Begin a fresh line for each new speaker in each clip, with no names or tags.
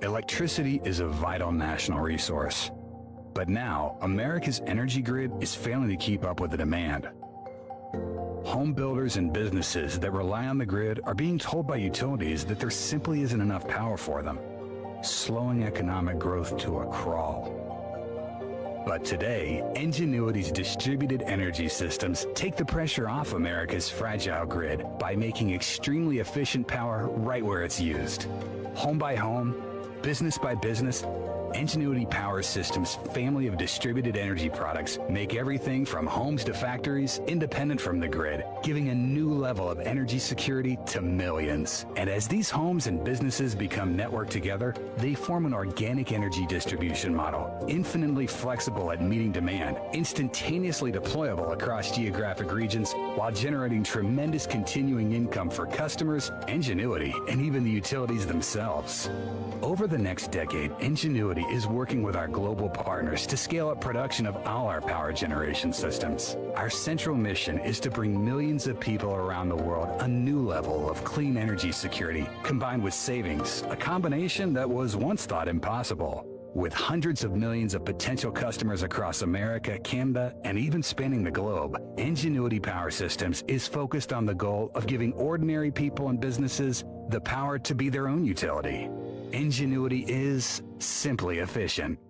Electricity is a vital national resource. But now, America's energy grid is failing to keep up with the demand. Home builders and businesses that rely on the grid are being told by utilities that there simply isn't enough power for them, slowing economic growth to a crawl. But today, Enginuity's distributed energy systems take the pressure off America's fragile grid by making extremely efficient power right where it's used. Home by home, business by business, Enginuity Power Systems' family of distributed energy products make everything from homes to factories independent from the grid, giving a new level of energy security to millions. And as these homes and businesses become networked together, they form an organic energy distribution model, infinitely flexible at meeting demand, instantaneously deployable across geographic regions, while generating tremendous continuing income for customers, Enginuity, and even the utilities themselves. Over the next decade, Enginuity is working with our global partners to scale up production of all our power generation systems. Our central mission is to bring millions of people around the world a new level of clean energy security combined with savings, a combination that was once thought impossible. With hundreds of millions of potential customers across America, Canada, and even spanning the globe, Enginuity Power Systems is focused on the goal of giving ordinary people and businesses the power to be their own utility. Enginuity is simply efficient.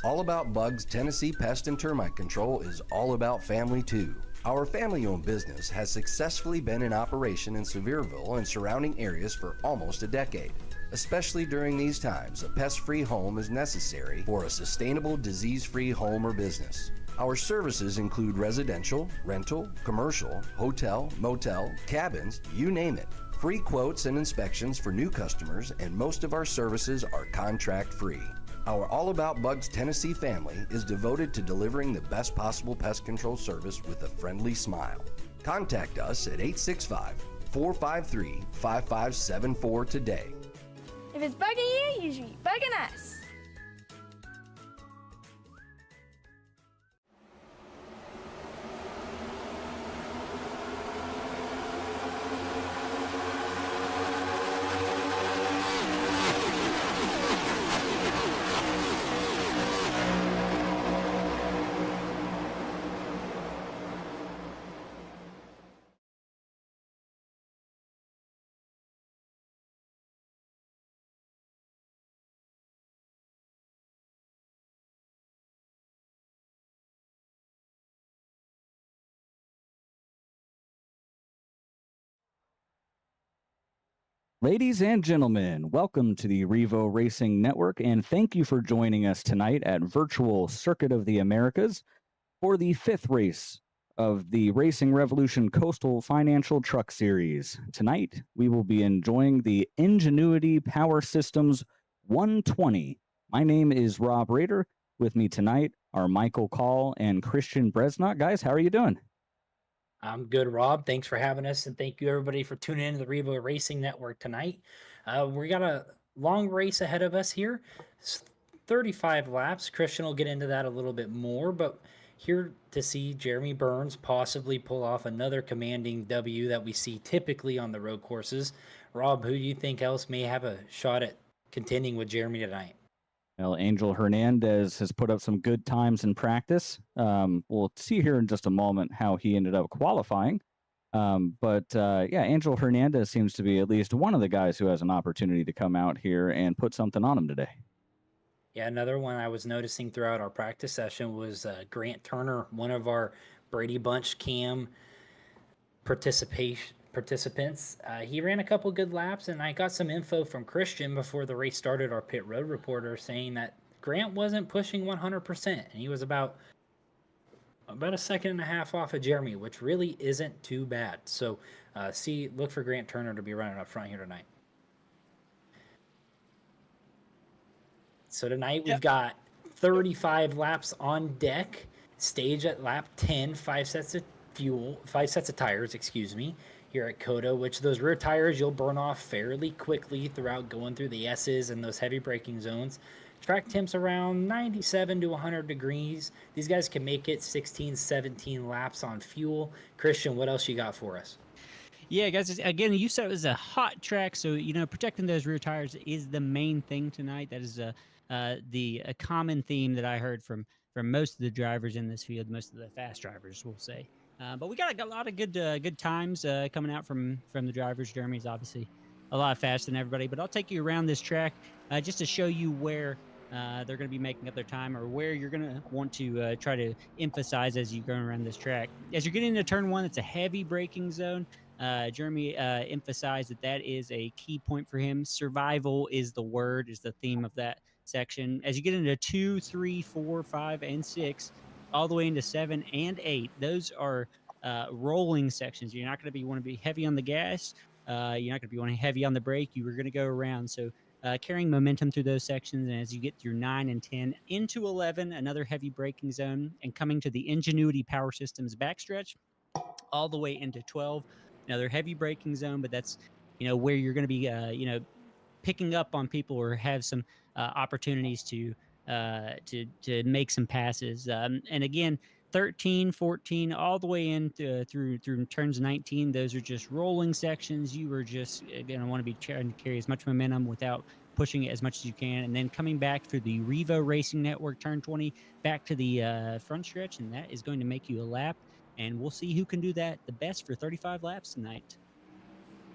All About Bugs Tennessee Pest and Termite Control is all about family too. Our family-owned business has successfully been in operation in Sevierville and surrounding areas for almost a decade. Especially during these times, a pest-free home is necessary for a sustainable, disease-free home or business. Our services include residential, rental, commercial, hotel, motel, cabins, you name it. Free quotes and inspections for new customers, and most of our services are contract-free. Our All About Bugs Tennessee family is devoted to delivering the best possible pest control service with a friendly smile. Contact us at 865-453-5574 today.
If it's bugging you, you should be bugging us.
Ladies and gentlemen, welcome to the Revo Racing Network, and thank you for joining us tonight at Virtual Circuit of the Americas for the 5th race of the Racing Revolution Coastal Financial Truck Series. Tonight, we will be enjoying the Enginuity Power Systems 120. My name is Rob Rader. With me tonight are Michael Call and Christian Bresnot. Guys, how are you doing?
I'm good, Rob. Thanks for having us, and thank you everybody for tuning in to the Revo Racing Network tonight. We got a long race ahead of us here. It's 35 laps. Christian will get into that a little bit more, but here to see Jeremy Burns possibly pull off another commanding W that we see typically on the road courses. Rob, who do you think else may have a shot at contending with Jeremy tonight?
Well, Angel Hernandez has put up some good times in practice. We'll see here in just a moment how he ended up qualifying. Yeah, Angel Hernandez seems to be at least one of the guys who has an opportunity to come out here and put something on him today.
Yeah, another one I was noticing throughout our practice session was Grant Turner, one of our Brady Bunch Cam participants. He ran a couple good laps, and I got some info from Christian before the race started, our pit road reporter, saying that Grant wasn't pushing 100%, and he was about a second and a half off of Jeremy, which really isn't too bad. So look for Grant Turner to be running up front here tonight. So tonight we've
Yep.
got 35 laps on deck, stage at lap 10, 5 sets of tires, excuse me, here at COTA, which those rear tires you'll burn off fairly quickly throughout going through the S's and those heavy braking zones. Track temps around 97 to 100 degrees. These guys can make it 16, 17 laps on fuel. Christian, what else you got for us?
Yeah, guys. Again, you said it was a hot track, so protecting those rear tires is the main thing tonight. That is a common theme that I heard from most of the drivers in this field, most of the fast drivers, we'll say. But we got a lot of good times coming out from the drivers. Jeremy's obviously a lot faster than everybody, but I'll take you around this track just to show you where they're going to be making up their time, or where you're going to want to try to emphasize as you go around this track. As you're getting into turn one, it's a heavy braking zone. Jeremy emphasized that is a key point for him. Survival is the theme of that section. As you get into 2, 3, 4, 5, and 6, all the way into 7 and 8, those are rolling sections. You're not going to want to be heavy on the gas. You're not going to be wanting heavy on the brake. You are going to go around. So carrying momentum through those sections, and as you get through 9 and 10 into 11, another heavy braking zone, and coming to the Ingenuity Power Systems backstretch, all the way into 12. Another heavy braking zone, but that's where you're going to be picking up on people or have some opportunities to make some passes. And again, 13, 14, all the way in through turns 19. Those are just rolling sections. You are just going to want to be trying to carry as much momentum without pushing it as much as you can. And then coming back through the Revo Racing Network turn 20 back to the front stretch, and that is going to make you a lap. And we'll see who can do that the best for 35 laps tonight.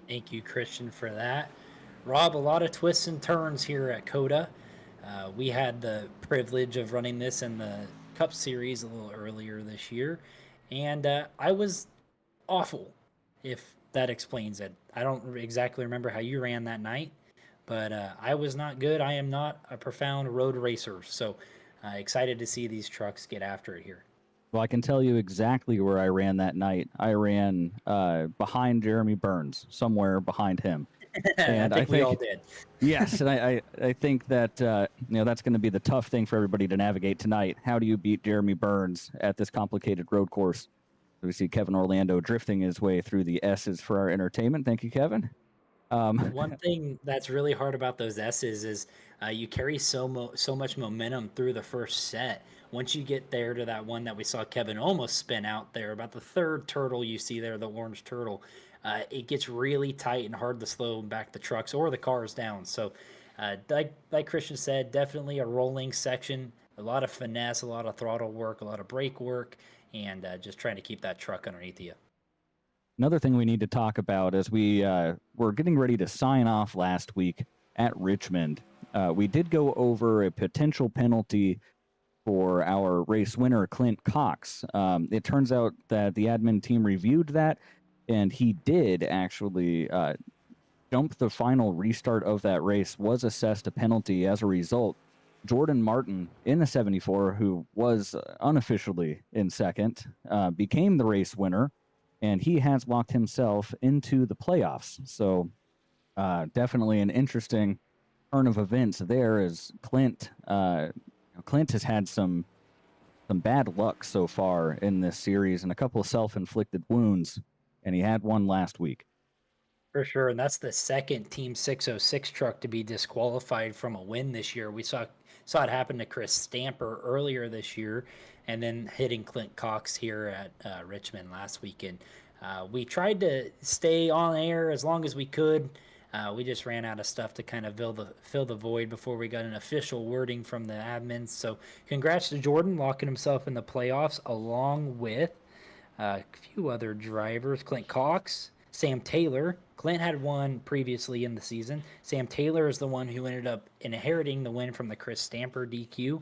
Thank you, Christian, for that. Rob, a lot of twists and turns here at COTA. We had the privilege of running this in the Cup Series a little earlier this year, and I was awful, if that explains it. I don't exactly remember how you ran that night, but I was not good. I am not a profound road racer, so excited to see these trucks get after it here.
Well, I can tell you exactly where I ran that night. I ran behind Jeremy Burns, somewhere behind him.
And I think we all did.
Yes, and I think that that's going to be the tough thing for everybody to navigate tonight. How do you beat Jeremy Burns at this complicated road course? We see Kevin Orlando drifting his way through the S's for our entertainment. Thank you, Kevin.
One thing that's really hard about those S's is you carry so much momentum through the first set. Once you get there to that one that we saw Kevin almost spin out there, about the third turtle you see there, the orange turtle, it gets really tight and hard to slow back the trucks or the cars down. So like Christian said, definitely a rolling section, a lot of finesse, a lot of throttle work, a lot of brake work, and just trying to keep that truck underneath you.
Another thing we need to talk about as we were getting ready to sign off last week at Richmond, we did go over a potential penalty for our race winner, Clint Cox. It turns out that the admin team reviewed that, and he did actually jump the final restart of that race, was assessed a penalty as a result. Jordan Martin in the 74, who was unofficially in second, became the race winner, and he has locked himself into the playoffs. So definitely an interesting turn of events there, as Clint has had some bad luck so far in this series and a couple of self-inflicted wounds, and he had one last week.
For sure, and that's the second Team 606 truck to be disqualified from a win this year. We saw it happen to Chris Stamper earlier this year, and then hitting Clint Cox here at Richmond last weekend. We tried to stay on air as long as we could. We just ran out of stuff to kind of fill the void before we got an official wording from the admins. So congrats to Jordan locking himself in the playoffs, along with a few other drivers. Clint Cox, Sam Taylor. Clint had won previously in the season. Sam Taylor is the one who ended up inheriting the win from the Chris Stamper DQ.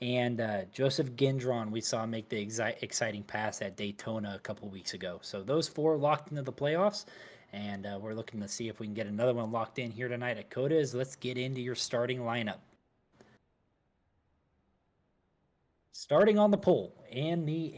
And Joseph Gendron, we saw make the exciting pass at Daytona a couple weeks ago. So those four locked into the playoffs. And we're looking to see if we can get another one locked in here tonight at COTA. Let's get into your starting lineup. Starting on the pole, and the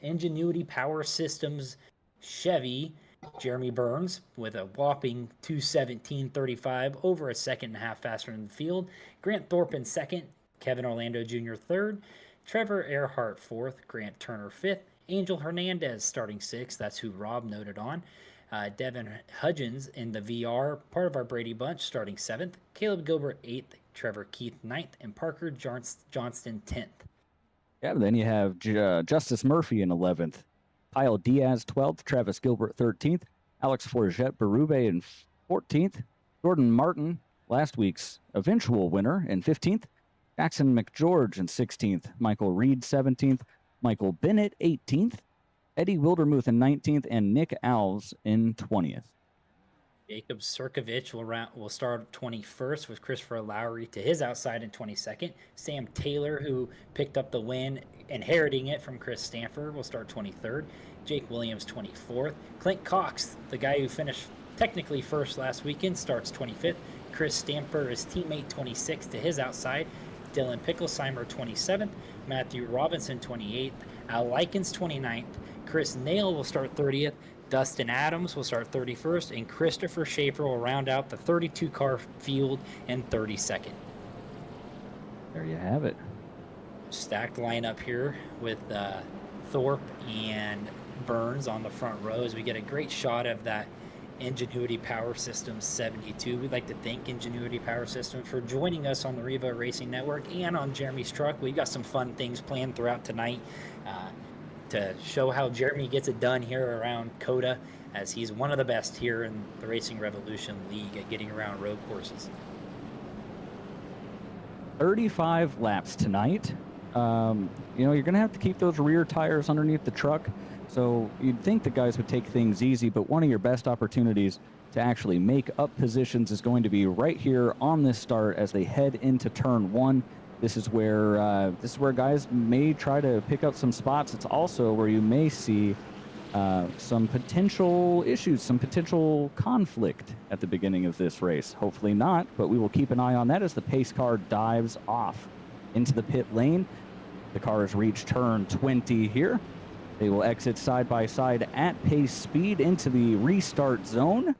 Enginuity Power Systems Chevy Jeremy Burns with a whopping 2:17.35, over a second and a half faster in the field. Grant Thorpe in second, Kevin Orlando Jr. third, Trevor Earhart fourth, Grant Turner fifth, Angel Hernandez starting sixth. That's who Rob noted on. Devin Hudgens in the VR, part of our Brady bunch, starting seventh. Caleb Gilbert eighth, Trevor Keith ninth, and Parker Johnston 10th.
Yeah, then you have Justice Murphy in 11th, Kyle Diaz 12th, Travis Gilbert 13th, Alex Forget Berube in 14th, Jordan Martin, last week's eventual winner, in 15th, Jackson McGeorge in 16th, Michael Reed 17th, Michael Bennett 18th, Eddie Wildermuth in 19th, and Nick Alves in 20th.
Jacob Sirkovich will start 21st with Christopher Lowry to his outside in 22nd. Sam Taylor, who picked up the win, inheriting it from Chris Stanford, will start 23rd. Jake Williams 24th. Clint Cox, the guy who finished technically first last weekend, starts 25th. Chris Stamper, his teammate, 26th to his outside. Dylan Picklesheimer 27th. Matthew Robinson 28th. Al Likens 29th. Chris Nail will start 30th. Dustin Adams will start 31st, and Christopher Schaefer will round out the 32-car field in 32nd.
There you have it.
Stacked lineup here with Thorpe and Burns on the front row as we get a great shot of that Enginuity Power System 72. We'd like to thank Enginuity Power System for joining us on the Revo Racing Network and on Jeremy's truck. We've got some fun things planned throughout tonight to show how Jeremy gets it done here around COTA, as he's one of the best here in the Racing Revolution League at getting around road courses.
35 laps tonight. You're going to have to keep those rear tires underneath the truck. So you'd think the guys would take things easy, but one of your best opportunities to actually make up positions is going to be right here on this start as they head into turn one. This is where guys may try to pick up some spots. It's also where you may see some potential issues, some potential conflict at the beginning of this race. Hopefully not, but we will keep an eye on that as the pace car dives off into the pit lane. The cars reach turn 20 here. They will exit side by side at pace speed into the restart zone.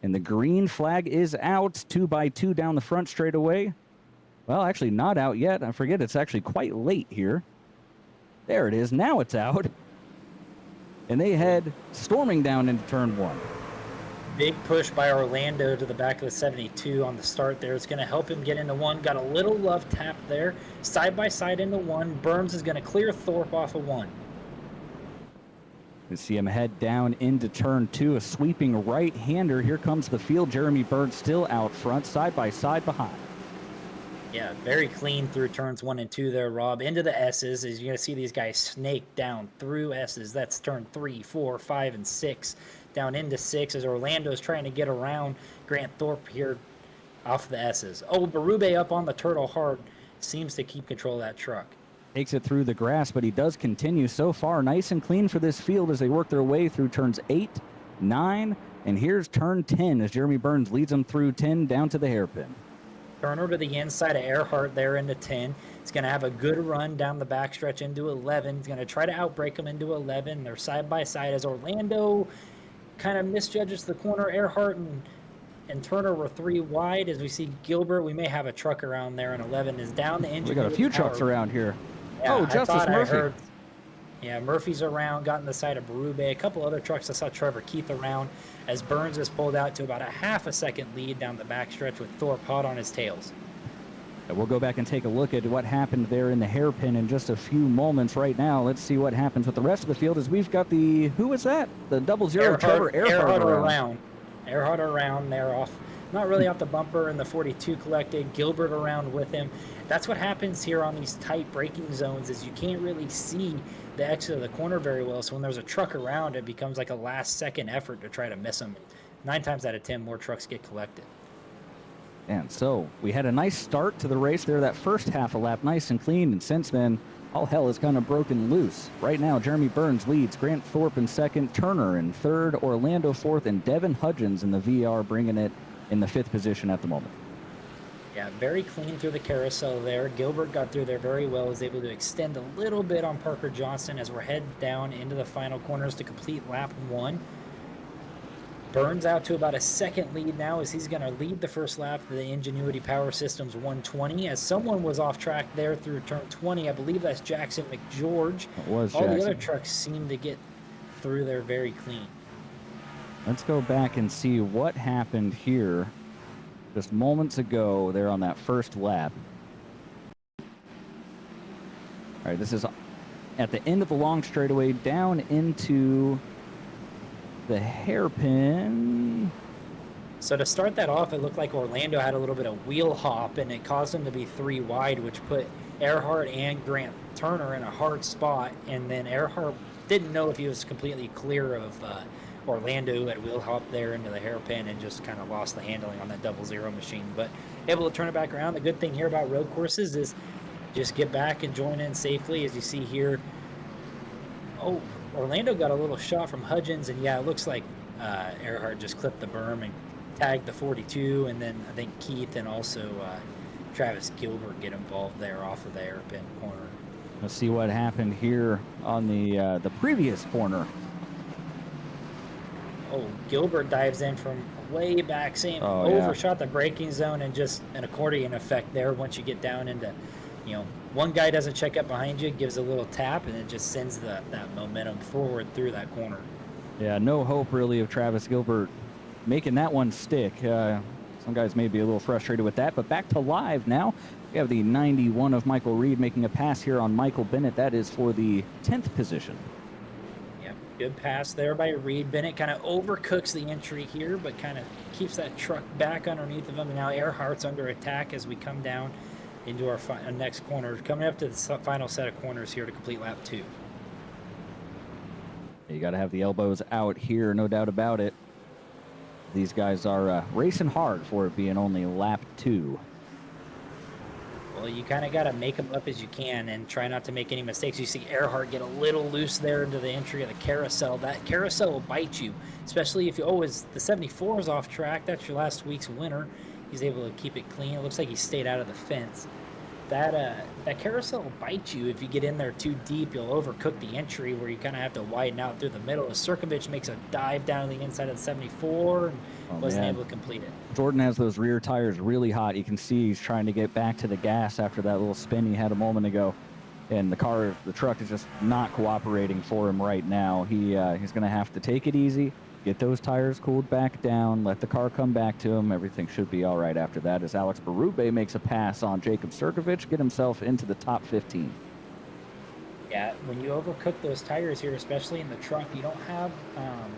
And the green flag is out, 2x2 down the front straightaway. Well, actually not out yet. I forget, it's actually quite late here. There it is, now it's out. And they head storming down into turn one.
Big push by Orlando to the back of the 72 on the start there. It's going to help him get into one. Got a little love tap there. Side by side into one. Burns is going to clear Thorpe off of one.
You see him head down into turn two, a sweeping right-hander. Here comes the field. Jeremy Burns still out front, side by side behind.
Yeah, very clean through turns 1 and 2 there, Rob. Into the S's, as you're going to see these guys snake down through S's. That's turn 3, 4, 5, and 6. Down into 6 as Orlando's trying to get around Grant Thorpe here off the S's. Oh, Berube up on the turtle hard. Seems to keep control of that truck.
Takes it through the grass, but he does continue so far. Nice and clean for this field as they work their way through turns 8, 9, and here's turn 10 as Jeremy Burns leads them through 10 down to the hairpin.
Turner to the inside of Earhart there into 10. He's going to have a good run down the backstretch into 11. He's going to try to outbreak him into 11. They're side by side as Orlando kind of misjudges the corner. Earhart and Turner were 3 wide. As we see Gilbert, we may have a truck around there, and 11 is down the engine.
We got a few trucks around here.
Yeah,
oh, Justice Murphy.
Yeah, Murphy's around, got in the side of Berube. A couple other trucks. I saw Trevor Keith around as Burns is pulled out to about a half a second lead down the backstretch with Thorpe hot on his tails.
We'll go back and take a look at what happened there in the hairpin in just a few moments right now. Let's see what happens with the rest of the field as we've got the, who is that? The 00 Trevor Earhart around.
Earhart around there off, not really off the bumper, and the 42 collected. Gilbert around with him. That's what happens here on these tight braking zones is you can't really see the exit of the corner very well. So when there's a truck around, it becomes like a last-second effort to try to miss them. 9 times out of 10, more trucks get collected.
And so we had a nice start to the race there, that first half a lap, nice and clean. And since then, all hell has kind of broken loose. Right now, Jeremy Burns leads, Grant Thorpe in second, Turner in third, Orlando fourth, and Devin Hudgens in the VR bringing it in the 5th position at the moment.
Yeah, very clean through the carousel there. Gilbert got through there very well, was able to extend a little bit on Parker Johnson as we're heading down into the final corners to complete lap 1. Burns out to about a second lead now as he's going to lead the first lap of the Ingenuity Power Systems 120. As someone was off track there through turn 20, I believe that's Jackson McGeorge.
It was
All
Jackson.
the other trucks seem to get through there very clean.
Let's go back and see what happened here just moments ago there on that first lap. All right, this is at the end of the long straightaway down into the hairpin.
So to start that off, it looked like Orlando had a little bit of wheel hop, and it caused him to be 3 wide, which put Earhart and Grant Turner in a hard spot. And then Earhart didn't know if he was completely clear of Orlando, who had wheel hop there into the hairpin and just kind of lost the handling on that 00 machine. But able to turn it back around. The good thing here about road courses is just get back and join in safely, as you see here. Oh, Orlando got a little shot from Hudgens, and yeah, it looks like Earhart just clipped the berm and tagged the 42, and then I think Keith and also Travis Gilbert get involved there off of the hairpin corner.
Let's see what happened here on the previous corner.
Oh, Gilbert dives in from way back, same overshot the braking zone, and just an accordion effect there once you get down into, you know, one guy doesn't check up behind you, gives a little tap, and it just sends that momentum forward through that corner. Yeah,
no hope really of Travis Gilbert making that one stick. Some guys may be a little frustrated with that, but back to live now. We have the 91 of Michael Reed making a pass here on Michael Bennett. That is for the 10th position.
Yep, good pass there by Reed. Bennett kind of overcooks the entry here, but kind of keeps that truck back underneath of him. And now Earhart's under attack as we come down into our next corner. Coming up to the final set of corners here to complete lap 2.
You got to have the elbows out here, no doubt about it. These guys are racing hard for it being only lap 2.
Well, you kind of got to make them up as you can and try not to make any mistakes. You see Earhart get a little loose there into the entry of the carousel. That carousel will bite you, especially if you, the 74 is off track. That's your last week's winner. He's able to keep it clean. It looks like he stayed out of the fence. That carousel will bite you if you get in there too deep. You'll overcook the entry where you kind of have to widen out through the middle. Sirkovich makes a dive down to the inside of the 74 and wasn't able to complete it.
Jordan has those rear tires really hot. You can see he's trying to get back to the gas after that little spin he had a moment ago. And the truck is just not cooperating for him right now. He's going to have to take it easy, get those tires cooled back down, let the car come back to him. Everything should be all right after that as Alex Berube makes a pass on Jacob Sirkovich, get himself into the top 15.
Yeah, when you overcook those tires here, especially in the truck, you don't have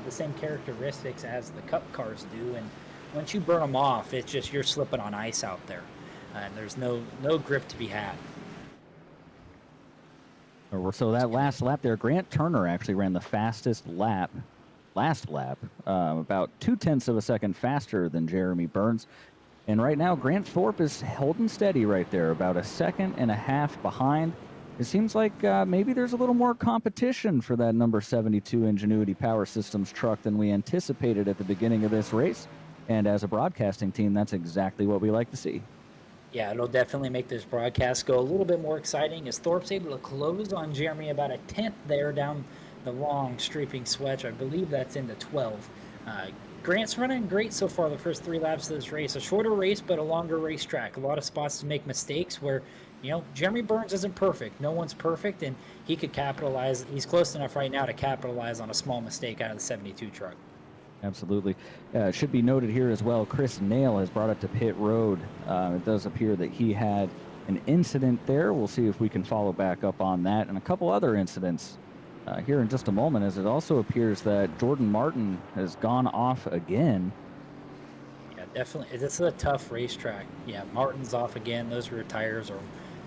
the same characteristics as the Cup cars do. And once you burn them off, it's just you're slipping on ice out there. And there's no grip to be had.
So that last lap there, Grant Turner actually ran the fastest lap last lap, about 0.2 of a second faster than Jeremy Burns. And right now, Grant Thorpe is holding steady right there, about 1.5 seconds behind. It seems like maybe there's a little more competition for that number 72 Ingenuity Power Systems truck than we anticipated at the beginning of this race. And as a broadcasting team, that's exactly what we like to see.
Yeah, it'll definitely make this broadcast go a little bit more exciting as Thorpe's able to close on Jeremy about 1/10 there down the long streaking stretch. I believe that's into 12. Grant's running great so far the first 3 laps of this race. A shorter race, but a longer racetrack. A lot of spots to make mistakes where, you know, Jeremy Burns isn't perfect. No one's perfect, and he could capitalize. He's close enough right now to capitalize on a small mistake out of the 72 truck.
Absolutely. It should be noted here as well, Chris Nail has brought it to pit road. It does appear that he had an incident there. We'll see if we can follow back up on that and a couple other incidents here in just a moment, as it also appears that Jordan Martin has gone off again.
Yeah, definitely. This is a tough racetrack. Yeah, Martin's off again. Those rear tires are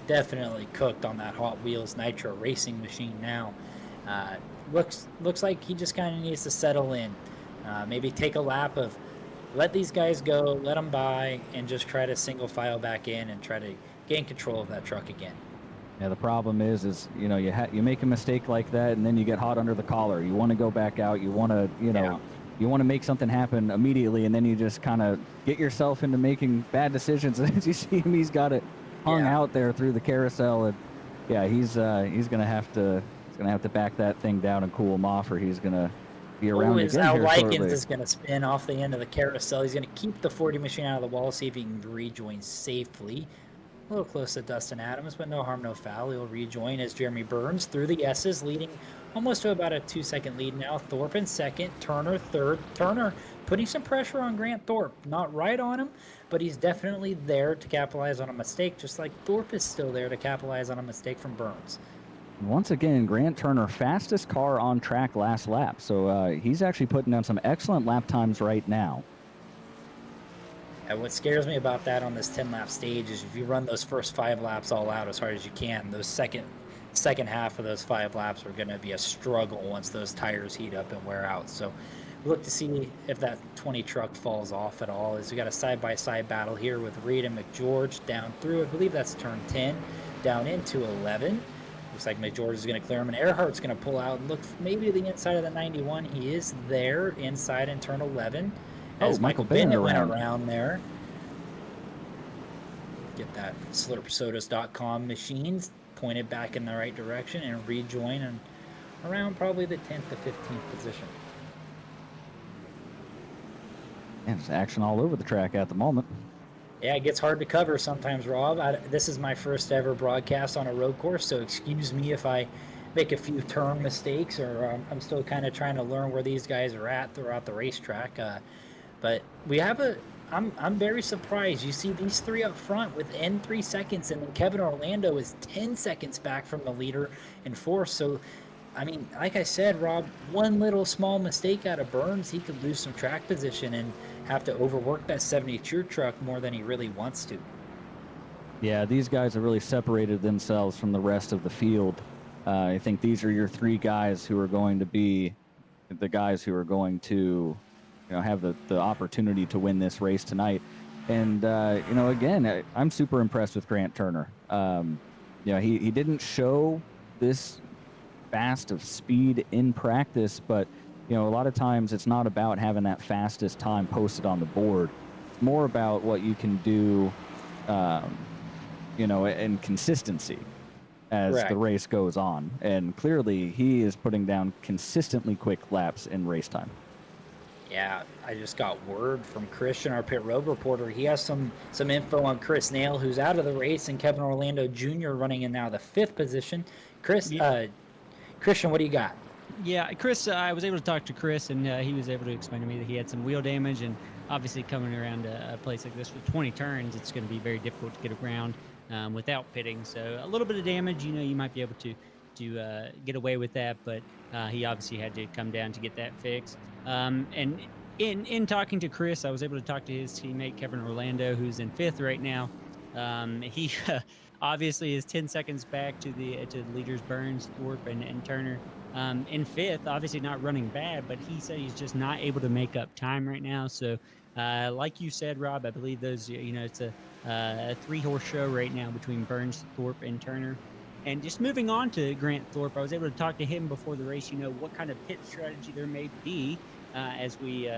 definitely cooked on that Hot Wheels Nitro racing machine now. Looks like he just kind of needs to settle in. Maybe take a lap of let these guys go, let them by, and just try to single file back in and try to gain control of that truck again.
Yeah, the problem is you know, you make a mistake like that, and then you get hot under the collar. You want to go back out. You want to, you want to make something happen immediately, and then you just kind of get yourself into making bad decisions. As you see him, he's got it hung out there through the carousel, and yeah, he's gonna have to back that thing down and cool him off, or he's gonna be around
his
again here
Likens
shortly.
is going to spin off the end of the carousel. He's going to keep the 40 machine out of the wall, see if he can rejoin safely. A little close to Dustin Adams, but no harm, no foul. He'll rejoin as Jeremy Burns through the S's, leading almost to about a 2-second lead now. Thorpe in second, Turner third. Turner putting some pressure on Grant Thorpe. Not right on him, but he's definitely there to capitalize on a mistake, just like Thorpe is still there to capitalize on a mistake from Burns.
Once again, Grant Turner, fastest car on track last lap. So he's actually putting down some excellent lap times right now.
And what scares me about that on this 10-lap stage is if you run those first 5 laps all out as hard as you can, those second half of those 5 laps are going to be a struggle once those tires heat up and wear out. So look to see if that 20 truck falls off at all. As we got a side-by-side battle here with Reed and McGeorge down through, I believe that's turn 10, down into 11. Looks like McGeorge is going to clear him, and Earhart's going to pull out and look maybe to the inside of the 91. He is there inside in turn 11. As Michael Bennett went around there. Get that slurpsodas.com machines pointed back in the right direction and rejoin and around probably the 10th to 15th position.
And there's action all over the track at the moment.
Yeah, it gets hard to cover sometimes, Rob. This is my first ever broadcast on a road course, so excuse me if I make a few turn mistakes, or I'm still kind of trying to learn where these guys are at throughout the racetrack. But we have I'm very surprised. You see these 3 up front within 3 seconds, and then Kevin Orlando is 10 seconds back from the leader in 4th. So, I mean, like I said, Rob, one little small mistake out of Burns, he could lose some track position and have to overwork that 72 truck more than he really wants to.
Yeah, these guys have really separated themselves from the rest of the field. I think these are your 3 guys who are going to be the guys who are going to have the opportunity to win this race tonight. And, again, I'm super impressed with Grant Turner. He didn't show this fast of speed in practice, but, a lot of times it's not about having that fastest time posted on the board. It's more about what you can do, and consistency as the race goes on. And clearly he is putting down consistently quick laps in race time.
Yeah, I just got word from Christian, our pit road reporter. He has some info on Chris Nail, who's out of the race, and Kevin Orlando Jr. running in now the 5th position. Christian, what do you got?
Yeah, Chris, I was able to talk to Chris, and he was able to explain to me that he had some wheel damage, and obviously coming around a place like this with 20 turns, it's going to be very difficult to get around without pitting. So a little bit of damage, you might be able to get away with that, but he obviously had to come down to get that fixed. And in talking to Chris, I was able to talk to his teammate Kevin Orlando, who's in 5th right now. He obviously is 10 seconds back to the leaders Burns, Thorpe, and Turner. In 5th, obviously not running bad, but he said he's just not able to make up time right now. So, like you said, Rob, I believe those, it's a 3-horse show right now between Burns, Thorpe, and Turner. And just moving on to Grant Thorpe, I was able to talk to him before the race, what kind of pit strategy there may be as we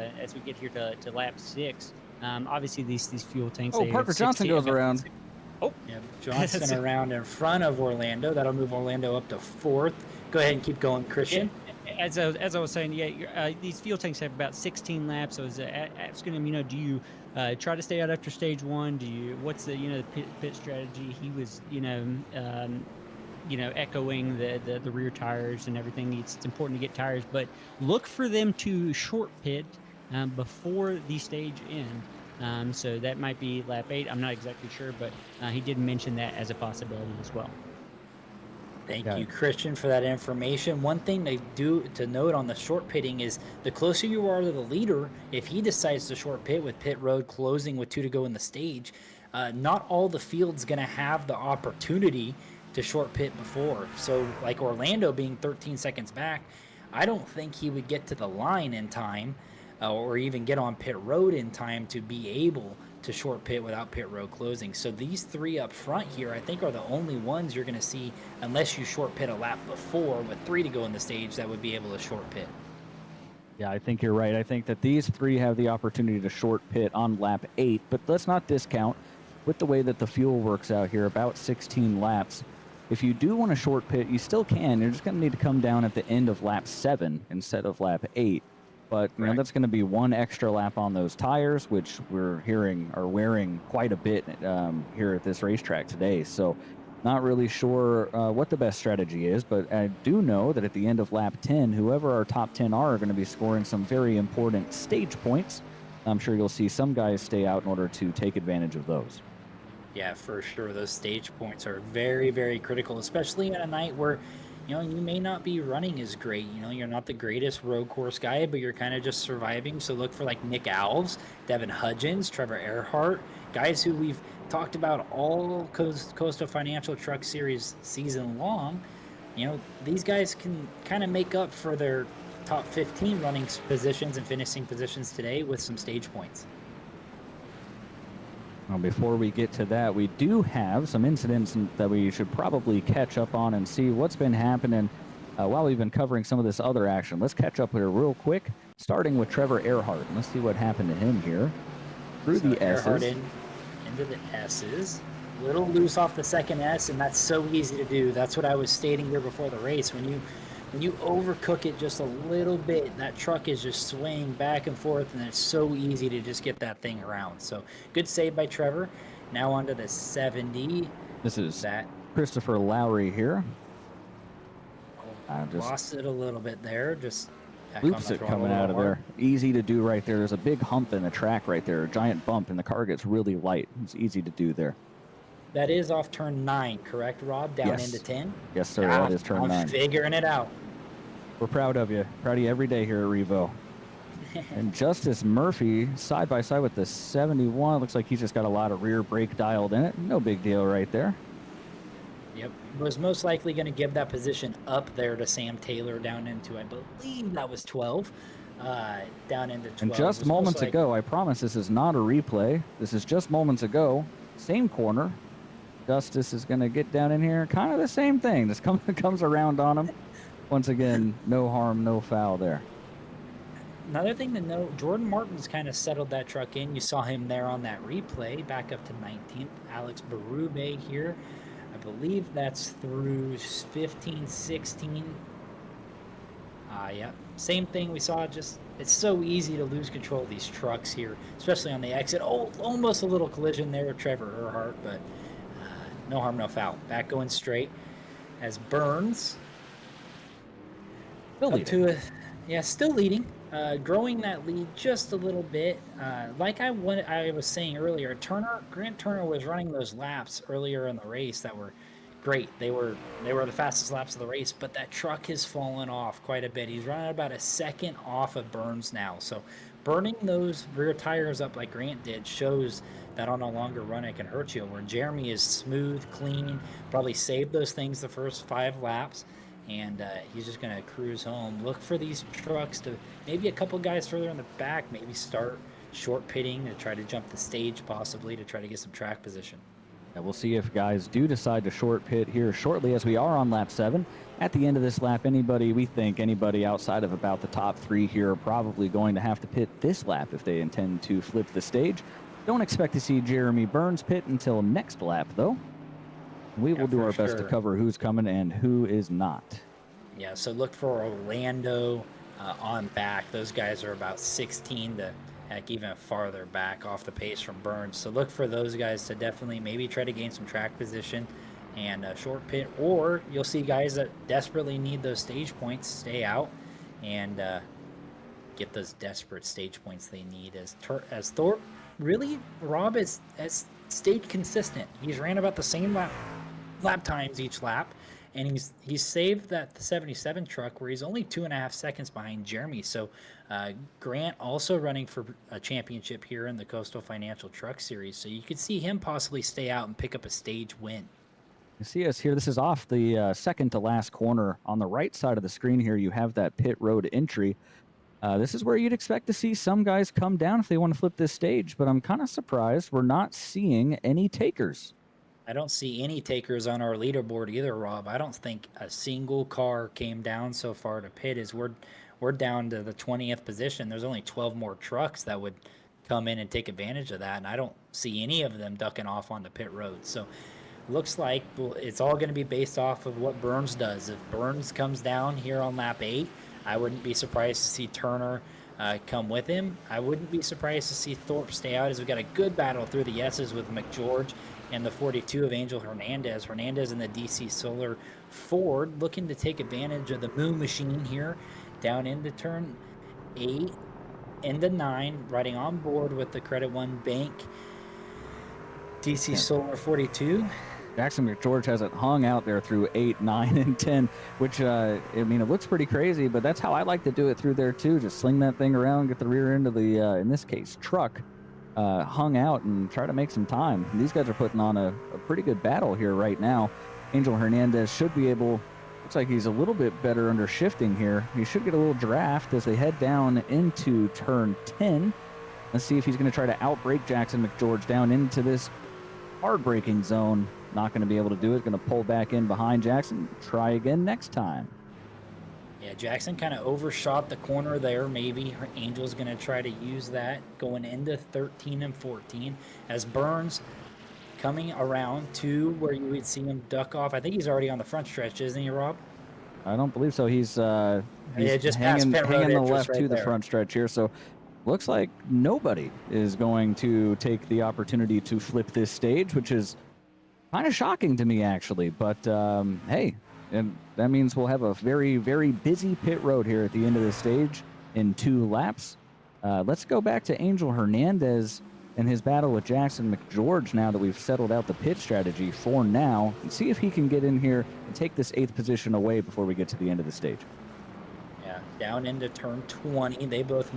get here to lap 6. Obviously, these fuel tanks.
Oh, Parker Johnson goes around.
Oh, yeah, Johnson around in front of Orlando. That'll move Orlando up to 4th. Go ahead and keep going, Christian.
Yeah, as I was saying, these fuel tanks have about 16 laps. So I was asking him, do you try to stay out after stage 1? What's the the pit strategy? He was echoing the rear tires and everything. It's important to get tires, but look for them to short pit before the stage end. So that might be lap 8. I'm not exactly sure, but he did mention that as a possibility as well.
Thank you, Christian, for that information. One thing to note on the short pitting is the closer you are to the leader, if he decides to short pit with pit road closing with 2 to go in the stage, not all the field's going to have the opportunity to short pit before. So like Orlando being 13 seconds back, I don't think he would get to the line in time or even get on pit road in time to be able to short pit without pit road closing. So these 3 up front here, I think, are the only ones you're going to see, unless you short pit a lap before with 3 to go in the stage, that would be able to short pit.
Yeah, I think you're right. I think that these three have the opportunity to short pit on lap 8, but let's not discount with the way that the fuel works out here, about 16 laps. If you do want to short pit, you still can. You're just going to need to come down at the end of lap 7 instead of lap 8. But, you know, that's going to be one extra lap on those tires, which we're hearing are wearing quite a bit here at this racetrack today. So not really sure what the best strategy is, but I do know that at the end of lap 10, whoever our top 10 are going to be scoring some very important stage points. I'm sure you'll see some guys stay out in order to take advantage of those.
Yeah, for sure. Those stage points are very, very critical, especially on a night where, you know, you may not be running as great. You know, you're not the greatest road course guy, but you're kind of just surviving. So look for like Nick Alves, Devin Hudgens, Trevor Earhart, guys who we've talked about all Coastal Financial Truck Series season long. You know, these guys can kind of make up for their top 15 running positions and finishing positions today with some stage points.
Well, before we get to that, we do have some incidents that we should probably catch up on and see what's been happening while we've been covering some of this other action. Let's catch up here real quick, starting with Trevor Earhart. Let's see what happened to him here. Through the
Earhart
S's.
Into the S's. A little loose off the second S, and that's so easy to do. That's what I was stating here before the race. When you overcook it just a little bit, that truck is just swaying back and forth, and it's so easy to just get that thing around. So good save by Trevor. Now onto the 70.
This is Christopher Lowry here.
Just lost it a little bit there. Just
loops it coming out of there. Easy to do right there. There's a big hump in the track right there, a giant bump, and the car gets really light. It's easy to do there.
That is off turn 9, correct, Rob? Down into 10?
Yes, sir. That is turn 9.
I'm figuring it out.
We're proud of you. Proud of you every day here at Revo. And Justice Murphy, side by side with the 71. Looks like he's just got a lot of rear brake dialed in it. No big deal right there.
Yep. Was most likely going to give that position up there to Sam Taylor down into, I believe that was 12. Down into 12.
And just moments ago, I promise this is not a replay. This is just moments ago. Same corner. Justice is going to get down in here. Kind of the same thing. This comes around on him. Once again, no harm, no foul there.
Another thing to note, Jordan Martin's kind of settled that truck in. You saw him there on that replay, back up to 19th. Alex Berube here. I believe that's through 15, 16. Yeah, same thing we saw. Just it's so easy to lose control of these trucks here, especially on the exit. Oh, almost a little collision there with Trevor Earhart, but no harm, no foul. Back going straight as Burns
still leading.
Still leading. Growing that lead just a little bit. Like I was saying earlier, Grant Turner was running those laps earlier in the race that were great. They were the fastest laps of the race, but that truck has fallen off quite a bit. He's running about a second off of Burns now. So burning those rear tires up like Grant did shows that on a longer run it can hurt you. Where Jeremy is smooth, clean, probably saved those things the first 5 laps. And he's just going to cruise home. Look for these trucks to maybe a couple guys further in the back, maybe start short pitting to try to jump the stage possibly to try to get some track position.
Yeah, we'll see if guys do decide to short pit here shortly as we are on lap 7. At the end of this lap, anybody outside of about the top 3 here are probably going to have to pit this lap if they intend to flip the stage. Don't expect to see Jeremy Burns pit until next lap, though. We will do our best to cover who's coming and who is not.
Yeah, so look for Orlando on back. Those guys are about 16 to heck even farther back off the pace from Burns. So look for those guys to definitely maybe try to gain some track position and short pit. Or you'll see guys that desperately need those stage points stay out and get those desperate stage points they need. As Thorpe really, Rob has stayed consistent. He's ran about the same lap times each lap, and he's saved that 77 truck where he's only 2.5 seconds behind Jeremy. So Grant also running for a championship here in the Coastal Financial Truck Series, so you could see him possibly stay out and pick up a stage win.
You see us here. This is off the second to last corner on the right side of the screen here. You have that pit road entry. This is where you'd expect to see some guys come down if they want to flip this stage, but I'm kind of surprised we're not seeing any takers.
I don't see any takers on our leaderboard either, Rob. I don't think a single car came down so far to pit as we're we're down to the 20th position. There's only 12 more trucks that would come in and take advantage of that, and I don't see any of them ducking off onto pit road. So looks like it's all going to be based off of what Burns does. If Burns comes down here on lap 8, I wouldn't be surprised to see Turner come with him. I wouldn't be surprised to see Thorpe stay out, as we've got a good battle through the S's with McGeorge and the 42 of Angel Hernandez. Hernandez in the DC Solar Ford looking to take advantage of the Moon Machine here down into turn 8, into 9, riding on board with the Credit One Bank DC Solar 42.
Jackson McGeorge has it hung out there through 8, 9, and 10, which, I mean, it looks pretty crazy, but that's how I like to do it through there, too. Just sling that thing around, get the rear end of the, in this case, truck, hung out and try to make some time. And these guys are putting on a pretty good battle here right now. Angel Hernandez should be able, looks like he's a little bit better under shifting here. He should get a little draft as they head down into turn 10. Let's see if he's going to try to outbrake Jackson McGeorge down into this hard braking zone. Not going to be able to do it. Going to pull back in behind Jackson. Try again next time.
Yeah, Jackson kind of overshot the corner there. Maybe Angel's going to try to use that going into 13 and 14 as Burns coming around to where you would see him duck off. I think he's already on the front stretch, isn't he, Rob?
I don't believe so. He's
just
hanging
past pit road
the
entrance
left
right
to the
there.
front stretch here. So looks like nobody is going to take the opportunity to flip this stage, which is kind of shocking to me, actually. But hey, and that means we'll have a very, very busy pit road here at the end of the stage in 2 laps. Let's go back to Angel Hernandez and his battle with Jackson McGeorge now that we've settled out the pit strategy for now, and see if he can get in here and take this 8th position away before we get to the end of the stage.
Yeah, down into turn 20. They both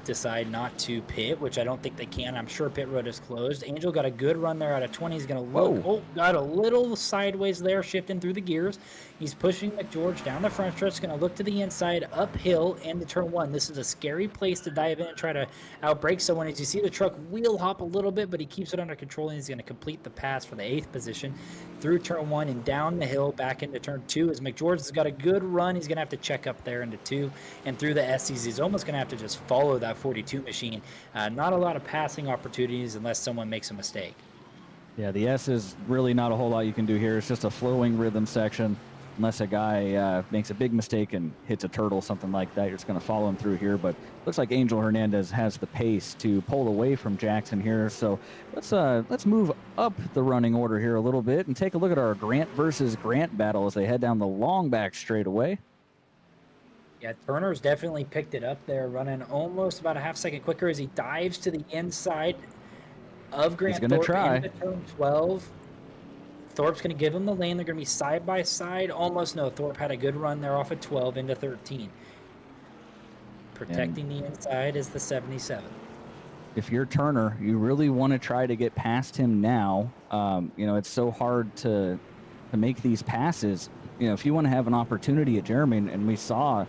decide not to pit, which I don't think they can. I'm sure pit road is closed. Angel got a good run there out of 20. He's going to look.
Whoa.
Oh, got a little sideways there, shifting through the gears. He's pushing McGeorge down the front stretch. Going to look to the inside, uphill, into turn 1. This is a scary place to dive in and try to outbrake someone. As you see the truck wheel hop a little bit, but he keeps it under control, and he's going to complete the pass for the 8th position through turn 1 and down the hill back into turn 2. As McGeorge has got a good run, he's going to have to check up there into 2 and through the SCs. He's almost going to have to just follow that 42 machine. Not a lot of passing opportunities unless someone makes a mistake.
Yeah, the S is really not a whole lot you can do here. It's just a flowing rhythm section. Unless a guy makes a big mistake and hits a turtle, something like that, you're just going to follow him through here. But looks like Angel Hernandez has the pace to pull away from Jackson here. So let's move up the running order here a little bit and take a look at our Grant versus Grant battle as they head down the long back straightaway.
Yeah, Turner's definitely picked it up there, running almost about a half second quicker as he dives to the inside of Grant.
He's going to try.
Into turn 12. Thorpe's going to give him the lane. They're going to be side by side. Almost no. Thorpe had a good run there off of 12 into 13. Protecting the inside is the 77.
If you're Turner, you really want to try to get past him now. You know, it's so hard to make these passes. You know, if you want to have an opportunity at Jeremy, and we saw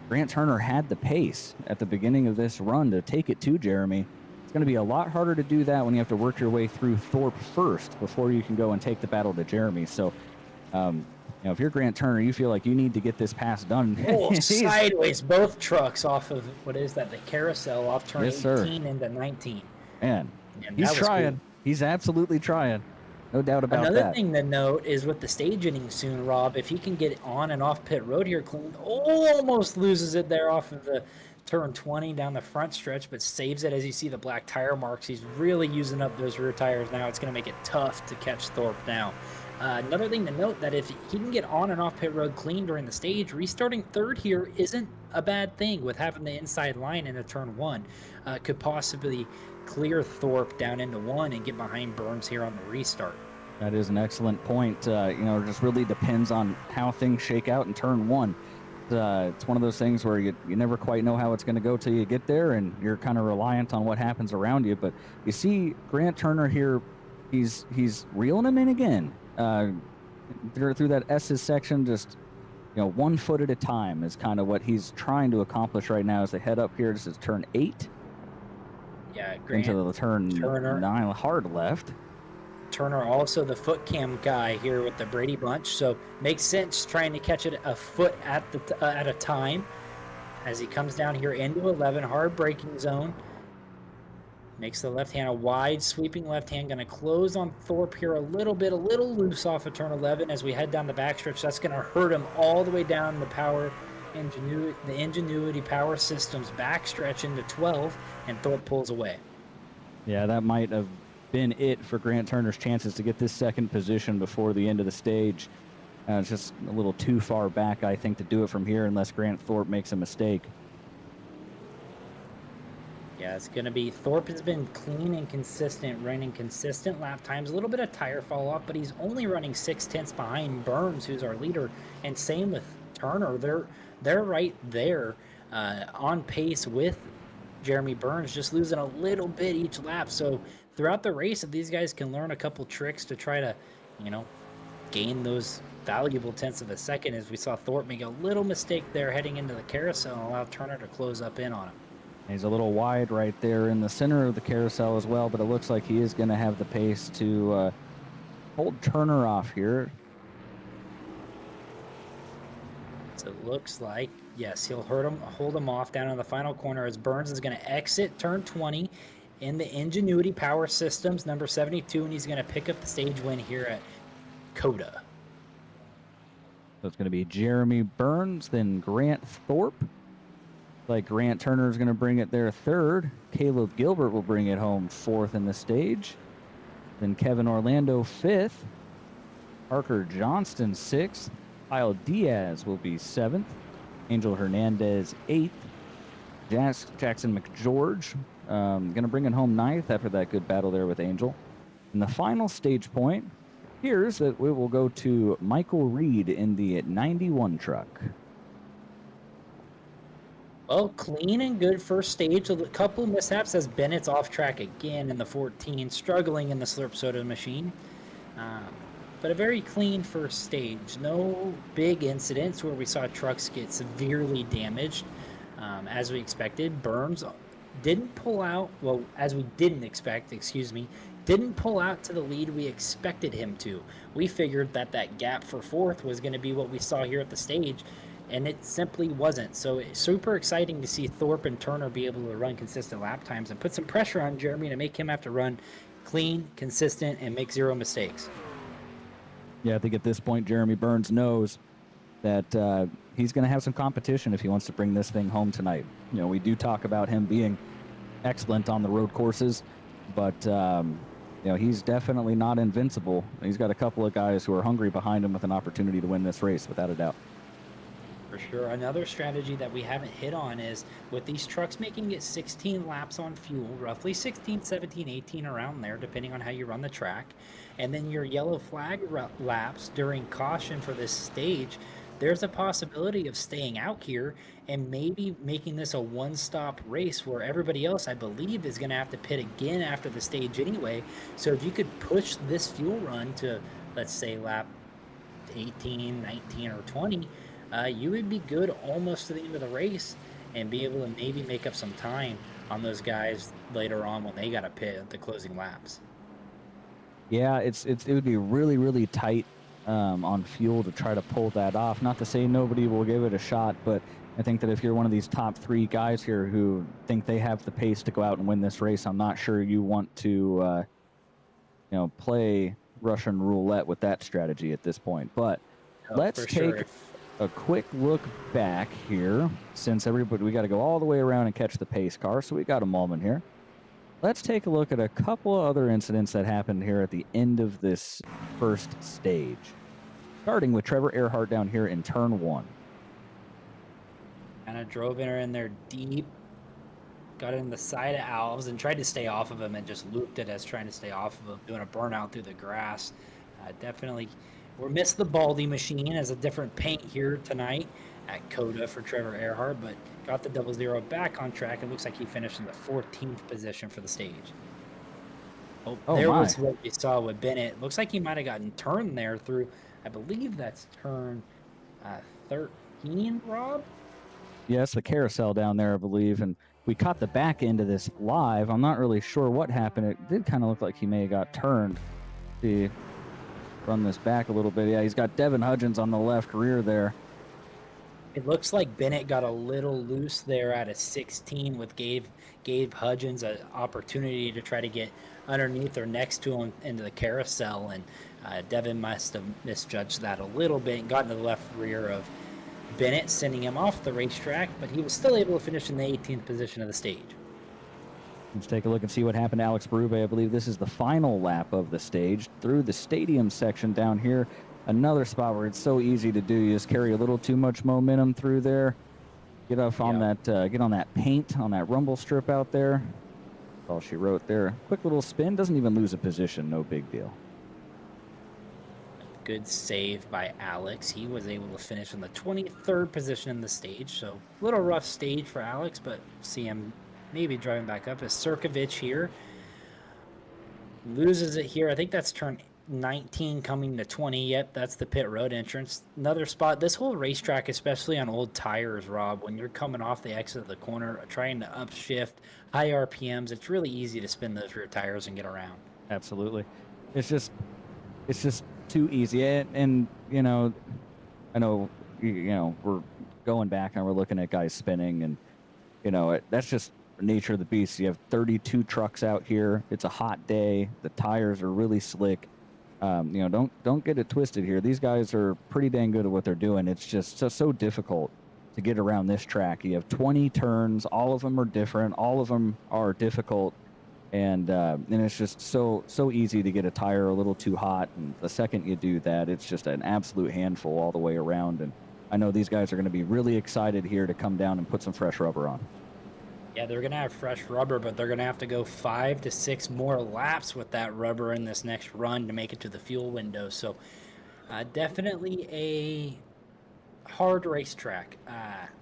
Grant Turner had the pace at the beginning of this run to take it to Jeremy. It's going to be a lot harder to do that when you have to work your way through Thorpe first before you can go and take the battle to Jeremy. So, you know, if you're Grant Turner, you feel like you need to get this pass done.
Oh, sideways, both trucks off of, what is that, the carousel off turn 18 into 19.
Man,
And
he's
that was
trying.
cool.
He's absolutely trying. No doubt about
Another
that.
thing to note is with the stage ending soon, Rob, if he can get on and off pit road here clean, almost loses it there off of the turn 20 down the front stretch, but saves it as you see the black tire marks. He's really using up those rear tires now. It's going to make it tough to catch Thorpe now. Another thing to note, that if he can get on and off pit road clean during the stage, restarting third here isn't a bad thing with having the inside line into turn 1. Could possibly clear Thorpe down into 1 and get behind Burns here on the restart.
That is an excellent point. You know, it just really depends on how things shake out in turn 1. It's one of those things where you never quite know how it's going to go till you get there, and you're kind of reliant on what happens around you. But you see Grant Turner here, he's reeling him in again. Through that S's section, just, you know, 1 foot at a time is kind of what he's trying to accomplish right now as they head up here. This is turn 8.
Yeah, Grant
into the turn
Turner.
9 hard left.
Turner also the foot cam guy here with the Brady bunch, so makes sense trying to catch it a foot at a time as he comes down here into 11, hard braking zone. Makes the left hand a wide sweeping left hand. Going to close on Thorpe here a little loose off of turn 11 as we head down the backstretch. That's going to hurt him all the way down the Ingenuity Power Systems backstretch into 12, and Thorpe pulls away.
Yeah, that might have been it for Grant Turner's chances to get this second position before the end of the stage. It's just a little too far back, I think, to do it from here unless Grant Thorpe makes a mistake.
Yeah, it's going to be Thorpe has been clean and consistent, running consistent lap times. A little bit of tire fall off, but he's only running 6/10 behind Burns, who's our leader, and same with Turner. They're right there on pace with Jeremy Burns, just losing a little bit each lap. So throughout the race, if these guys can learn a couple tricks to try to, gain those valuable tenths of a second, as we saw Thorpe make a little mistake there heading into the carousel and allow Turner to close up in on him.
He's a little wide right there in the center of the carousel as well, but it looks like he is going to have the pace to hold Turner off here.
So it looks like, yes, he'll hold him off down in the final corner as Burns is going to exit turn 20 in the Ingenuity Power Systems, number 72, and he's going to pick up the stage win here at COTA.
So it's going to be Jeremy Burns, then Grant Thorpe. Like Grant Turner is going to bring it there third. Caleb Gilbert will bring it home fourth in the stage. Then Kevin Orlando fifth. Parker Johnston sixth. Kyle Diaz will be seventh. Angel Hernandez eighth. Jackson McGeorge going to bring it home ninth after that good battle there with Angel. And the final stage point appears that we will go to Michael Reed in the 91 truck.
Well, clean and good first stage. A couple of mishaps as Bennett's off track again in the 14, struggling in the slurp soda machine. But a very clean first stage. No big incidents where we saw trucks get severely damaged. As we expected, Burns didn't pull out, well, as we didn't expect, didn't pull out to the lead we expected him to. We figured that gap for fourth was going to be what we saw here at the stage, and it simply wasn't. So it's super exciting to see Thorpe and Turner be able to run consistent lap times and put some pressure on Jeremy to make him have to run clean, consistent, and make zero mistakes.
Yeah, I think at this point, Jeremy Burns knows that he's going to have some competition if he wants to bring this thing home tonight. We do talk about him being excellent on the road courses, but he's definitely not invincible. He's got a couple of guys who are hungry behind him with an opportunity to win this race, without a doubt.
For sure. Another strategy that we haven't hit on is with these trucks making it 16 laps on fuel, roughly 16, 17, 18 around there, depending on how you run the track. And then your yellow flag laps during caution for this stage, there's a possibility of staying out here and maybe making this a one-stop race where everybody else, I believe, is going to have to pit again after the stage anyway. So if you could push this fuel run to, let's say, lap 18, 19, or 20, you would be good almost to the end of the race and be able to maybe make up some time on those guys later on when they got to pit at the closing laps.
Yeah, it would be really, really tight on fuel to try to pull that off. Not to say nobody will give it a shot, but I think that if you're one of these top three guys here who think they have the pace to go out and win this race, I'm not sure you want to, play Russian roulette with that strategy at this point. But let's take a quick look back here, since we got to go all the way around and catch the pace car, so we got a moment here. Let's take a look at a couple of other incidents that happened here at the end of this first stage, starting with Trevor Earhart down here in turn 1.
Kind of drove in there deep, got in the side of Alves and tried to stay off of him and just looped it as trying to stay off of him, doing a burnout through the grass. Definitely, we missed the Baldy machine as a different paint here tonight at COTA for Trevor Earhart, but got the 00 back on track. It looks like he finished in the 14th position for the stage. There was what we saw with Bennett. Looks like he might have gotten turned there through, I believe that's turn 13, Rob?
Yes, the carousel down there, I believe, and we caught the back end of this live. I'm not really sure what happened. It did kind of look like he may have got turned. See, run this back a little bit. Yeah, he's got Devin Hudgens on the left rear there.
It looks like Bennett got a little loose there at a 16 with gave Hudgens an opportunity to try to get underneath or next to him into the carousel, and Devin must have misjudged that a little bit and got into the left rear of Bennett, sending him off the racetrack, but he was still able to finish in the 18th position of the stage.
Let's take a look and see what happened to Alex Berube. I believe this is the final lap of the stage through the stadium section down here. Another spot where it's so easy to do. You just carry a little too much momentum through there. Get off on that, get on that paint, on that rumble strip out there. That's all she wrote there. Quick little spin, doesn't even lose a position, no big deal.
Good save by Alex. He was able to finish in the 23rd position in the stage, so a little rough stage for Alex, but see him maybe driving back up. Is Sirkovich here. Loses it here. I think that's turn 19 coming to 20. Yep, that's the pit road entrance. Another spot. This whole racetrack, especially on old tires, Rob, when you're coming off the exit of the corner, trying to upshift, high RPMs, it's really easy to spin those rear tires and get around.
Absolutely. It's just too easy. And you know, I know, we're going back and we're looking at guys spinning, and that's just the nature of the beast. You have 32 trucks out here. It's a hot day. The tires are really slick. Don't get it twisted here. These guys are pretty dang good at what they're doing. It's just so difficult to get around this track. You have 20 turns. All of them are different. All of them are difficult. And it's just so easy to get a tire a little too hot. And the second you do that, it's just an absolute handful all the way around. And I know these guys are going to be really excited here to come down and put some fresh rubber on.
Yeah, they're going to have fresh rubber, but they're going to have to go 5 to 6 more laps with that rubber in this next run to make it to the fuel window. So definitely a hard racetrack.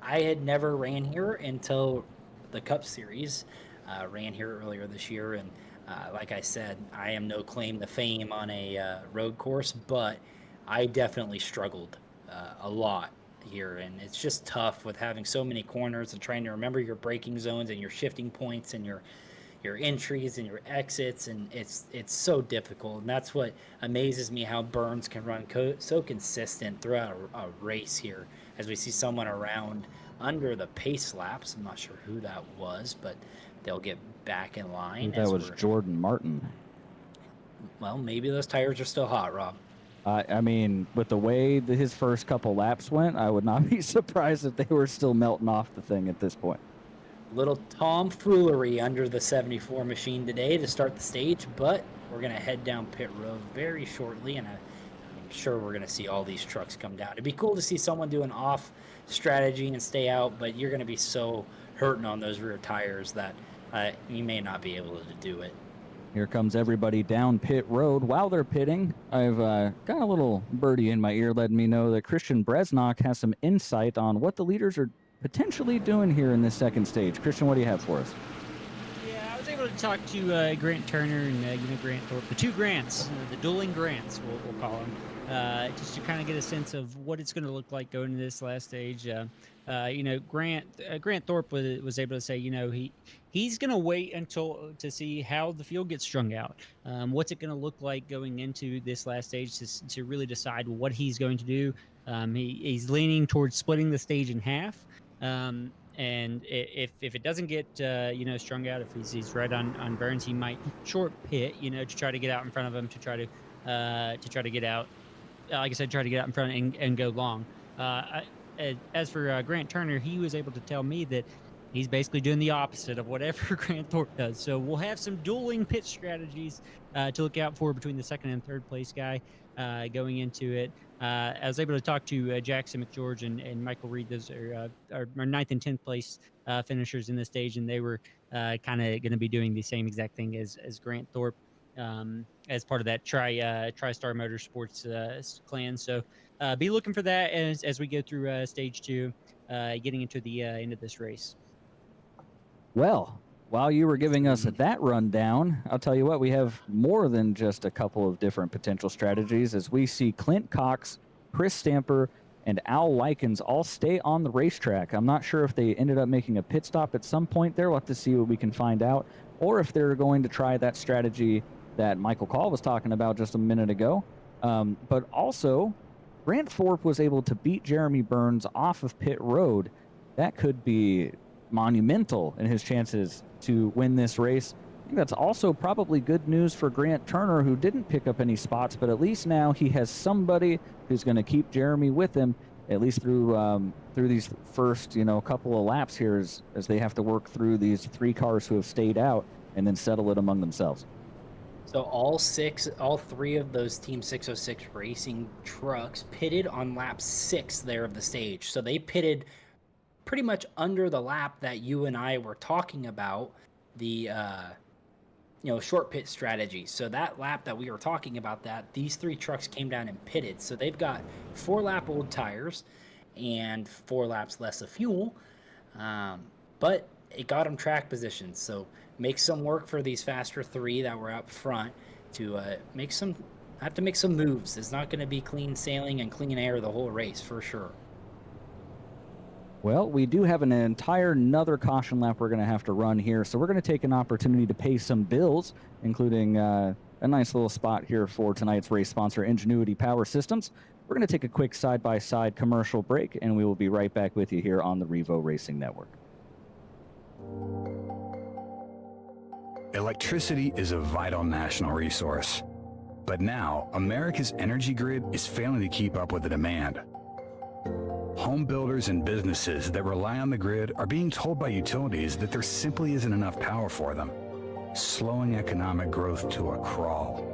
I had never ran here until the Cup Series. Ran here earlier this year, and like I said, I am no claim to fame on a road course, but I definitely struggled a lot here, and it's just tough with having so many corners and trying to remember your braking zones and your shifting points and your entries and your exits, and it's so difficult. And that's what amazes me, how Burns can run so consistent throughout a race here, as we see someone around under the pace laps. I'm not sure who that was, but they'll get back in line.
That was Jordan Martin.
Well, maybe those tires are still hot, Rob.
I mean, with the way that his first couple laps went, I would not be surprised if they were still melting off the thing at this point.
Little tomfoolery under the 74 machine today to start the stage, but we're going to head down pit road very shortly, and I'm sure we're going to see all these trucks come down. It'd be cool to see someone do an off strategy and stay out, but you're going to be so hurting on those rear tires that you may not be able to do it.
Here comes everybody down pit road. While they're pitting, I've got a little birdie in my ear letting me know that Christian Bresnock has some insight on what the leaders are potentially doing here in this second stage. Christian, what do you have for us?
Yeah, I was able to talk to Grant Turner and Grant Thorpe, the two Grants, the dueling Grants, we'll call them, just to kind of get a sense of what it's going to look like going to this last stage. Grant Thorpe was able to say, he's going to wait to see how the field gets strung out. What's it going to look like going into this last stage to really decide what he's going to do. He's leaning towards splitting the stage in half. And if it doesn't get strung out, if he's right on Burns, he might short pit, to try to get out in front of him, to try to get out. Like I said, try to get out in front and go long. As for Grant Turner, he was able to tell me that he's basically doing the opposite of whatever Grant Thorpe does. So we'll have some dueling pit strategies to look out for between the second and third place guy going into it. I was able to talk to Jackson McGeorge and Michael Reed. Those are our 9th and 10th place finishers in the stage, and they were kind of going to be doing the same exact thing as Grant Thorpe as part of that TriStar Motorsports clan. So be looking for that as we go through stage 2, getting into the end of this race.
Well, while you were giving us that rundown, I'll tell you what, we have more than just a couple of different potential strategies, as we see Clint Cox, Chris Stamper, and Al Likens all stay on the racetrack. I'm not sure if they ended up making a pit stop at some point there. We'll have to see what we can find out, or if they're going to try that strategy that Michael Call was talking about just a minute ago. But also, Grant Thorpe was able to beat Jeremy Burns off of pit road, that could be monumental in his chances to win this race. I think that's also probably good news for Grant Turner, who didn't pick up any spots, but at least now he has somebody who's going to keep Jeremy with him, at least through these first, couple of laps here as they have to work through these 3 cars who have stayed out and then settle it among themselves.
So all 3 of those Team 606 racing trucks pitted on lap 6 there of the stage. So they pitted pretty much under the lap that you and I were talking about, the short pit strategy. So that lap that we were talking about, that these 3 trucks came down and pitted. So they've got 4 lap old tires and 4 laps less of fuel, but it got them track positions. So make some work for these faster 3 that were up front to make some moves. It's not going to be clean sailing and clean air the whole race for sure.
Well, we do have another caution lap we're going to have to run here, so we're going to take an opportunity to pay some bills, including a nice little spot here for tonight's race sponsor, Enginuity Power Systems. We're going to take a quick side-by-side commercial break, and we will be right back with you here on the Revo Racing Network.
Electricity is a vital national resource. But now, America's energy grid is failing to keep up with the demand. Home builders and businesses that rely on the grid are being told by utilities that there simply isn't enough power for them, slowing economic growth to a crawl.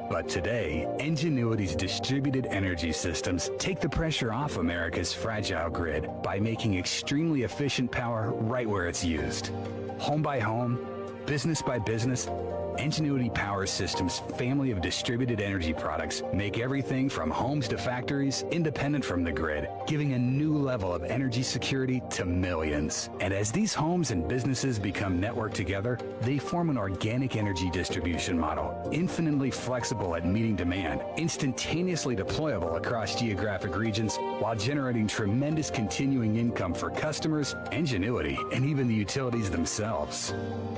But today, Enginuity's distributed energy systems take the pressure off America's fragile grid by making extremely efficient power right where it's used. Home by home, business by business, Enginuity Power Systems' family of distributed energy products make everything from homes to factories independent from the grid, giving a new level of energy security to millions. And as these homes and businesses become networked together, they form an organic energy distribution model, infinitely flexible at meeting demand, instantaneously deployable across geographic regions, while generating tremendous continuing income for customers, Enginuity, and even the utilities themselves.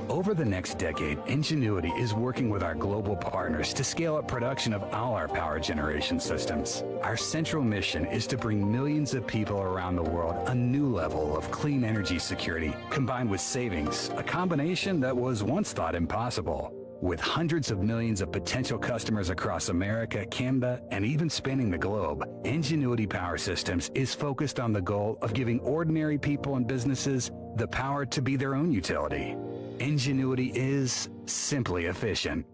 Over the next decade, Enginuity is working with our global partners to scale up production of all our power generation systems. Our central mission is to bring millions of people around the world a new level of clean energy security combined with savings, a combination that was once thought impossible. With hundreds of millions of potential customers across America, Canada, and even spanning the globe, Enginuity Power Systems is focused on the goal of giving ordinary people and businesses the power to be their own utility. Enginuity is simply efficient.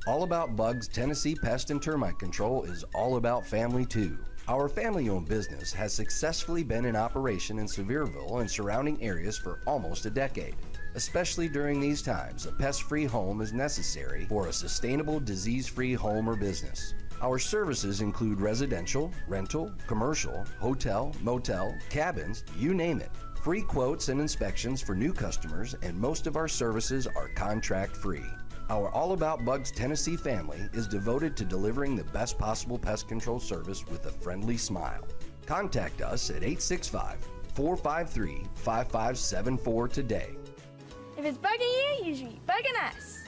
All About Bugs Tennessee Pest and Termite Control is all about family too. Our family-owned business has successfully been in operation in Sevierville and surrounding areas for almost a decade. Especially during these times, a pest-free home is necessary for a sustainable, disease-free home or business. Our services include residential, rental, commercial, hotel, motel, cabins, you name it. Free quotes and inspections for new customers, and most of our services are contract-free. Our All About Bugs Tennessee family is devoted to delivering the best possible pest control service with a friendly smile. Contact us at 865-453-5574 today.
If it's bugging you, you should be bugging us.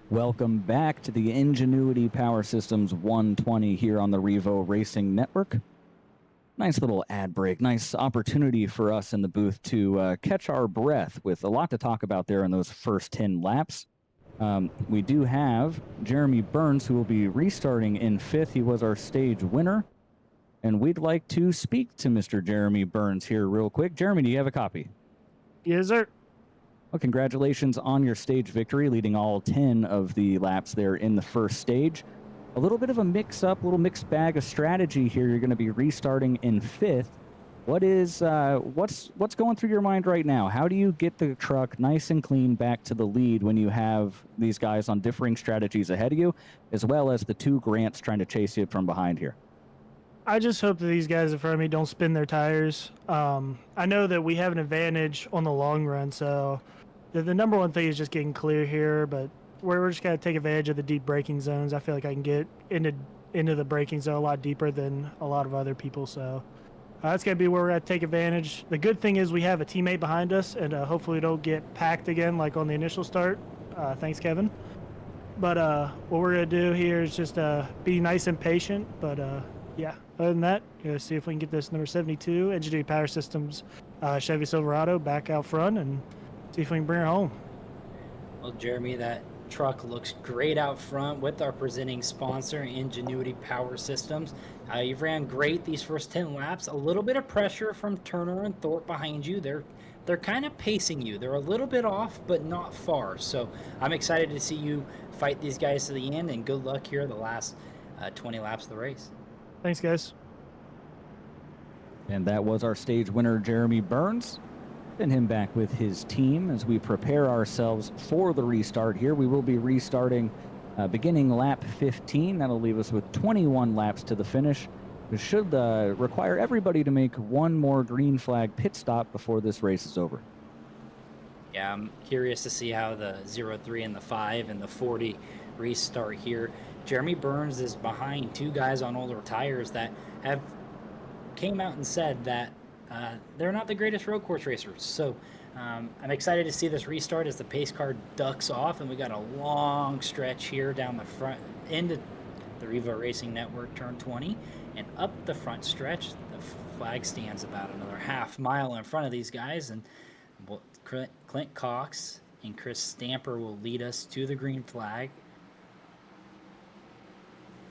Welcome back to the Enginuity Power Systems 120 here on the Revo Racing Network. Nice little ad break. Nice opportunity for us in the booth to catch our breath with a lot to talk about there in those first 10 laps. We do have Jeremy Burns, who will be restarting in 5th. He was our stage winner. And we'd like to speak to Mr. Jeremy Burns here real quick. Jeremy, do you have a copy?
Yes, sir.
Well, congratulations on your stage victory, leading all 10 of the laps there in the first stage. A little bit of a mix-up, little mixed bag of strategy here. You're going to be restarting in 5th. What's going through your mind right now? How do you get the truck nice and clean back to the lead when you have these guys on differing strategies ahead of you, as well as the 2 Grants trying to chase you from behind here?
I just hope that these guys in front of me don't spin their tires. I know that we have an advantage on the long run, so the number one thing is just getting clear here, but we're just going to take advantage of the deep braking zones. I feel like I can get into the braking zone a lot deeper than a lot of other people, so that's going to be where we're going to take advantage. The good thing is we have a teammate behind us, and hopefully we don't get packed again like on the initial start. Thanks, Kevin. But what we're going to do here is just be nice and patient, but yeah, other than that, see if we can get this number 72 Enginuity Power Systems Chevy Silverado back out front and see if we can bring her home.
Well, Jeremy, that truck looks great out front with our presenting sponsor, Enginuity Power Systems. You've ran great these first 10 laps. A little bit of pressure from Turner and Thorpe behind you. They're kind of pacing you. They're a little bit off, but not far. So I'm excited to see you fight these guys to the end, and good luck here the last 20 laps of the race.
Thanks, guys.
And that was our stage winner, Jeremy Burns. Send him back with his team as we prepare ourselves for the restart here. We will be restarting beginning lap 15. That'll leave us with 21 laps to the finish. It should require everybody to make one more green flag pit stop before this race is over.
Yeah, I'm curious to see how the 03 and the 5 and the 40 restart here. Jeremy Burns is behind 2 guys on older tires that have came out and said that they're not the greatest road course racers. So I'm excited to see this restart as the pace car ducks off, and we got a long stretch here down the front into the Revo Racing Network turn 20 and up the front stretch. The flag stands about another half mile in front of these guys, and Clint Cox and Chris Stamper will lead us to the green flag.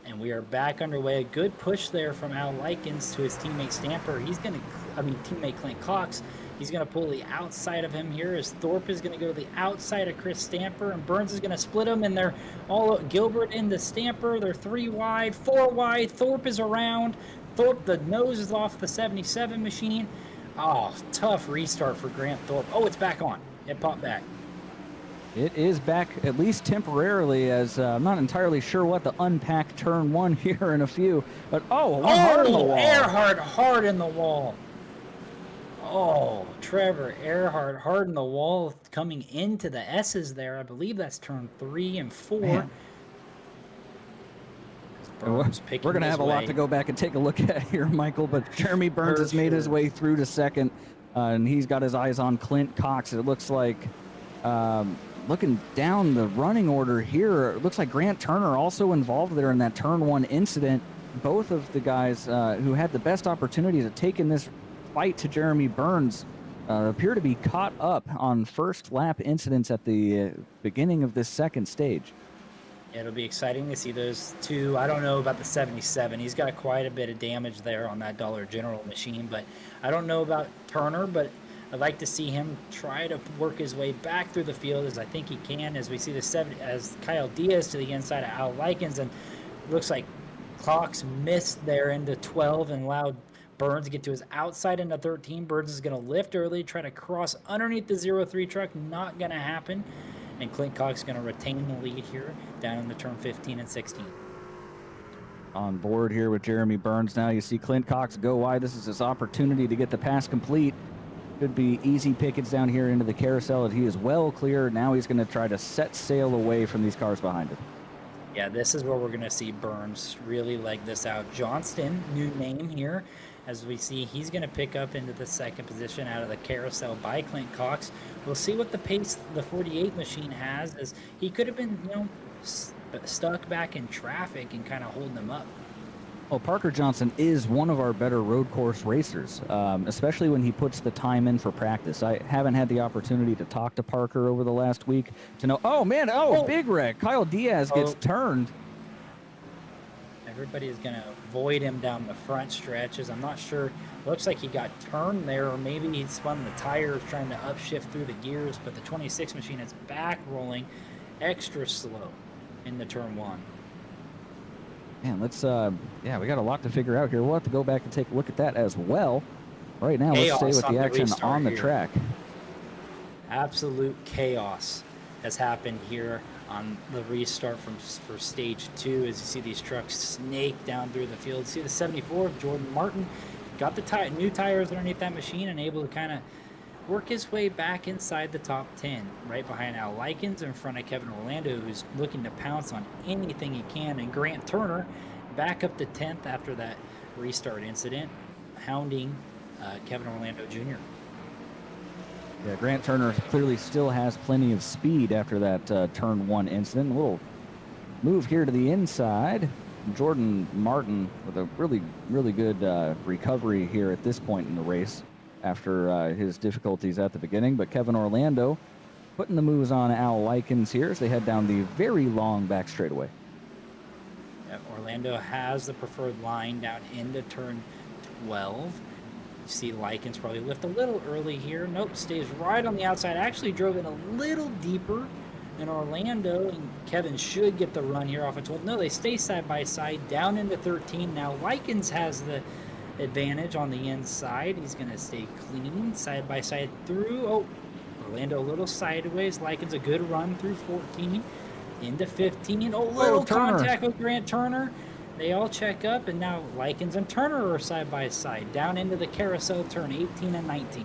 And we are back underway. A good push there from Al Likens to his teammate Stamper. Teammate Clint Cox. He's going to pull the outside of him here as Thorpe is going to go to the outside of Chris Stamper, and Burns is going to split them, and they're all Gilbert into Stamper. They're 3 wide, 4 wide. Thorpe is around. Thorpe, the nose is off the 77 machine. Oh, tough restart for Grant Thorpe. Oh, it's back on. It popped back.
It is back, at least temporarily, as I'm not entirely sure what to unpack turn 1 here in a few. But, hard in the wall.
Earhart hard in the wall. Oh, Trevor Earhart hard in the wall coming into the S's there. I believe that's turn 3 and 4.
Man. We're going to have a lot to go back and take a look at here, Michael. But Jeremy Burns has made his way through to second, and he's got his eyes on Clint Cox. It looks like... looking down the running order here, it looks like Grant Turner also involved there in that turn 1 incident. Both of the guys who had the best opportunities at taking this fight to Jeremy Burns appear to be caught up on first lap incidents at the beginning of this second stage.
Yeah, it'll be exciting to see those 2. I don't know about the 77. He's got quite a bit of damage there on that Dollar General machine, but I don't know about Turner, but I'd like to see him try to work his way back through the field as I think he can, as we see as Kyle Diaz to the inside of Al Likens, and it looks like Cox missed there into 12 and allowed Burns to get to his outside into 13. Burns is going to lift early, try to cross underneath the 03 truck. Not going to happen. And Clint Cox is going to retain the lead here down in the turn 15 and 16.
On board here with Jeremy Burns now. You see Clint Cox go wide. This is his opportunity to get the pass complete. Could be easy pickets down here into the carousel. He is well clear. Now he's going to try to set sail away from these cars behind him.
Yeah, this is where we're going to see Burns really leg this out. Johnston, new name here. As we see, he's going to pick up into the second position out of the carousel by Clint Cox. We'll see what the pace the 48 machine has, as he could have been, stuck back in traffic and kind of holding them up.
Well, Parker Johnson is one of our better road course racers, especially when he puts the time in for practice. I haven't had the opportunity to talk to Parker over the last week to know. Oh, man. Oh, big wreck. Kyle Diaz gets turned.
Everybody is going to avoid him down the front stretches. I'm not sure. Looks like he got turned there, or maybe he spun the tires trying to upshift through the gears, but the 26 machine is back rolling extra slow into turn 1.
Man, let's, yeah, we got a lot to figure out here. We'll have to go back and take a look at that as well. Right now, let's stay with the action on the track.
Absolute chaos has happened here on the restart for stage 2. As you see these trucks snake down through the field. See the 74 of Jordan Martin got the new tires underneath that machine and able to kind of work his way back inside the top 10, right behind Al Likens, in front of Kevin Orlando, who's looking to pounce on anything he can, and Grant Turner back up to 10th after that restart incident, hounding Kevin Orlando Jr.
Yeah, Grant Turner clearly still has plenty of speed after that turn 1 incident. A little move here to the inside. Jordan Martin with a really, really good recovery here at this point in the race after his difficulties at the beginning. But Kevin Orlando putting the moves on Al Likens here as they head down the very long back straightaway.
Yep, Orlando has the preferred line down into turn 12. You see Likens probably lift a little early here. Nope, stays right on the outside. Actually drove in a little deeper than Orlando, and Kevin should get the run here off of 12. No, they stay side by side down into 13. Now Likens has the advantage on the inside. He's going to stay clean side by side through. Oh, Orlando a little sideways. Likens a good run through 14 into 15. Oh, little contact with Grant Turner. They all check up, and now Likens and Turner are side by side down into the carousel turn 18 and 19.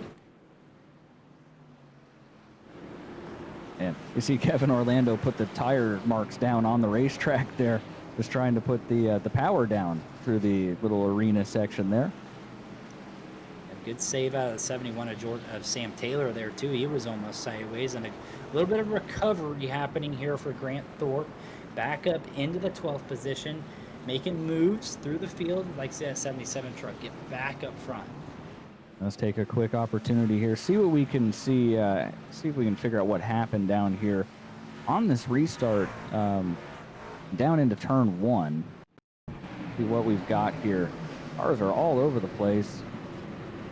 And you see Kevin Orlando put the tire marks down on the racetrack there, just trying to put the power down through the little arena section there.
A good save out of the 71 of Sam Taylor there too. He was almost sideways, and a little bit of recovery happening here for Grant Thorpe. Back up into the 12th position, making moves through the field. Like I said, that 77 truck get back up front.
Let's take a quick opportunity here, see what we can see if we can figure out what happened down here on this restart, down into turn 1. See what we've got here. Cars are all over the place.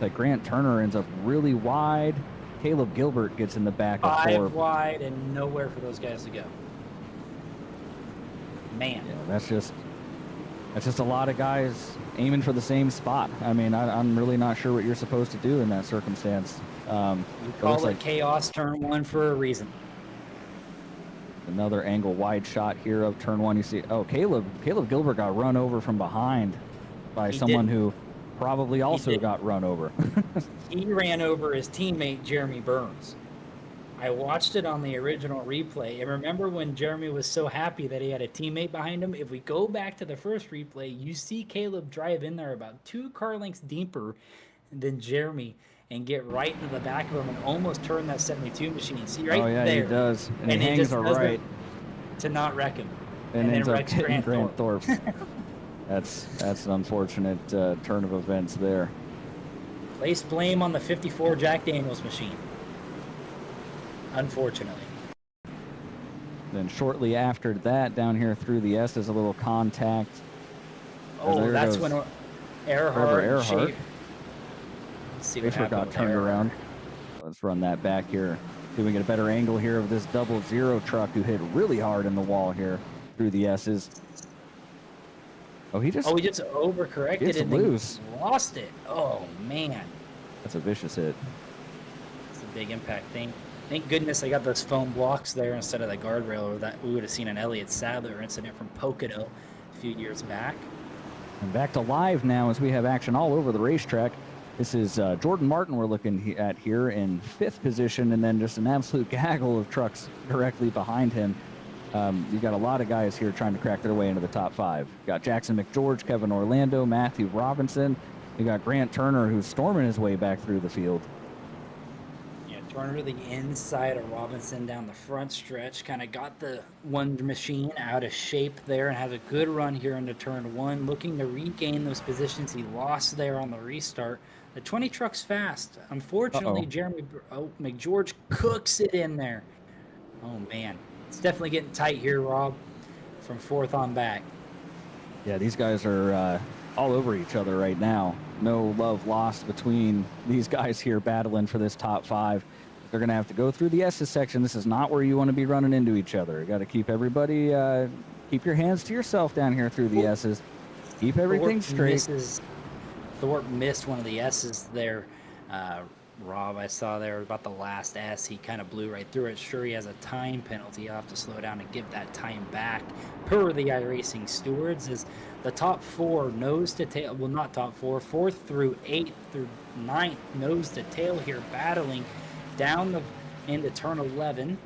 Like Grant Turner ends up really wide. Caleb Gilbert gets in the back of
5 wide and nowhere for those guys to go. Man.
Yeah, that's just a lot of guys aiming for the same spot. I mean, I'm really not sure what you're supposed to do in that circumstance.
You call it chaos turn 1 for a reason.
Another angle wide shot here of turn 1. You see, oh, Caleb Gilbert got run over from behind by someone who probably also got run over.
He ran over his teammate, Jeremy Burns. I watched it on the original replay, and remember when Jeremy was so happy that he had a teammate behind him? If we go back to the first replay, you see Caleb drive in there about 2 car lengths deeper than Jeremy and get right into the back of him and almost turn that 72 machine. See right there?
Oh, yeah, he does. And he hangs a right.
To not wreck him.
And ends up hitting Grant Thorpe. That's an unfortunate turn of events there.
Place blame on the 54 Jack Daniels machine. Unfortunately.
Then shortly after that, down here through the S, there's a little contact.
Oh, that's when Earhart.
See what got turned around. Let's run that back here. See if we get a better angle here of this 00 truck who hit really hard in the wall here through the S's. Oh, he just
overcorrected and
loose.
Lost it. Oh, man.
That's a vicious hit.
It's a big impact thing. Thank goodness I got those foam blocks there instead of the guardrail, or that we would have seen an Elliott Sadler incident from Pocono a few years back.
And back to live now as we have action all over the racetrack. This is Jordan Martin we're looking at here in 5th position, and then just an absolute gaggle of trucks directly behind him. You've got a lot of guys here trying to crack their way into the top 5. You've got Jackson McGeorge, Kevin Orlando, Matthew Robinson. You got Grant Turner, who's storming his way back through the field.
Yeah, Turner the inside of Robinson down the front stretch. Kind of got the one machine out of shape there and has a good run here into turn 1. Looking to regain those positions he lost there on the restart. The 20 truck's fast. Unfortunately, Jeremy McGeorge cooks it in there. Oh, man. It's definitely getting tight here, Rob, from 4th on back.
Yeah, these guys are all over each other right now. No love lost between these guys here battling for this top 5. They're going to have to go through the S's section. This is not where you want to be running into each other. You got to keep everybody, keep your hands to yourself down here through the S's. Keep everything straight.
Thorpe missed one of the S's there. Rob, I saw there about the last S. He kind of blew right through it. Sure, he has a time penalty. He'll have to slow down and give that time back. Per the iRacing stewards, is the top 4 nose to tail. Well, not top 4. 4th through 8th through 9th nose to tail here, battling down into turn 11.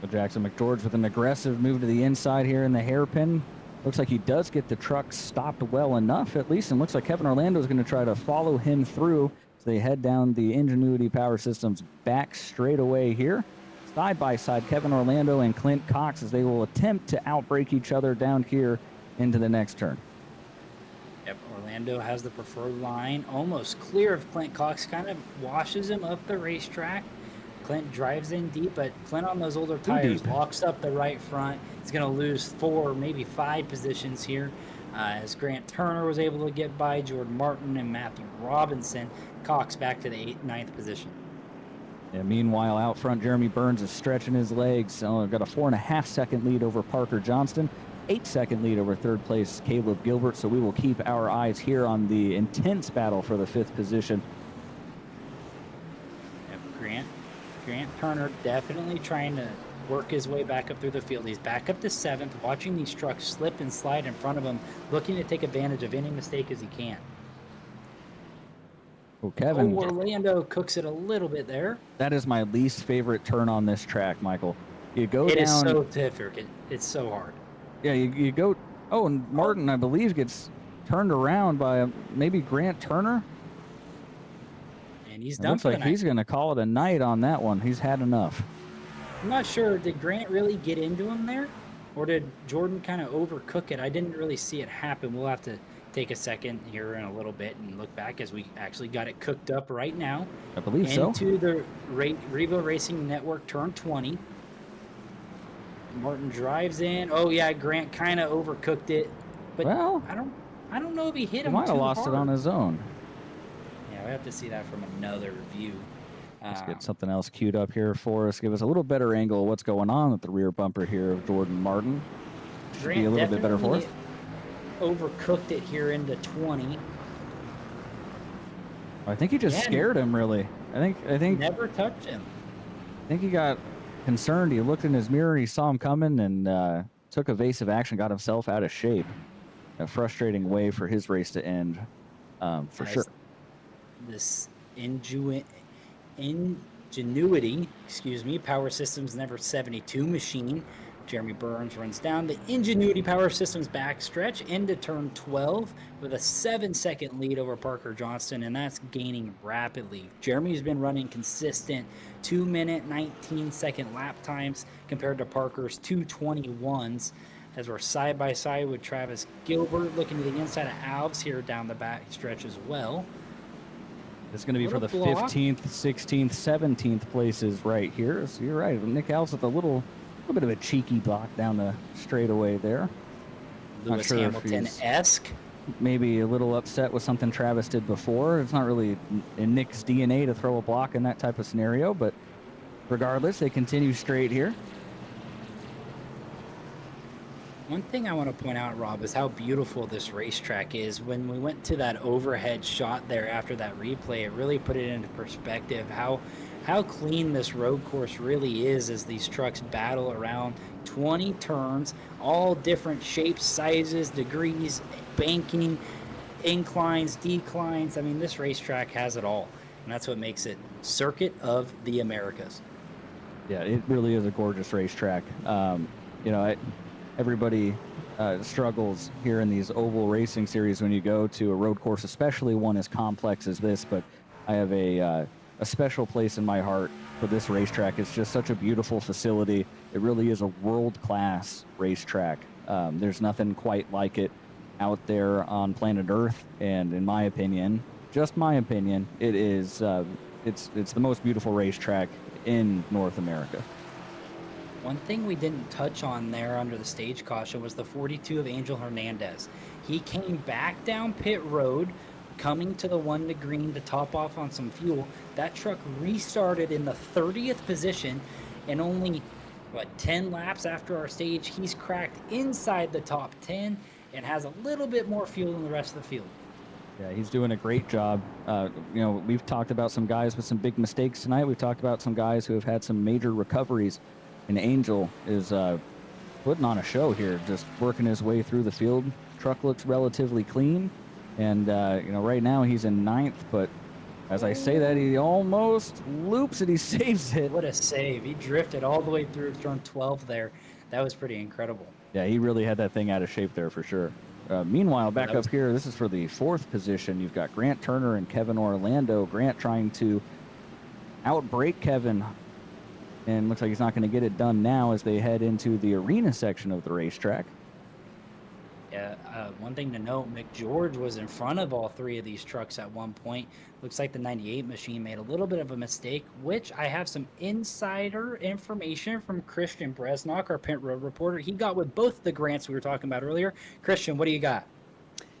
Jackson McGeorge with an aggressive move to the inside here in the hairpin. Looks like he does get the truck stopped well enough, at least, and looks like Kevin Orlando is going to try to follow him through. So they head down the Enginuity Power Systems back straight away here. Side by side, Kevin Orlando and Clint Cox, as they will attempt to outbrake each other down here into the next turn.
Yep, Orlando has the preferred line, almost clear of Clint Cox, kind of washes him up the racetrack. Clint drives in deep, but Clint on those older tires locks up the right front. He's going to lose 4, maybe 5 positions here. As Grant Turner was able to get by Jordan Martin and Matthew Robinson. Cox back to the 9th position.
Yeah, meanwhile, out front, Jeremy Burns is stretching his legs. Got a 4.5-second lead over Parker Johnston. 8-second lead over 3rd place Caleb Gilbert. So we will keep our eyes here on the intense battle for the 5th position.
Yep, Grant Turner definitely trying to work his way back up through the field. He's back up to 7th, watching these trucks slip and slide in front of him, looking to take advantage of any mistake as he can.
Oh, Kevin.
Orlando cooks it a little bit there.
That is my least favorite turn on this track, Michael. You go down.
It is so difficult. It's so hard.
Yeah, you go. Oh, and Martin, I believe, gets turned around by maybe Grant Turner.
And he's done.
Looks like he's going to call it a night on that one. He's had enough.
I'm not sure. Did Grant really get into him there? Or did Jordan kind of overcook it? I didn't really see it happen. We'll have to take a second here in a little bit and look back as we actually got it cooked up right now.
I believe so.
Into the Revo Racing Network turn 20. Martin drives in. Oh yeah, Grant kind of overcooked it. But
well,
I don't know if he hit him.
He might have lost it on his own.
Yeah, we have to see that from another view.
Let's get something else queued up here for us. Give us a little better angle of what's going on with the rear bumper here of Jordan Martin. Should be a little bit better for us.
Overcooked it here into 20.
I think he just scared him, really. I think
never touched him.
I think he got concerned. He looked in his mirror, he saw him coming, and took evasive action, got himself out of shape. A frustrating way for his race to end, for sure.
This Ingenuity, Power Systems number 72 machine. Jeremy Burns runs down the Enginuity Power Systems backstretch into turn 12 with a 7-second lead over Parker Johnston, and that's gaining rapidly. Jeremy's been running consistent 2-minute, 19-second lap times compared to Parker's 2:21s, as we're side by side with Travis Gilbert looking to the inside of Alves here down the backstretch as well.
It's going to be for the 15th, 16th, 17th places right here. So you're right. Nick Alves with a little bit of a cheeky block down the straightaway there.
Lewis Hamilton-esque.
Maybe a little upset with something Travis did before. It's not really in Nick's DNA to throw a block in that type of scenario, but regardless, they continue straight here.
One thing I want to point out, Rob, is how beautiful this racetrack is. When we went to that overhead shot there after that replay, it really put it into perspective how clean this road course really is as these trucks battle around 20 turns, all different shapes, sizes, degrees, banking, inclines, declines. I mean, this racetrack has it all, and that's what makes it Circuit of the Americas.
Yeah, it really is a gorgeous racetrack. Everybody struggles here in these oval racing series when you go to a road course, especially one as complex as this. But I have a a special place in my heart for this racetrack. It's just such a beautiful facility. It really is a world-class racetrack. There's nothing quite like it out there on planet Earth, and in my opinion, just my opinion, it is it's the most beautiful racetrack in North America.
One thing we didn't touch on there under the stage caution was the 42 of Angel Hernandez. He came back down pit road, coming to the 1 to green to top off on some fuel. That truck restarted in the 30th position, and only 10 laps after our stage, he's cracked inside the top 10 and has a little bit more fuel than the rest of the field.
Yeah, he's doing a great job. We've talked about some guys with some big mistakes tonight. We've talked about some guys who have had some major recoveries. And Angel is putting on a show here, just working his way through the field. Truck looks relatively clean. And, right now he's in 9th. But as I say that, he almost loops it. He saves it.
What a save. He drifted all the way through turn 12 there. That was pretty incredible.
Yeah, he really had that thing out of shape there for sure. Meanwhile, back up here, this is for the 4th position. You've got Grant Turner and Kevin Orlando. Grant trying to outbrake Kevin, and looks like he's not going to get it done now as they head into the arena section of the racetrack.
Yeah, one thing to note, McGeorge was in front of all 3 of these trucks at one point. Looks like the 98 machine made a little bit of a mistake, which I have some insider information from Christian Bresnock, our pit road reporter. He got with both the Grants we were talking about earlier. Christian, what do you got?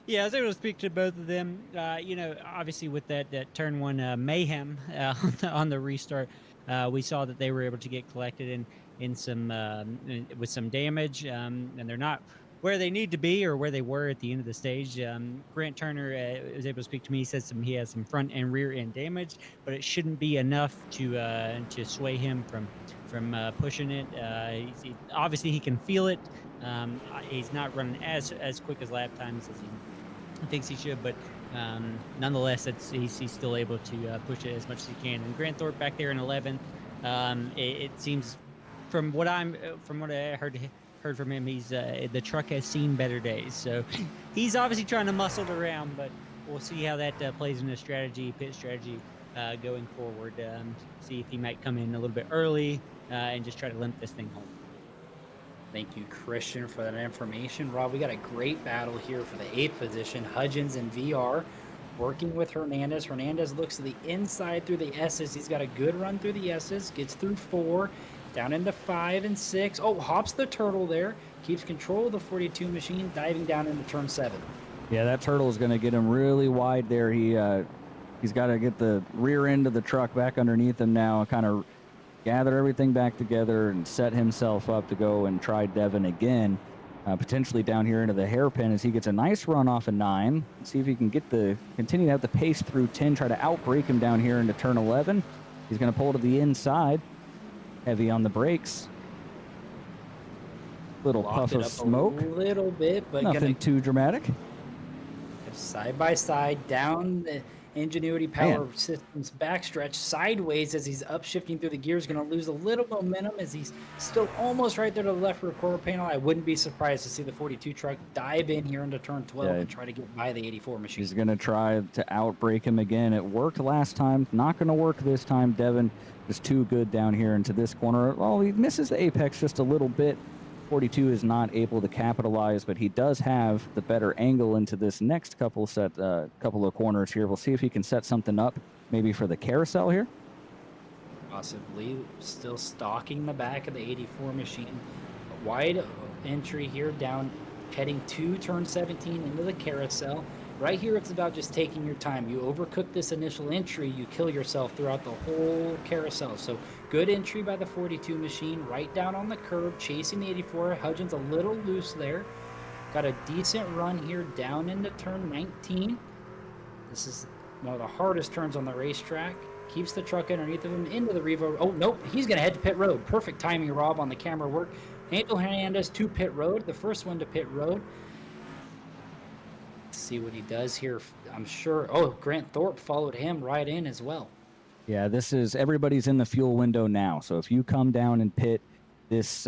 Yeah, I was able to speak to both of them. Obviously with that turn 1 mayhem on the restart, we saw that they were able to get collected in some with some damage, and they're not where they need to be or where they were at the end of the stage. Grant Turner was able to speak to me. He says he has some front and rear end damage, but it shouldn't be enough to sway him from pushing it. Obviously he can feel it. He's not running as quick as lap times as he thinks he should, but nonetheless, he's still able to push it as much as he can. And Grant Thorpe back there in 11th. It seems, from what I heard from him, he's the truck has seen better days. So he's obviously trying to muscle it around, but we'll see how that plays into pit strategy going forward. See if he might come in a little bit early and just try to limp this thing home.
Thank you, Christian, for that information. Rob, we got a great battle here for the 8th position. Hudgens and VR working with Hernandez. Hernandez looks to the inside through the S's. He's got a good run through the S's, gets through 4, down into 5 and 6. Oh, hops the turtle there, keeps control of the 42 machine, diving down into turn 7.
Yeah, that turtle is going to get him really wide there. He's got to get the rear end of the truck back underneath him now, kind of gather everything back together and set himself up to go and try Devin again, potentially down here into the hairpin as he gets a nice run off of 9. Let's see if he can continue to have the pace through 10, try to outbrake him down here into turn 11. He's going to pull to the inside, heavy on the brakes. Little puff of smoke.
A little bit, but
nothing too dramatic.
Side by side down the Enginuity Power Systems backstretch sideways as he's upshifting through the gears. Going to lose a little momentum as he's still almost right there to the left rear quarter panel. I wouldn't be surprised to see the 42 truck dive in here into turn 12 and try to get by the 84 machine.
He's going to try to outbrake him again. It worked last time. Not going to work this time. Devin is too good down here into this corner. Well, he misses the apex just a little bit. 42 is not able to capitalize, but he does have the better angle into this next couple of corners here. We'll see if he can set something up, maybe for the carousel here.
Possibly. Still stalking the back of the 84 machine. A wide entry here down, heading to turn 17 into the carousel. Right here, it's about just taking your time. You overcook this initial entry, you kill yourself throughout the whole carousel. So good entry by the 42 machine, right down on the curb, chasing the 84. Hudgens a little loose there. Got a decent run here down into turn 19. This is one of the hardest turns on the racetrack. Keeps the truck underneath of him into the Revo. Oh, nope, he's going to head to pit road. Perfect timing, Rob, on the camera work. Angel Hernandez to pit road, the first one to pit road. See what he does here. I'm sure. Oh, Grant Thorpe followed him right in as well.
Yeah, everybody's in the fuel window now. So if you come down and pit, this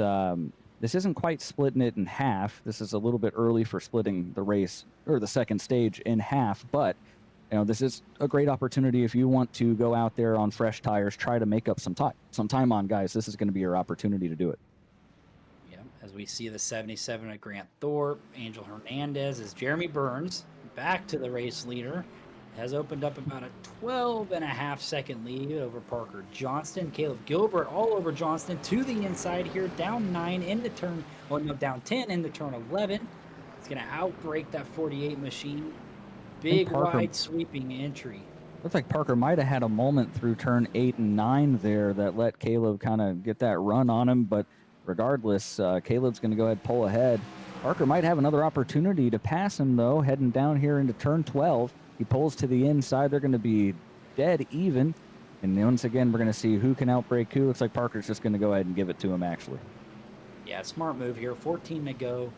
isn't quite splitting it in half. This is a little bit early for splitting the race or the second stage in half, but this is a great opportunity if you want to go out there on fresh tires, try to make up some time on, guys. This is going to be your opportunity to do it.
Yeah, as we see the 77 of Grant Thorpe, Angel Hernandez, as Jeremy Burns, back to the race leader, has opened up about a 12.5-second lead over Parker Johnston. Caleb Gilbert all over Johnston to the inside here, down 9 into turn, down 10 into turn 11. It's going to outbreak that 48 machine. Big, wide, sweeping entry.
Looks like Parker might have had a moment through turn 8 and 9 there that let Caleb kind of get that run on him, but regardless, Caleb's going to go ahead and pull ahead. Parker might have another opportunity to pass him, though, heading down here into turn 12. He pulls to the inside. They're going to be dead even. And once again, we're going to see who can outbreak who. Looks like Parker's just going to go ahead and give it to him, actually.
Yeah, smart move here. 14 to go.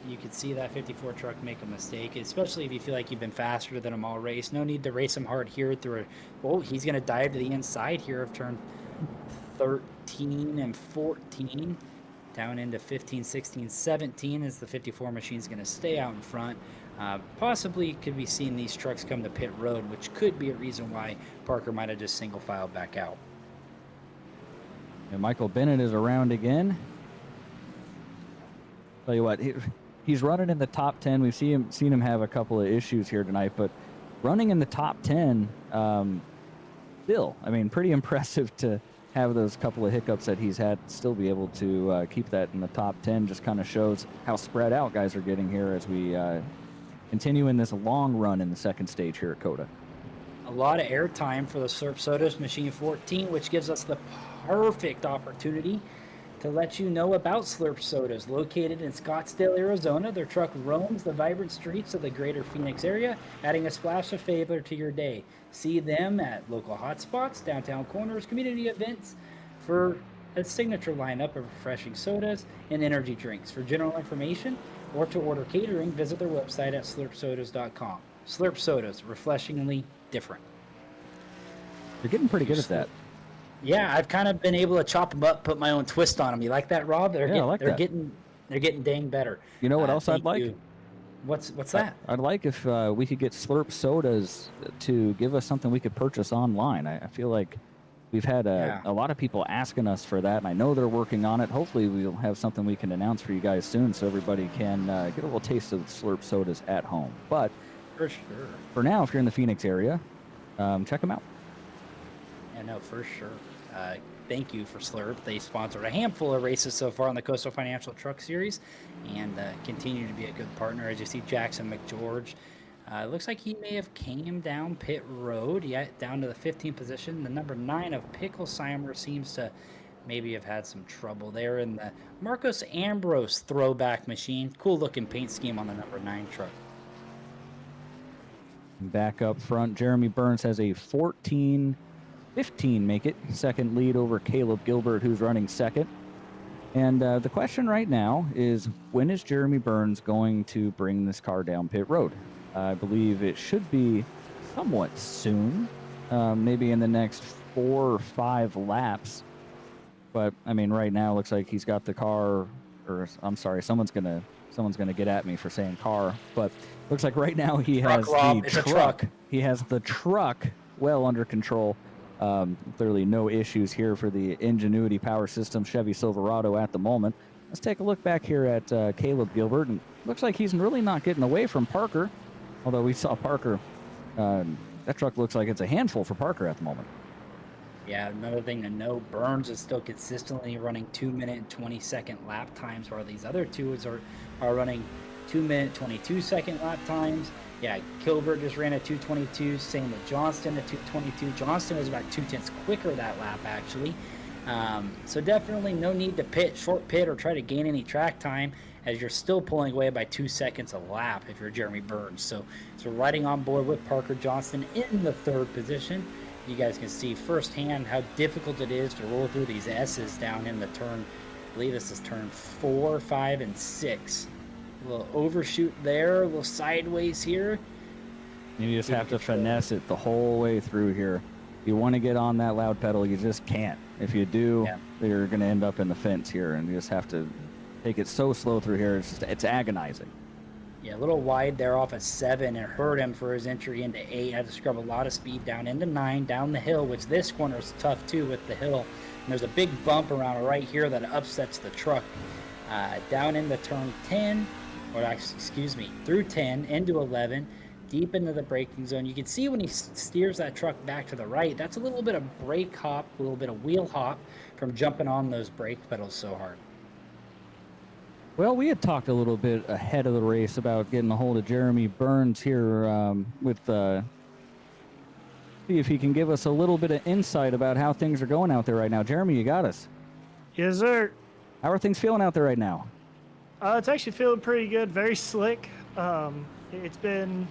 You could see that 54 truck make a mistake, especially if you feel like you've been faster than him all race. No need to race him hard here through he's going to dive to the inside here of turn 13 and 14. Down into 15, 16, 17 as the 54 machine's going to stay out in front. Possibly could be seeing these trucks come to pit road, which could be a reason why Parker might have just single filed back out.
And Michael Bennett is around again. Tell you what, he's running in the top 10. We've seen him have a couple of issues here tonight, but running in the top 10, still, I mean, pretty impressive to have those couple of hiccups that he's had, still be able to keep that in the top 10. Just kind of shows how spread out guys are getting here as we continue in this long run in the second stage here at COTA.
A lot of airtime for the Slurp Sodas Machine 14, which gives us the perfect opportunity to let you know about Slurp Sodas. Located in Scottsdale, Arizona, their truck roams the vibrant streets of the greater Phoenix area, adding a splash of flavor to your day. See them at local hotspots, downtown corners, community events for a signature lineup of refreshing sodas and energy drinks. For general information or to order catering, visit their website at slurpsodas.com. Slurp Sodas, refreshingly different.
You're getting pretty good at that.
Yeah, I've kind of been able to chop them up, put my own twist on them. You like that, Rob? They're getting dang better.
You know what else I'd like?
What's that?
I'd like if we could get Slurp Sodas to give us something we could purchase online. I feel like we've had a lot of people asking us for that, and I know they're working on it. Hopefully we'll have something we can announce for you guys soon so everybody can get a little taste of Slurp Sodas at home. But
for sure,
for now, if you're in the Phoenix area, check them out.
Yeah, no, for sure. Thank you for Slurp. They sponsored a handful of races so far on the Coastal Financial Truck Series and continue to be a good partner. As you see, Jackson McGeorge, it looks like he may have came down pit road, down to the 15th position. The number 9 of Picklesheimer seems to maybe have had some trouble there in the Marcos Ambrose throwback machine. Cool looking paint scheme on the number 9 truck.
Back up front, Jeremy Burns has a 14-15 make it. Second lead over Caleb Gilbert, who's running second. And the question right now is, when is Jeremy Burns going to bring this car down pit road? I believe it should be somewhat soon, maybe in the next 4 or 5 laps. But I mean, right now it looks like he's got the car, or I'm sorry, someone's gonna get at me for saying car, but looks like right now he has the truck. He has the truck well under control. Clearly no issues here for the Enginuity Power Systems Chevy Silverado at the moment. Let's take a look back here at Caleb Gilbert, and looks like he's really not getting away from Parker, although we saw Parker, that truck looks like it's a handful for Parker at the moment.
Yeah, another thing to note, Burns is still consistently running 2-minute and 20-second lap times, while these other two are running 2-minute, 22-second lap times. Yeah, Gilbert just ran a 2:22. Same with Johnston at 2:22. Johnston was about 2/10 quicker that lap, actually. So definitely no need to short pit, or try to gain any track time, as you're still pulling away by 2 seconds a lap if you're Jeremy Burns. So riding on board with Parker Johnston in the 3rd position. You guys can see firsthand how difficult it is to roll through these S's down in the turn. I believe this is turn 4, 5, and 6. A little overshoot there, a little sideways here.
You just have to finesse it the whole way through here. You want to get on that loud pedal, you just can't. If you do, you're going to end up in the fence here, and you just have to take it so slow through here. It's agonizing.
Yeah, a little wide there off at 7 and hurt him for his entry into 8. Had to scrub a lot of speed down into 9, down the hill, which this corner is tough too with the hill. And there's a big bump around right here that upsets the truck. Down into turn 10, or excuse me, through 10 into 11, deep into the braking zone. You can see when he steers that truck back to the right, that's a little bit of brake hop, a little bit of wheel hop from jumping on those brake pedals so hard.
Well, we had talked a little bit ahead of the race about getting a hold of Jeremy Burns here with see if he can give us a little bit of insight about how things are going out there right now. Jeremy, you got us.
Yes, sir.
How are things feeling out there right now?
It's actually feeling pretty good. Very slick. It's been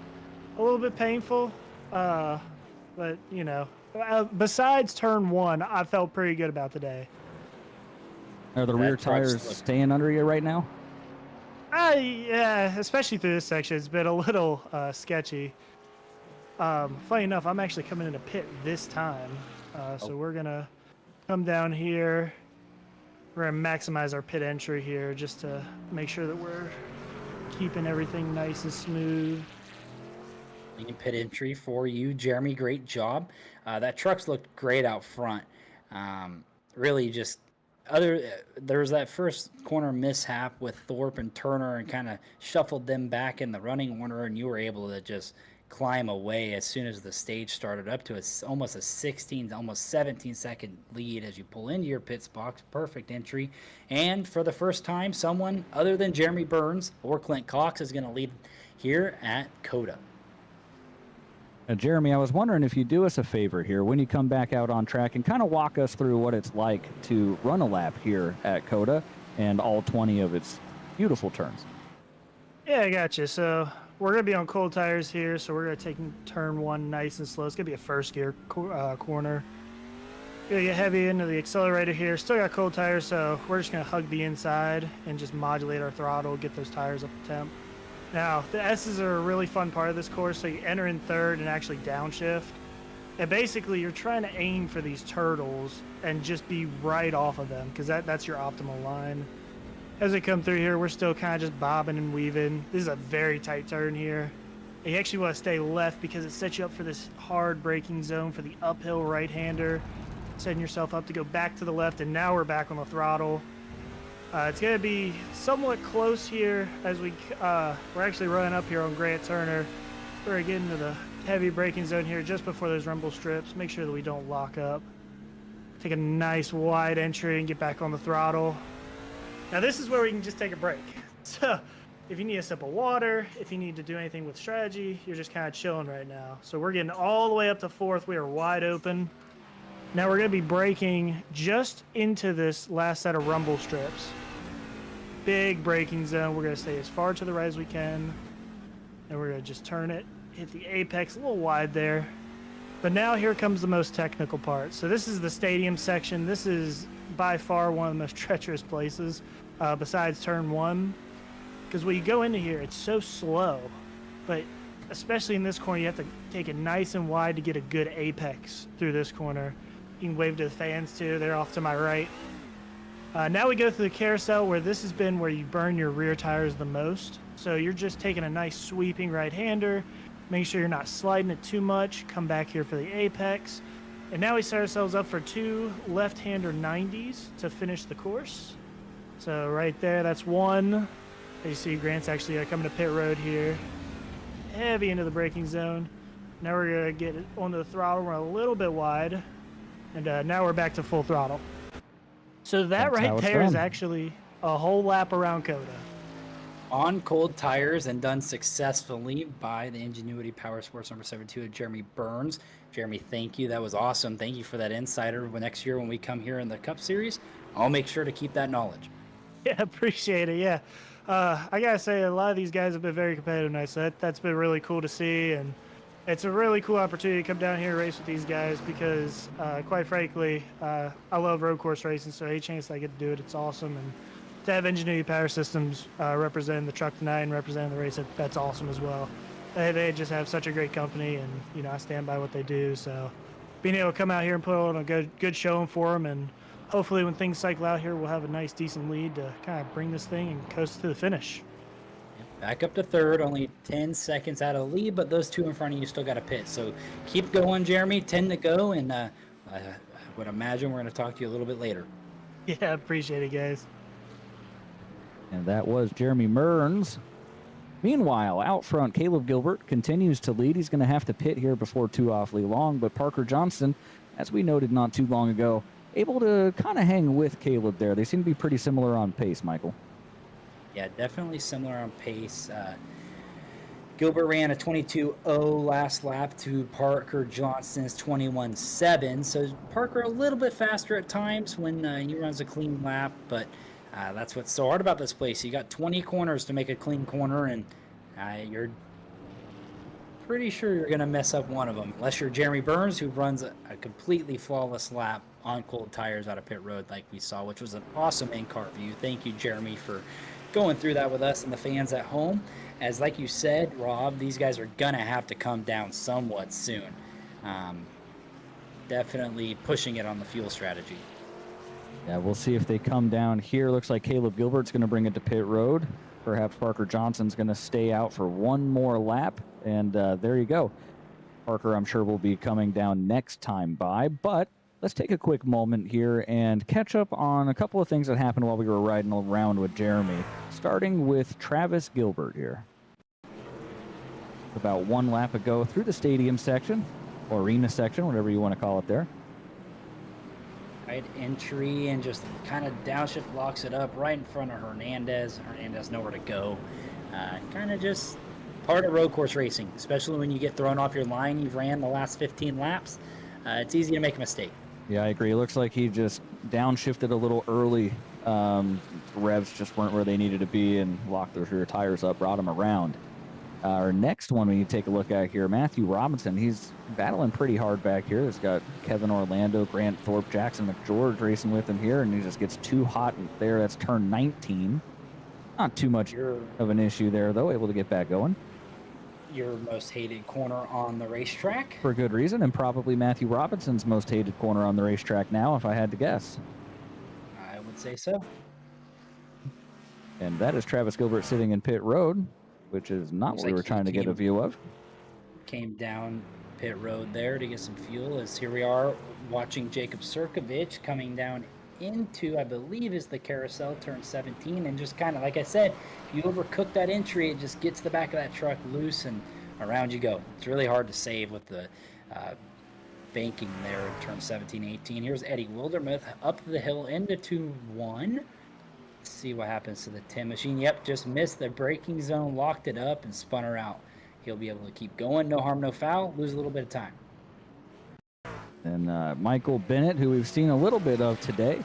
a little bit painful, but you know, besides turn 1, I felt pretty good about the day.
Are the rear tires staying under you right now?
Yeah, especially through this section. It's been a little sketchy. Funny enough, I'm actually coming into pit this time. So we're going to come down here. We're going to maximize our pit entry here just to make sure that we're keeping everything nice and smooth.
Clean pit entry for you, Jeremy. Great job. That truck's looked great out front. Really just there was that first corner mishap with Thorpe and Turner and kind of shuffled them back in the running order, and you were able to just climb away as soon as the stage started up to almost a 16, almost 17-second lead as you pull into your pits box. Perfect entry. And for the first time, someone other than Jeremy Burns or Clint Cox is going to lead here at COTA.
Jeremy, I was wondering if you'd do us a favor here when you come back out on track and kind of walk us through what it's like to run a lap here at COTA and all 20 of its beautiful turns.
Yeah, I got you. So we're going to be on cold tires here, so we're going to take turn 1 nice and slow. It's going to be a first gear corner. Going to get heavy into the accelerator here. Still got cold tires, so we're just going to hug the inside and just modulate our throttle, get those tires up to temp. Now, the S's are a really fun part of this course, so you enter in third and actually downshift. And basically, you're trying to aim for these turtles and just be right off of them, because that's your optimal line. As we come through here, we're still kind of just bobbing and weaving. This is a very tight turn here. And you actually want to stay left because it sets you up for this hard braking zone for the uphill right-hander, setting yourself up to go back to the left, and now we're back on the throttle. It's going to be somewhat close here as we're actually running up here on Grant Turner. We're getting into the heavy braking zone here just before those rumble strips. Make sure that we don't lock up. Take a nice wide entry and get back on the throttle. Now this is where we can just take a break. So if you need a sip of water, if you need to do anything with strategy, you're just kind of chilling right now. So we're getting all the way up to 4th. We are wide open. Now we're going to be braking just into this last set of rumble strips. Big braking zone. We're going to stay as far to the right as we can. And we're going to just turn it, hit the apex, a little wide there. But now here comes the most technical part. So this is the stadium section. This is by far one of the most treacherous places besides turn 1. Because when you go into here, it's so slow. But especially in this corner, you have to take it nice and wide to get a good apex through this corner. You can wave to the fans too. They're off to my right. Now we go through the carousel where this has been where you burn your rear tires the most. So you're just taking a nice sweeping right-hander. Make sure you're not sliding it too much. Come back here for the apex. And now we set ourselves up for 2 left-hander 90s to finish the course. So right there, that's 1. You see Grant's actually coming to pit road here. Heavy into the braking zone. Now we're going to get onto the throttle. We're a little bit wide. And now we're back to full throttle. So that right there is actually a whole lap around COTA.
On cold tires and done successfully by the Enginuity Power Sports number 72 of Jeremy Burns. Jeremy, thank you. That was awesome. Thank you for that insider. Next year when we come here in the Cup Series, I'll make sure to keep that knowledge.
Yeah, appreciate it. Yeah. I got to say, a lot of these guys have been very competitive tonight, so that's been really cool to see. And it's a really cool opportunity to come down here and race with these guys because, quite frankly, I love road course racing, so any chance I get to do it, it's awesome. And to have Enginuity Power Systems representing the truck tonight and representing the race, that's awesome as well. They just have such a great company, and I stand by what they do. So being able to come out here and put on a good showing for them, and hopefully when things cycle out here, we'll have a nice, decent lead to kind of bring this thing and coast to the finish.
back up to third, only 10 seconds out of the lead, but those two in front of you still got a pit. So keep going, Jeremy. 10 to go, and I would imagine we're going to talk to you a little bit later.
Yeah, appreciate it, guys.
And that was Jeremy Mearns. Meanwhile, out front, Caleb Gilbert continues to lead. He's going to have to pit here before too awfully long, but Parker Johnson, as we noted not too long ago, able to kind of hang with Caleb there. They seem to be pretty similar on pace, Michael.
Yeah, definitely similar on pace. Gilbert ran a 22.0 last lap to Parker Johnson's 21.7. So Parker a little bit faster at times when he runs a clean lap, but that's what's so hard about this place. You got 20 corners to make a clean corner, and you're pretty sure you're going to mess up one of them, unless you're Jeremy Burns, who runs a completely flawless lap on cold tires out of pit road like we saw, which was an awesome in-car view. Thank you, Jeremy, for going through that with us and the fans at home. As like you said, Rob, these guys are going to have to come down somewhat soon. Definitely pushing it on the fuel strategy.
Yeah, we'll see if they come down here. Looks like Caleb Gilbert's going to bring it to pit road. Perhaps Parker Johnson's going to stay out for one more lap. And there you go. Parker, I'm sure, will be coming down next time by. But let's take a quick moment here and catch up on a couple of things that happened while we were riding around with Jeremy. Starting with Travis Gilbert here. About one lap ago through the stadium section, or arena section, whatever you want to call it there.
Right entry and just kind of downshift locks it up right in front of Hernandez. Hernandez nowhere to go. Kind of just part of road course racing, especially when you get thrown off your line. You've ran the last 15 laps. It's easy to make a mistake.
Yeah, I agree. It looks like he just downshifted a little early. Revs just weren't where they needed to be and locked those rear tires up, brought him around. Our next one we need to take a look at here, Matthew Robinson. He's battling pretty hard back here. He's got Kevin Orlando, Grant Thorpe, Jackson McGeorge racing with him here, and he just gets too hot there. That's turn 19. Not too much of an issue there, though. Able to get back going.
Your most hated corner on the racetrack.
For good reason, and probably Matthew Robinson's most hated corner on the racetrack now, if I had to guess.
I would say so.
And that is Travis Gilbert sitting in pit road, which is not what we were trying to get a view of.
Came down pit road there to get some fuel, as here we are watching Jacob Sirkovich coming down into, I believe, is the carousel, turn 17, and just kind of, like I said, if you overcook that entry, it just gets the back of that truck loose and around you go. It's really hard to save with the banking there in turn 17, 18. Here's Eddie Wildermuth up the hill into 2-1. Let's see what happens to the Tim machine. Yep, just missed the braking zone, locked it up, and spun her out. He'll be able to keep going. No harm, no foul. Lose a little bit of time.
And Michael Bennett, who we've seen a little bit of today,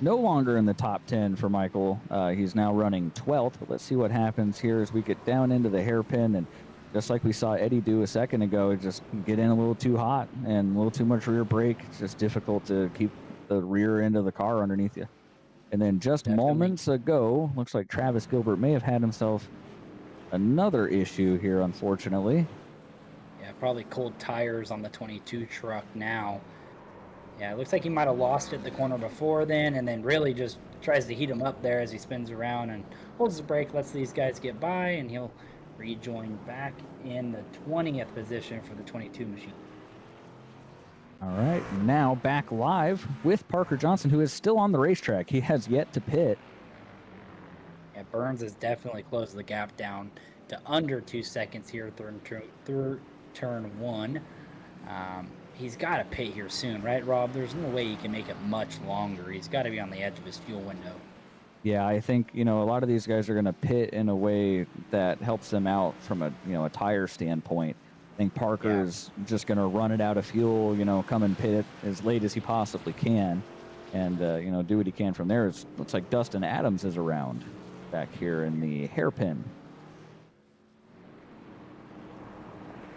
no longer in the top 10 for Michael. He's now running 12th. But let's see what happens here as we get down into the hairpin. And just like we saw Eddie do a second ago, just get in a little too hot and a little too much rear brake. It's just difficult to keep the rear end of the car underneath you. And then just moments ago, looks like Travis Gilbert may have had himself another issue here, unfortunately.
Yeah, probably cold tires on the 22 truck now. Yeah, it looks like he might have lost it the corner before then, and then really just tries to heat him up there as he spins around and holds the brake, lets these guys get by, and he'll rejoin back in the 20th position for the 22 machine.
All right, now back live with Parker Johnson, who is still on the racetrack. He has yet to pit.
Yeah, Burns has definitely closed the gap down to under 2 seconds here through turn 1. He's got to pit here soon, right, Rob? There's no way he can make it much longer. He's got to be on the edge of his fuel window.
Yeah, I think, a lot of these guys are going to pit in a way that helps them out from a tire standpoint. I think Parker's just going to run it out of fuel, come and pit it as late as he possibly can and, do what he can from there. It looks like Dustin Adams is around back here in the hairpin.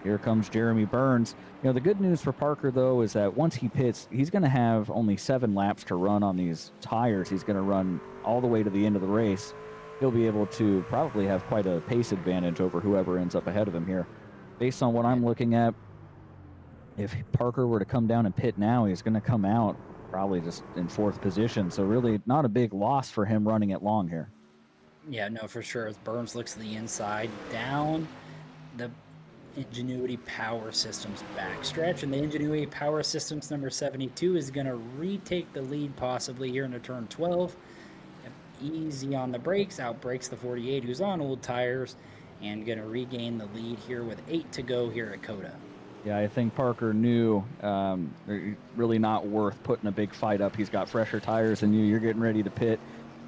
Here comes Jeremy Burns. The good news for Parker, though, is that once he pits, he's going to have only 7 laps to run on these tires. He's going to run all the way to the end of the race. He'll be able to probably have quite a pace advantage over whoever ends up ahead of him here. Based on what I'm looking at, if Parker were to come down and pit now, he's going to come out probably just in 4th position. So really not a big loss for him running it long here.
Yeah, no, for sure. As Burns looks to the inside, down the Ingenuity Power Systems backstretch, and the Ingenuity Power Systems number 72 is going to retake the lead possibly here into turn 12. Easy on the brakes, out brakes the 48 who's on old tires, and going to regain the lead here with 8 to go here at COTA.
Yeah, I think Parker knew really not worth putting a big fight up. He's got fresher tires than you. You're getting ready to pit.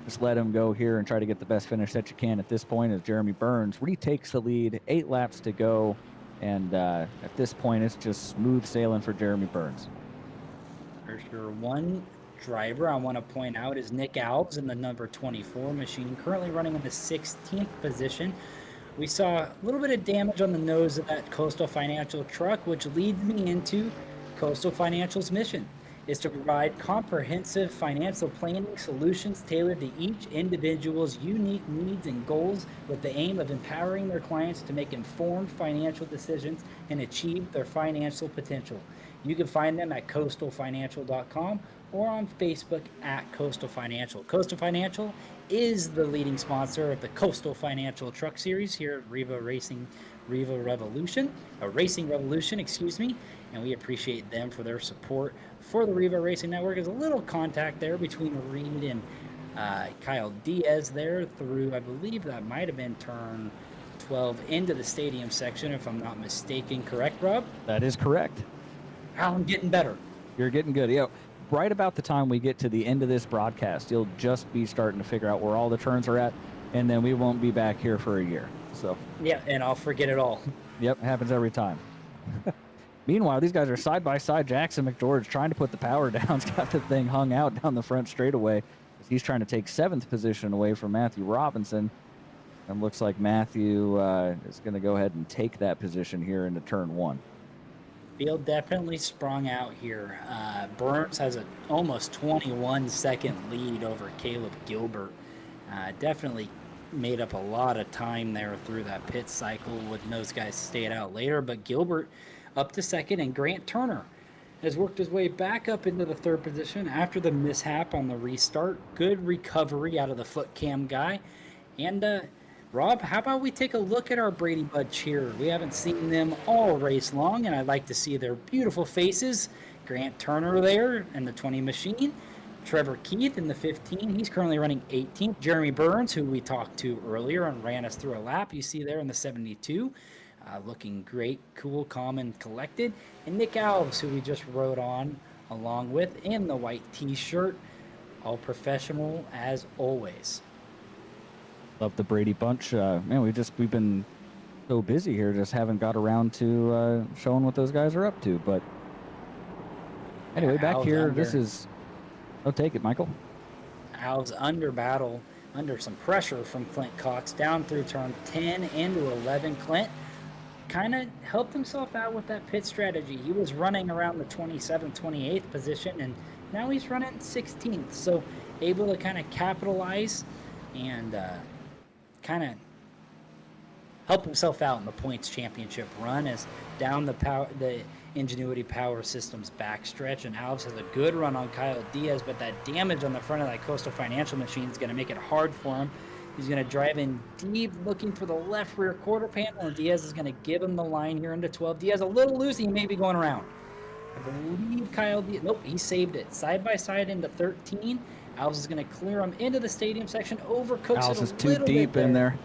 Just let him go here and try to get the best finish that you can at this point as Jeremy Burns retakes the lead. 8 laps to go. And at this point, it's just smooth sailing for Jeremy Burns.
For sure. One driver I want to point out is Nick Alves in the number 24 machine, currently running in the 16th position. We saw a little bit of damage on the nose of that Coastal Financial truck, which leads me into Coastal Financial's mission, is to provide comprehensive financial planning solutions tailored to each individual's unique needs and goals with the aim of empowering their clients to make informed financial decisions and achieve their financial potential. You can find them at coastalfinancial.com or on Facebook at Coastal Financial. Coastal Financial is the leading sponsor of the Coastal Financial Truck Series here at Racing Revolution, excuse me, and we appreciate them for their support for the Revo Racing Network. There's a little contact there between Reed and Kyle Diaz there through, I believe that might have been turn 12 into the stadium section, if I'm not mistaken. Correct, Rob?
That is correct.
I'm getting better.
You're getting good. Yeah, right about the time we get to the end of this broadcast, you'll just be starting to figure out where all the turns are at, and then we won't be back here for a year. So
yeah, and I'll forget it all.
Yep, happens every time. Meanwhile, these guys are side by side. Jackson McGeorge trying to put the power down. He's got the thing hung out down the front straightaway. He's trying to take 7th position away from Matthew Robinson. And looks like Matthew is going to go ahead and take that position here into turn 1.
Field definitely sprung out here. Burns has an almost 21-second lead over Caleb Gilbert. Definitely made up a lot of time there through that pit cycle with those guys stayed out later. But Gilbert up to 2nd, and Grant Turner has worked his way back up into the 3rd position after the mishap on the restart. Good recovery out of the foot cam guy. And Rob, how about we take a look at our Brady Bunch here? We haven't seen them all race long, and I'd like to see their beautiful faces. Grant Turner there in the 20 machine. Trevor Keith in the 15. He's currently running 18th. Jeremy Burns, who we talked to earlier and ran us through a lap, you see there in the 72. Looking great, cool, calm, and collected. And Nick Alves, who we just rode on along with in the white t-shirt. All professional as always.
Love the Brady Bunch. Man, we've been so busy here, just haven't got around to showing what those guys are up to. But anyway,
Yeah,
back
Alves
here,
under.
this is... Oh, take it, Michael.
Alves under battle, under some pressure from Clint Cox down through turn 10 into 11. Clint kind of helped himself out with that pit strategy. He was running around the 27th, 28th position, and now he's running 16th. So able to kind of capitalize and kind of help himself out in the points championship run as down the Ingenuity Power Systems backstretch, and Alves has a good run on Kyle Diaz, but that damage on the front of that Coastal Financial machine is going to make it hard for him. He's going to drive in deep, looking for the left rear quarter panel, and Diaz is going to give him the line here into 12. Diaz a little loose, he may be going around. I believe Kyle Diaz, nope, he saved it. Side by side into 13. Alves is going to clear him into the stadium section, overcooks
Alves
it a
is too
little
deep
bit
in there.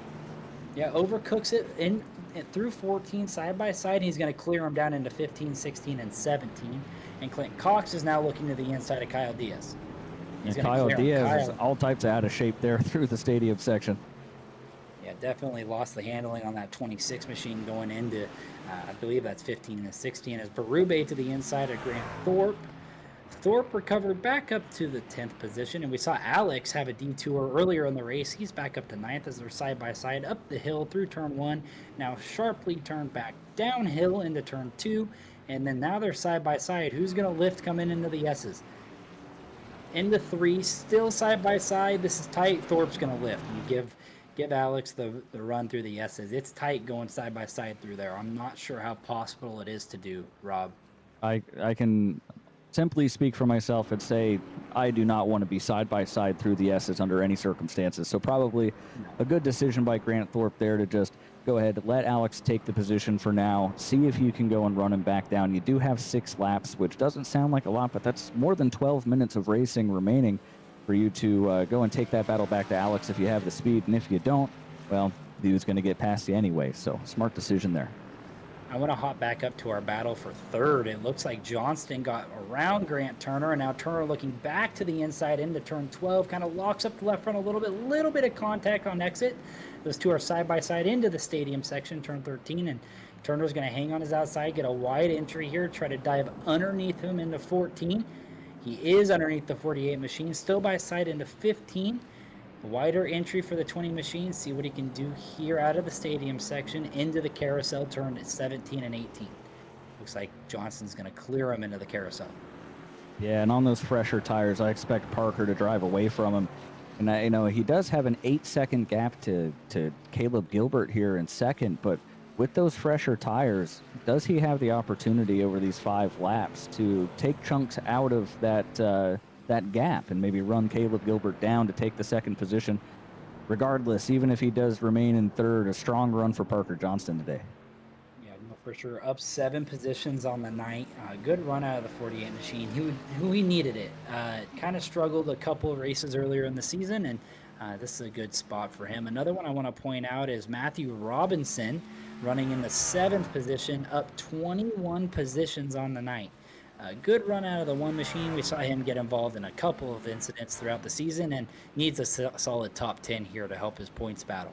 Yeah, overcooks it in through 14 side by side. He's going to clear him down into 15, 16, and 17. And Clint Cox is now looking to the inside of Kyle Diaz.
And Kyle Diaz is all types out of shape there through the stadium section.
Yeah, definitely lost the handling on that 26 machine going into, I believe that's 15 and 16. As Berube to the inside of Grant Thorpe. Thorpe recovered back up to the 10th position, and we saw Alex have a detour earlier in the race. He's back up to 9th as they're side by side up the hill through turn 1. Now sharply turned back downhill into turn 2, and then now they're side by side. Who's going to lift coming into the S's? Into 3, still side by side. This is tight. Thorpe's going to lift and give Alex the run through the S's. It's tight going side by side through there. I'm not sure how possible it is to do, Rob.
I can simply speak for myself and say I do not want to be side by side through the S's under any circumstances. So probably a good decision by Grant Thorpe there to just go ahead, let Alex take the position for now, see if you can go and run him back down. You do have 6 laps, which doesn't sound like a lot, but that's more than 12 minutes of racing remaining for you to go and take that battle back to Alex if you have the speed. And if you don't, well, he was going to get past you anyway. So smart decision there.
I want to hop back up to our battle for third. It looks like Johnston got around Grant Turner, and now Turner looking back to the inside into turn 12, kind of locks up the left front a little bit of contact on exit. Those two are side by side into the stadium section, turn 13, and Turner's going to hang on his outside, get a wide entry here, try to dive underneath him into 14. He is underneath the 48 machine, still by side into 15. Wider entry for the 20 machine. See what he can do here out of the stadium section into the carousel turn at 17 and 18. Looks like Johnston's going to clear him into the carousel.
Yeah, and on those fresher tires, I expect Parker to drive away from him. And you know, he does have an 8-second gap to Caleb Gilbert here in second, but with those fresher tires, does he have the opportunity over these 5 laps to take chunks out of that gap and maybe run Caleb Gilbert down to take the second position? Regardless, even if he does remain in third, a strong run for Parker Johnston today.
Yeah, no, for sure. Up 7 positions on the night. Good run out of the 48 machine. He needed it. Kind of struggled a couple of races earlier in the season, and this is a good spot for him. Another one I want to point out is Matthew Robinson running in the 7th position, up 21 positions on the night. A good run out of the 1 machine. We saw him get involved in a couple of incidents throughout the season and needs a solid top 10 here to help his points battle.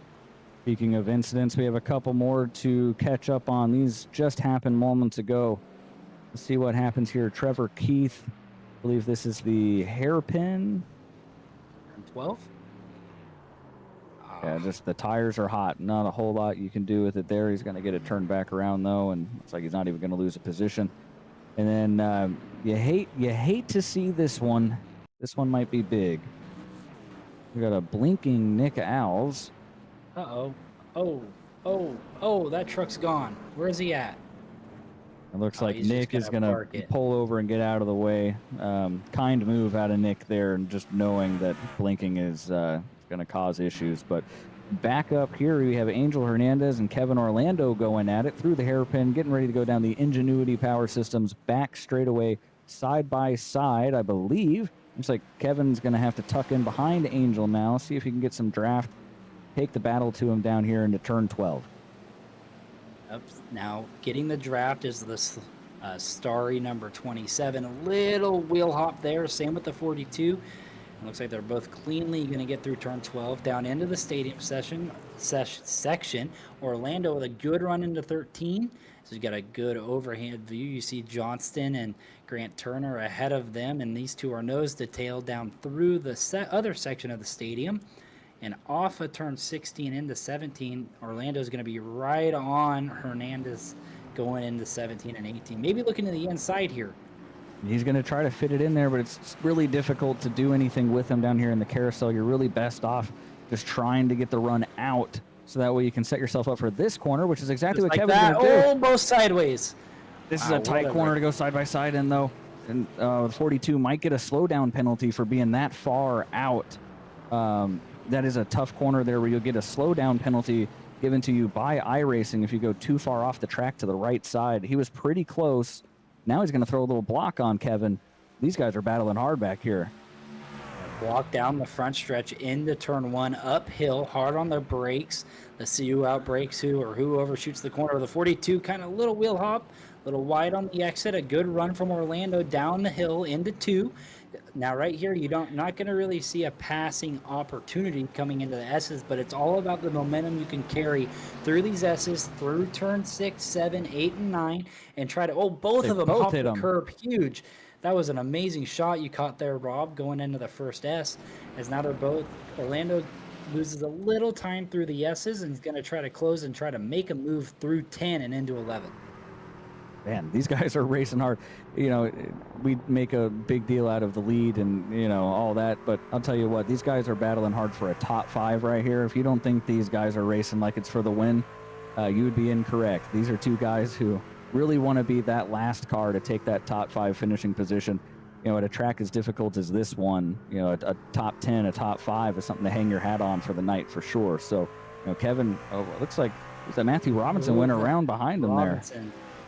Speaking of incidents, we have a couple more to catch up on. These just happened moments ago. Let's see what happens here. Trevor Keith, I believe this is the hairpin.
12?
Yeah, just the tires are hot. Not a whole lot you can do with it there. He's going to get it turned back around, though, and looks like he's not even going to lose a position. And then you hate to see this one. This one might be big. We got a blinking Nick Owls.
Uh-oh. Oh, that truck's gone. Where is he at?
It looks like
he's
Nick
just
is
gonna
going
park
to
it.
pull over and get out of the way. Kind move out of Nick there, and just knowing that blinking is going to cause issues. But back up here, we have Angel Hernandez and Kevin Orlando going at it through the hairpin, getting ready to go down the Ingenuity Power Systems back straightaway, side by side, I believe. Looks like Kevin's going to have to tuck in behind Angel now, see if he can get some draft, take the battle to him down here into turn 12.
Yep. Now, getting the draft is the starry number 27. A little wheel hop there. Same with the 42. It looks like they're both cleanly going to get through turn 12 down into the stadium section. Orlando with a good run into 13. So you got a good overhand view. You see Johnston and Grant Turner ahead of them, and these two are nose to tail down through the other section of the stadium. And off of turn 16 into 17, Orlando's going to be right on Hernandez going into 17 and 18. Maybe looking to the inside here.
He's going to try to fit it in there, but it's really difficult to do anything with him down here in the carousel. You're really best off just trying to get the run out, so that way you can set yourself up for this corner, which is exactly
Just
what
like
Kevin's going to do.
Almost sideways.
This is a tight corner to go side by side in, though. And 42 might get a slowdown penalty for being that far out. That is a tough corner there where you'll get a slowdown penalty given to you by iRacing if you go too far off the track to the right side. He was pretty close. Now he's going to throw a little block on Kevin. These guys are battling hard back here.
Walk down the front stretch into turn 1, uphill, hard on the brakes. Let's see who outbrakes who or who overshoots the corner. The 42, kind of little wheel hop, little wide on the exit. A good run from Orlando down the hill into 2. Now right here, not going to really see a passing opportunity coming into the S's, but it's all about the momentum you can carry through these S's, through turn 6, 7, 8, and 9, and try to, both of them hop the curb. Huge. That was an amazing shot you caught there, Rob, going into the first S, as now they're both, Orlando loses a little time through the S's and is going to try to close and try to make a move through 10 and into 11.
Man, these guys are racing hard. You know, we make a big deal out of the lead and, you know, all that, but I'll tell you what, these guys are battling hard for a top 5 right here. If you don't think these guys are racing like it's for the win, you would be incorrect. These are two guys who really want to be that last car to take that top 5 finishing position. you know, at a track as difficult as this one, you know, a top 10, a top 5 is something to hang your hat on for the night for sure. So, you know, Kevin, it looks like was that Matthew Robinson went around behind him there.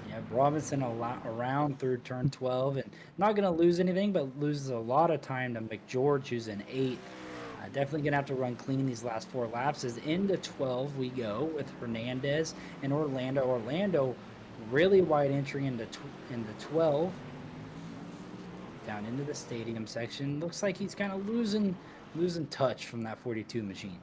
Yeah, Robinson around through turn 12, and not going to lose anything, but loses a lot of time to McGeorge, who's in 8th. Definitely going to have to run clean these last 4 laps. As into 12 we go with Hernandez and Orlando. Orlando really wide entry into 12. Down into the stadium section. Looks like he's kind of losing touch from that 42 machine.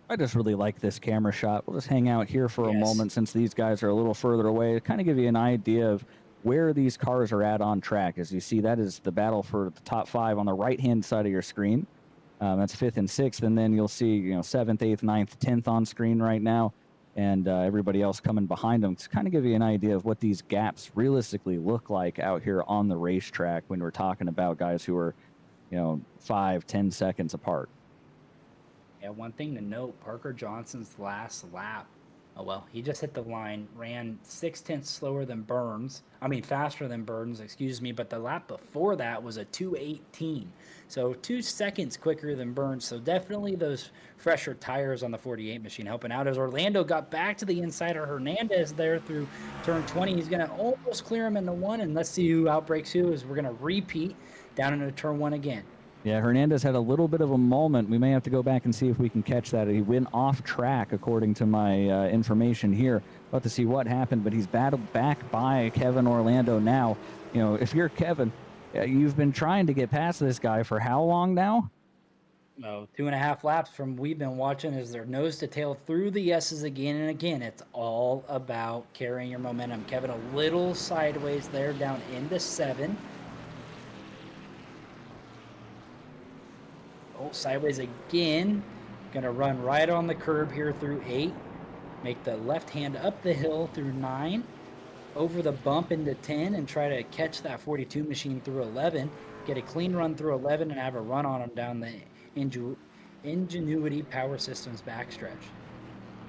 I just really like this camera shot. We'll just hang out here for a moment since these guys are a little further away. Kind of give you an idea of where these cars are at on track. As you see, that is the battle for the top 5 on the right-hand side of your screen. That's 5th and 6th, and then you'll see, you know, 7th, 8th, 9th, 10th on screen right now, and everybody else coming behind them to kind of give you an idea of what these gaps realistically look like out here on the racetrack when we're talking about guys who are, you know, 5-10 seconds apart.
Yeah, one thing to note, Parker Johnson's last lap, he just hit the line, ran 0.6 slower than Burns. Faster than Burns, excuse me, but the lap before that was a 2:18. So 2 seconds quicker than Burns. So definitely those fresher tires on the 48 machine helping out. As Orlando got back to the inside of Hernandez there through turn 20, he's going to almost clear him in the 1, and let's see who outbreaks who as we're going to repeat down into turn 1 again.
Yeah, Hernandez had a little bit of a moment. We may have to go back and see if we can catch that. He went off track, according to my information here. About to see what happened, but he's battled back by Kevin Orlando now. You know, if you're Kevin, you've been trying to get past this guy for how long now?
2.5 laps from we've been watching as they're nose to tail through the S's again and again. It's all about carrying your momentum. Kevin a little sideways there down into 7. Sideways again. Gonna run right on the curb here through 8. Make the left hand up the hill through 9. Over the bump into 10 and try to catch that 42 machine through 11. Get a clean run through 11 and have a run on him down the Enginuity Power Systems backstretch.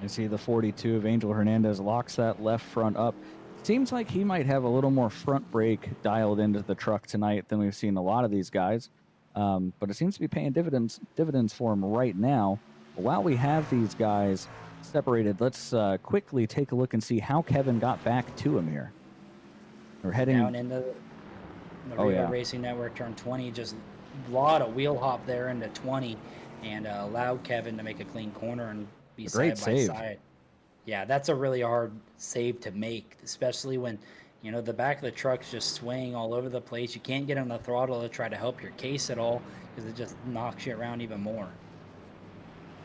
You see the 42 of Angel Hernandez locks that left front up. Seems like he might have a little more front brake dialed into the truck tonight than we've seen a lot of these guys. But it seems to be paying dividends for him right now. While we have these guys separated, let's quickly take a look and see how Kevin got back to him here. We're heading
down into the Riva Racing Network turn 20. Just a lot of wheel hop there into 20 and allowed Kevin to make a clean corner and be side by side. Yeah, that's a really hard save to make, especially when, you know, the back of the truck's just swaying all over the place. You can't get on the throttle to try to help your case at all because it just knocks you around even more.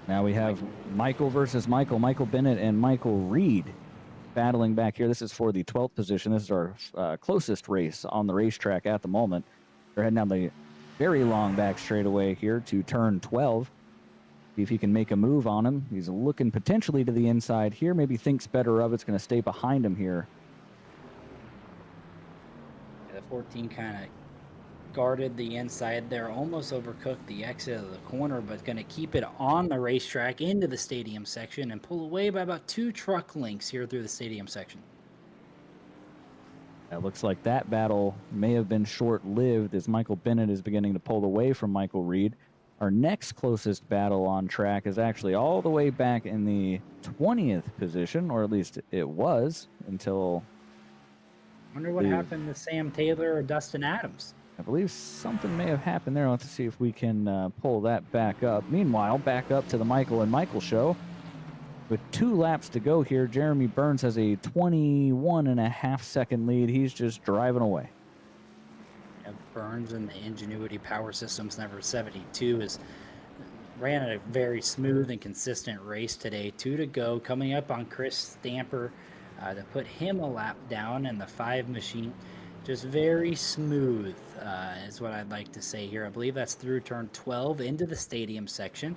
Now we have Michael versus Michael. Michael Bennett and Michael Reed battling back here. This is for the 12th position. This is our closest race on the racetrack at the moment. They're heading down the very long back straightaway here to turn 12. See if he can make a move on him. He's looking potentially to the inside here. Maybe thinks better of it. It's going to stay behind him here.
14 kind of guarded the inside there, almost overcooked the exit of the corner, but going to keep it on the racetrack into the stadium section and pull away by about 2 truck lengths here through the stadium section.
It looks like that battle may have been short-lived as Michael Bennett is beginning to pull away from Michael Reed. Our next closest battle on track is actually all the way back in the 20th position, or at least it was until...
Wonder what happened to Sam Taylor or Dustin Adams.
I believe something may have happened there. I'll have to see if we can pull that back up. Meanwhile, back up to the Michael and Michael show. With 2 laps to go here, Jeremy Burns has a 21.5-second lead. He's just driving away.
Yeah, Burns and the Enginuity Power Systems number 72 ran a very smooth and consistent race today. 2 to go, coming up on Chris Stamper to put him a lap down, and the 5 machine just very smooth is what I'd like to say here. I believe that's through turn 12 into the stadium section.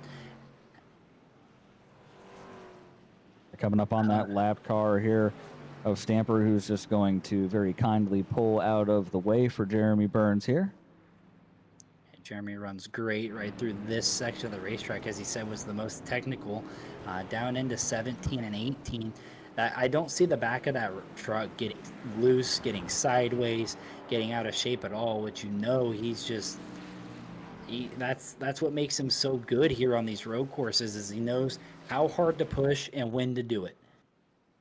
Coming up on that lap car here of Stamper, who's just going to very kindly pull out of the way for Jeremy Burns here.
Jeremy runs great right through this section of the racetrack, as he said was the most technical, down into 17 and 18. I don't see the back of that truck getting loose, getting sideways, getting out of shape at all, which he's just that's what makes him so good here on these road courses is he knows how hard to push and when to do it.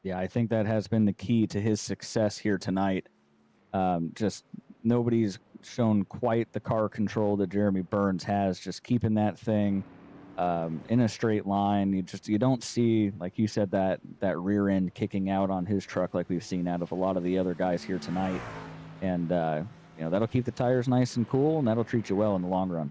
Yeah, I think that has been the key to his success here tonight. Just nobody's shown quite the car control that Jeremy Burns has, just keeping that thing in a straight line. You don't see, like you said, that rear end kicking out on his truck like we've seen out of a lot of the other guys here tonight. And that'll keep the tires nice and cool, and that'll treat you well in the long run.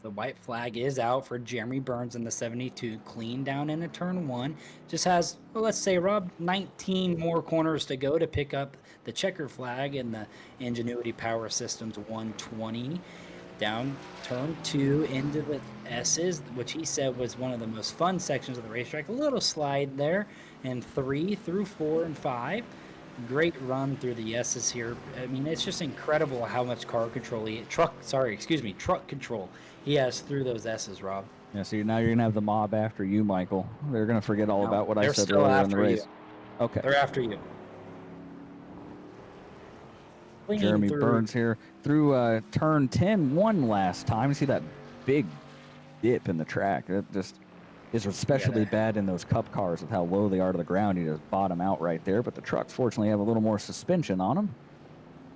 The white flag is out for Jeremy Burns in the 72, clean down into turn 1. Just has, well, let's say, Rob, 19 more corners to go to pick up the checker flag in the Enginuity Power Systems 120. Down turn 2 into the S's, which he said was one of the most fun sections of the racetrack. A little slide there, and 3 through 4 and 5. Great run through the S's here. I mean, it's just incredible how much truck control he has through those S's, Rob.
Yeah, so now you're going to have the mob after you, Michael. They're going to forget all about what I said
still
earlier in the
after
race.
you.
Okay.
They're after you.
Jeremy Burns here through turn 10 won last time. You see that big dip in the track. It just is especially bad in those cup cars with how low they are to the ground. You just bottom out right there. But the trucks fortunately have a little more suspension on them.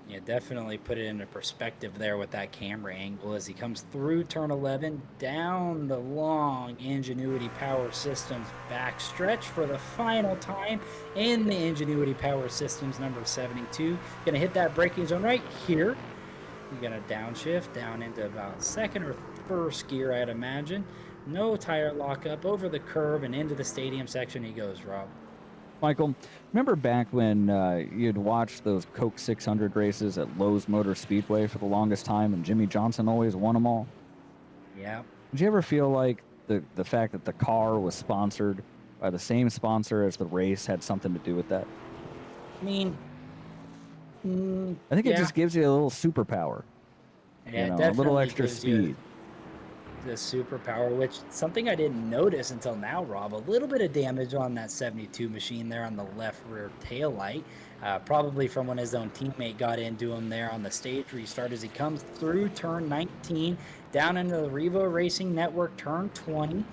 Yeah, definitely put it into perspective there with that camera angle as he comes through turn 11 down the long Enginuity Power Systems backstretch for the final time in the Enginuity Power Systems number 72. Gonna hit that braking zone right here. You're gonna downshift down into about second or first gear, I'd imagine. No tire lockup over the curb and into the stadium section he goes, Rob.
Michael, remember back when you'd watch those Coke 600 races at Lowe's Motor Speedway for the longest time and Jimmy Johnson always won them all?
Yeah.
Did you ever feel like the fact that the car was sponsored by the same sponsor as the race had something to do with that?
I mean,
I think it just gives you a little superpower.
Yeah,
a little extra speed.
The superpower, which something I didn't notice until now, Rob. A little bit of damage on that 72 machine there on the left rear tail light, probably from when his own teammate got into him there on the stage restart as he comes through turn 19 down into the Revo Racing Network turn 20, and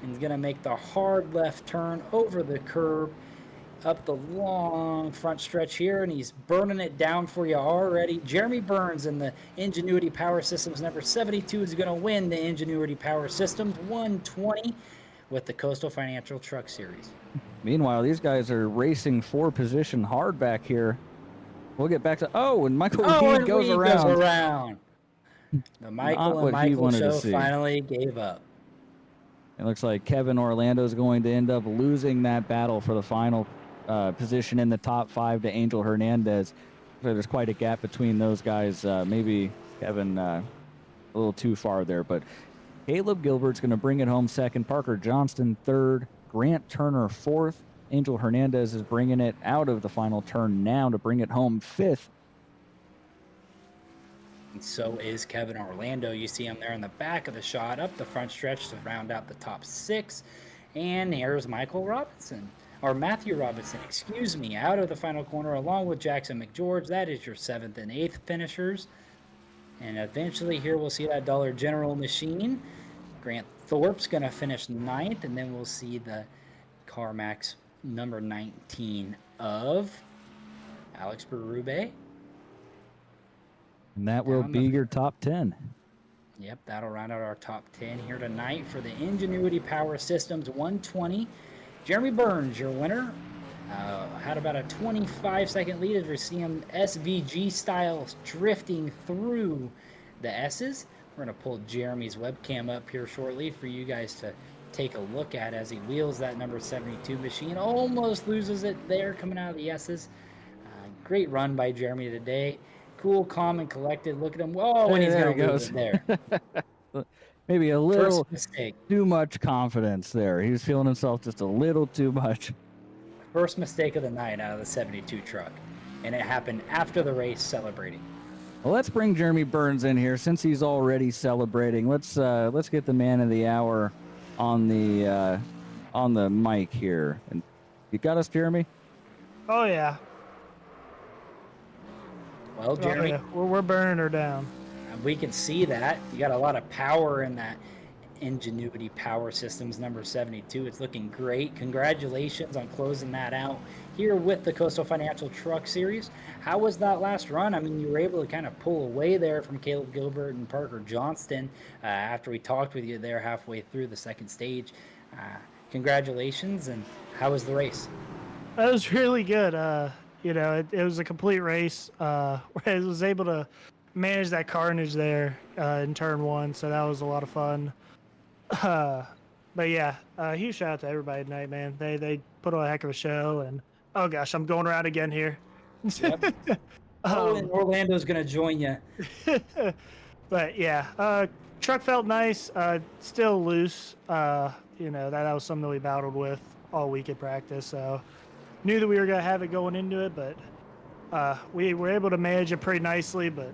he's gonna make the hard left turn over the curb up the long front stretch here, and he's burning it down for you already. Jeremy Burns in the Enginuity Power Systems number 72 is going to win the Enginuity Power Systems 120 with the Coastal Financial Truck Series.
Meanwhile, these guys are racing for position hard back here. We'll get back to and Michael Weed goes around.
The Michael and Michael show finally gave up.
It looks like Kevin Orlando is going to end up losing that battle for the final position in the top 5 to Angel Hernandez. So there's quite a gap between those guys. Maybe Kevin a little too far there, but Caleb Gilbert's going to bring it home second. Parker Johnston third. Grant Turner fourth. Angel Hernandez is bringing it out of the final turn now to bring it home fifth.
And so is Kevin Orlando. You see him there in the back of the shot, up the front stretch to round out the top 6. And here's Matthew Robinson, out of the final corner, along with Jackson McGeorge. That is your 7th and 8th finishers. And eventually here we'll see that Dollar General machine. Grant Thorpe's going to finish 9th, and then we'll see the CarMax number 19 of Alex Berube.
And that will be your top 10.
Yep, that'll round out our top 10 here tonight for the Enginuity Power Systems 120. Jeremy Burns, your winner. Had about a 25-second lead as we see him SVG style drifting through the S's. We're going to pull Jeremy's webcam up here shortly for you guys to take a look at as he wheels that number 72 machine. Almost loses it there coming out of the S's. Great run by Jeremy today. Cool, calm, and collected. Look at him. Whoa, and he's going to lose it there.
Maybe a little too much confidence there. He was feeling himself just a little too much.
First mistake of the night out of the 72 truck. And it happened after the race celebrating.
Well, let's bring Jeremy Burns in here since he's already celebrating. Let's get the man of the hour on the mic here. And You got us, Jeremy?
Oh yeah.
Well, Jeremy,
Oh, yeah. We're burning her down.
we can see that. You got a lot of power in that Enginuity Power Systems number 72. It's looking great. Congratulations on closing that out here with the Coastal Financial Truck Series. How was that last run? I mean, you were able to kind of pull away there from Caleb Gilbert and Parker Johnston after we talked with you there halfway through the second stage. Congratulations, and how was the race?
That was really good. It was a complete race. I was able to manage that carnage there in turn one, so that was a lot of fun. But yeah, huge shout out to everybody tonight, man. They put on a heck of a show, and oh gosh, I'm going around again here.
Yep. And Orlando's gonna join you.
But yeah, truck felt nice. Still loose. That was something that we battled with all week at practice. So knew that we were gonna have it going into it, but we were able to manage it pretty nicely. But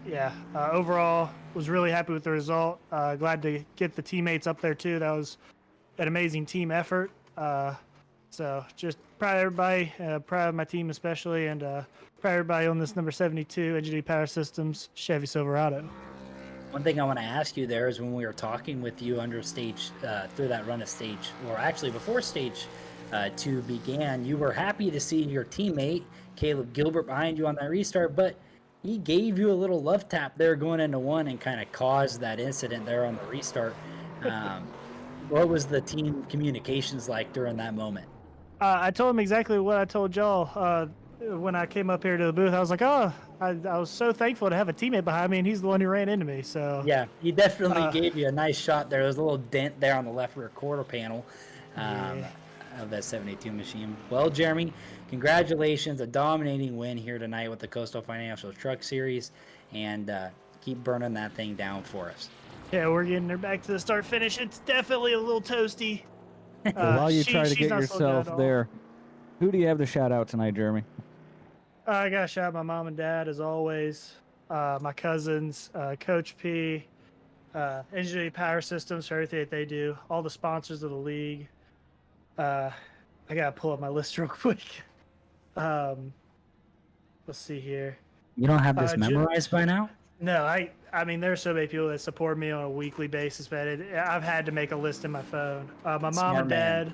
yeah, overall was really happy with the result. Glad to get the teammates up there too. That was an amazing team effort. So just proud of everybody, proud of my team especially, and proud of everybody on this number 72 Enginuity Power Systems Chevy Silverado.
One thing I want to ask you there is when we were talking with you under stage, through that run of stage, or actually before stage 2 began, you were happy to see your teammate, Caleb Gilbert, behind you on that restart, but he gave you a little love tap there going into one and kind of caused that incident there on the restart. What was the team communications like during that moment?
I told him exactly what I told y'all when I came up here to the booth. I was like, I was so thankful to have a teammate behind me, and he's the one who ran into me. So
yeah, he definitely gave you a nice shot there. There's a little dent there on the left rear quarter panel of that 72 machine. Well, Jeremy, congratulations, a dominating win here tonight with the Coastal Financial Truck Series, and keep burning that thing down for us.
Yeah, we're getting her back to the start finish. It's definitely a little toasty.
While you try to get yourself there, who do you have to shout out tonight, Jeremy?
I got to shout out my mom and dad, as always, my cousins, Coach P, Enginuity Power Systems for everything that they do, all the sponsors of the league. I got to pull up my list real quick. Let's see here.
You don't have this memorized by now?
No, I mean, there's so many people that support me on a weekly basis, but I've had to make a list in my phone. My mom and dad,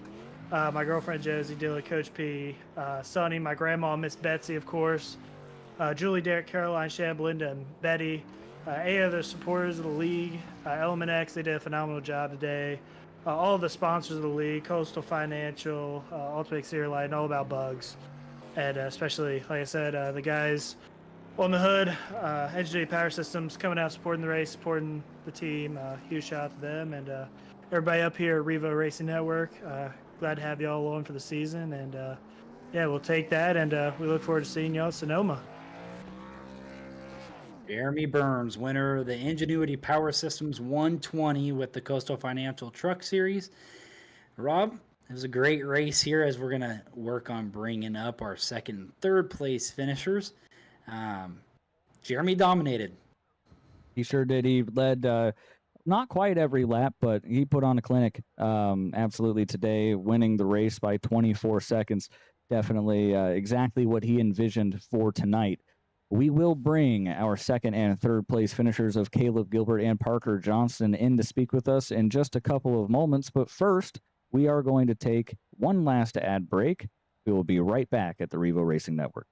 my girlfriend Josie, Dilla, Coach P, Sonny, my grandma, Miss Betsy, of course, Julie, Derek, Caroline, Shan, Belinda, and Betty, 8 other supporters of the league, Element X, they did a phenomenal job today. All of the sponsors of the league, Coastal Financial, Ultimate Exterior Light, and All About Bugs. And especially, like I said, the guys on the hood, Enginuity Power Systems coming out, supporting the race, supporting the team. Huge shout out to them, and everybody up here at Revo Racing Network. Glad to have you all on for the season, and yeah, we'll take that, and we look forward to seeing y'all at Sonoma.
Jeremy Burns, winner of the Enginuity Power Systems 120 with the Coastal Financial Truck Series. Rob, it was a great race here as we're going to work on bringing up our second and third place finishers. Jeremy dominated.
He sure did. He led not quite every lap, but he put on a clinic absolutely today, winning the race by 24 seconds. Definitely exactly what he envisioned for tonight. We will bring our second and third place finishers of Caleb Gilbert and Parker Johnston in to speak with us in just a couple of moments. But first, we are going to take one last ad break. We will be right back at the Revo Racing Network.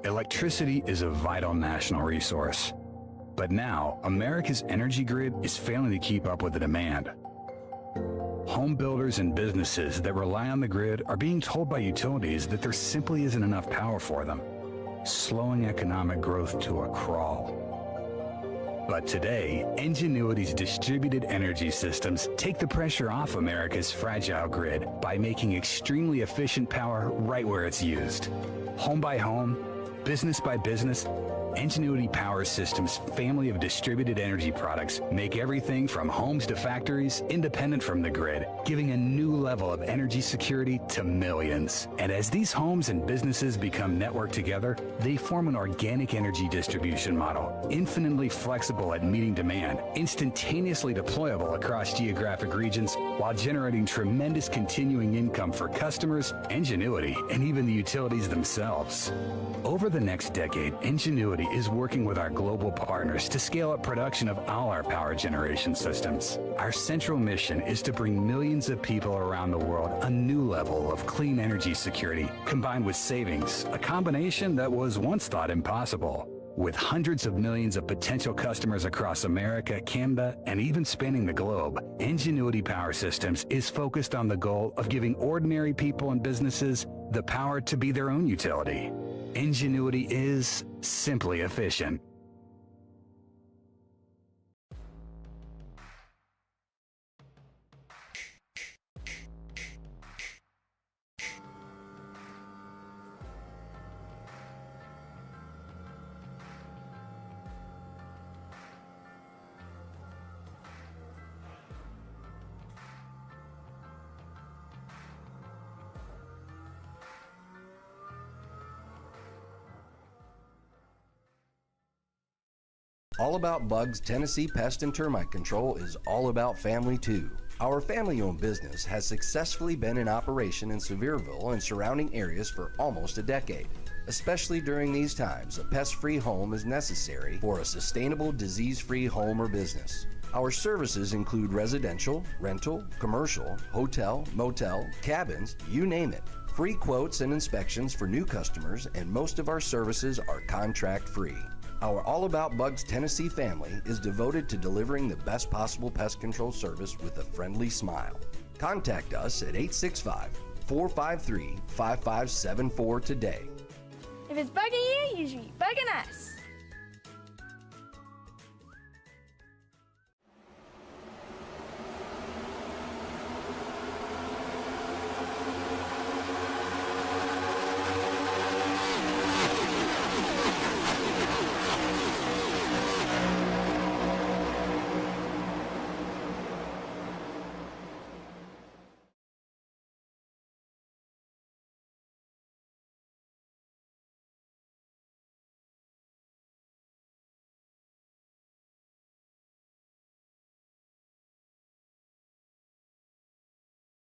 Electricity is a vital national resource. But now, America's energy grid is failing to keep up with the demand. Home builders and businesses that rely on the grid are being told by utilities that there simply isn't enough power for them, slowing economic growth to a crawl. But today, Enginuity's distributed energy systems take the pressure off America's fragile grid by making extremely efficient power right where it's used. Home by home, business by business, Enginuity Power Systems' family of distributed energy products make everything from homes to factories independent from the grid, giving a new level of energy security to millions. And as these homes and businesses become networked together, they form an organic energy distribution model, infinitely flexible at meeting demand, instantaneously deployable across geographic regions, while generating tremendous continuing income for customers, Enginuity, and even the utilities themselves. Over the next decade, Enginuity is working with our global partners to scale up production of all our power generation systems. Our central mission is to bring millions of people around the world a new level of clean energy security, combined with savings, a combination that was once thought impossible. With hundreds of millions of potential customers across America, Canada, and even spanning the globe, Enginuity Power Systems is focused on the goal of giving ordinary people and businesses the power to be their own utility. Enginuity is simply efficient.
All About Bugs Tennessee Pest and Termite Control is all about family too. Our family-owned business has successfully been in operation in Sevierville and surrounding areas for almost a decade. Especially during these times, a pest-free home is necessary for a sustainable, disease-free home or business. Our services include residential, rental, commercial, hotel, motel, cabins, you name it. Free quotes and inspections for new customers, and most of our services are contract-free. Our All About Bugs Tennessee family is devoted to delivering the best possible pest control service with a friendly smile. Contact us at 865-453-5574 today.
If it's bugging you, you should be bugging us.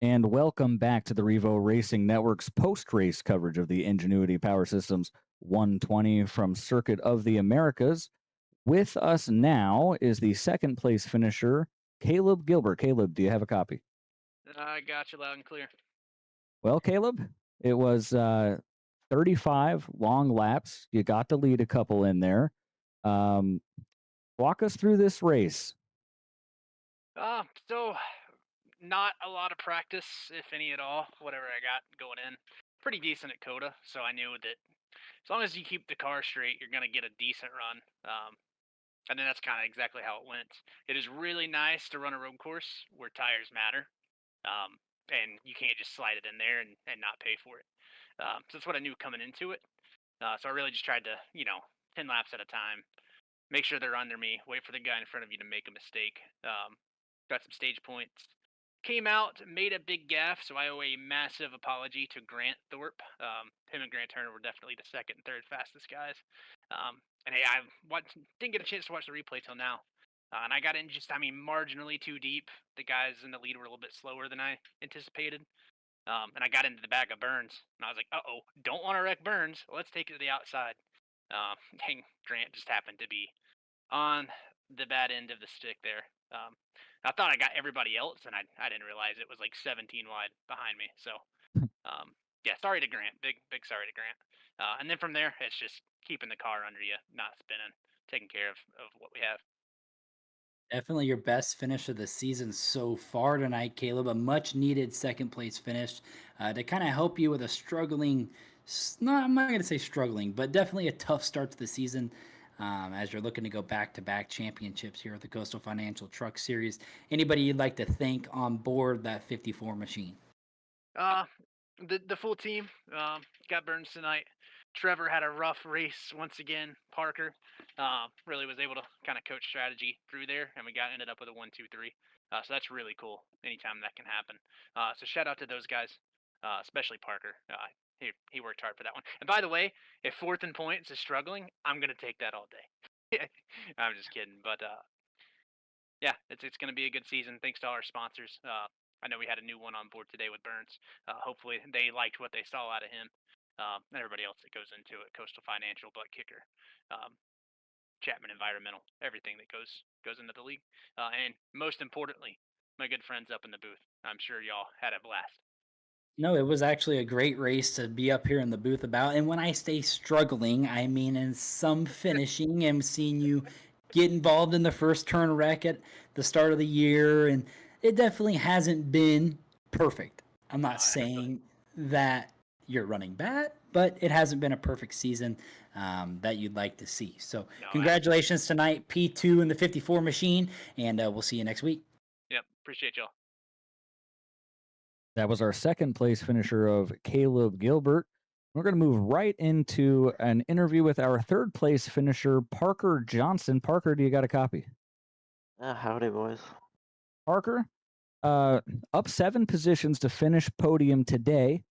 And welcome back to the Revo Racing Network's post-race coverage of the Enginuity Power Systems 120 from Circuit of the Americas. With us now is the second place finisher, Caleb Gilbert. Caleb, do you have a copy?
I got you loud and clear.
Well, Caleb, it was 35 long laps. You got to lead a couple in there. Walk us through this race.
So not a lot of practice, if any at all, whatever I got going in. Pretty decent at COTA, so I knew that as long as you keep the car straight, you're going to get a decent run. And then that's kind of exactly how it went. It is really nice to run a road course where tires matter, and you can't just slide it in there and not pay for it. So that's what I knew coming into it. So I really just tried to, 10 laps at a time, make sure they're under me, wait for the guy in front of you to make a mistake. Got some stage points. Came out, made a big gaffe, so I owe a massive apology to Grant Thorpe. Him and Grant Turner were definitely the second and third fastest guys. And hey, didn't get a chance to watch the replay till now. And I got in marginally too deep. The guys in the lead were a little bit slower than I anticipated. And I got into the back of Burns, and I was like, uh-oh, don't want to wreck Burns. Let's take it to the outside. Dang, Grant just happened to be on the bad end of the stick there. I thought I got everybody else, and I didn't realize it was like 17 wide behind me. So, yeah, sorry to Grant. Big sorry to Grant. And then from there, it's just keeping the car under you, not spinning, taking care of what we have.
Definitely your best finish of the season so far tonight, Caleb. A much needed second place finish to kind of help you with a struggling, I'm not going to say struggling, but definitely a tough start to the season as you're looking to go back-to-back championships here at the Coastal Financial Truck Series. Anybody you'd like to thank on board that 54 machine?
The full team got Burns tonight. Trevor had a rough race once again. Parker really was able to kind of coach strategy through there, and we ended up with a 1-2-3. So that's really cool. Anytime that can happen. So shout out to those guys, especially Parker. He worked hard for that one. And by the way, if 4th and points is struggling, I'm gonna take that all day. I'm just kidding, but yeah, it's gonna be a good season. Thanks to all our sponsors. I know we had a new one on board today with Burns. Hopefully they liked what they saw out of him. And everybody else that goes into it, Coastal Financial, Butt Kicker, Chapman Environmental, everything that goes into the league. And most importantly, my good friends up in the booth. I'm sure y'all had a blast.
No, it was actually a great race to be up here in the booth about. And when I say struggling, I mean in some finishing and seeing you get involved in the first turn wreck at the start of the year. And it definitely hasn't been perfect. I'm not saying that you're running bad, but it hasn't been a perfect season that you'd like to see. So,
No,
congratulations tonight, P2 in the 54 machine. And we'll see you next week.
Yep, appreciate y'all.
That was our second place finisher of Caleb Gilbert. We're going to move right into an interview with our third place finisher, Parker Johnson. Parker, do you got a copy?
Howdy, boys.
Parker, up 7 positions to finish podium today.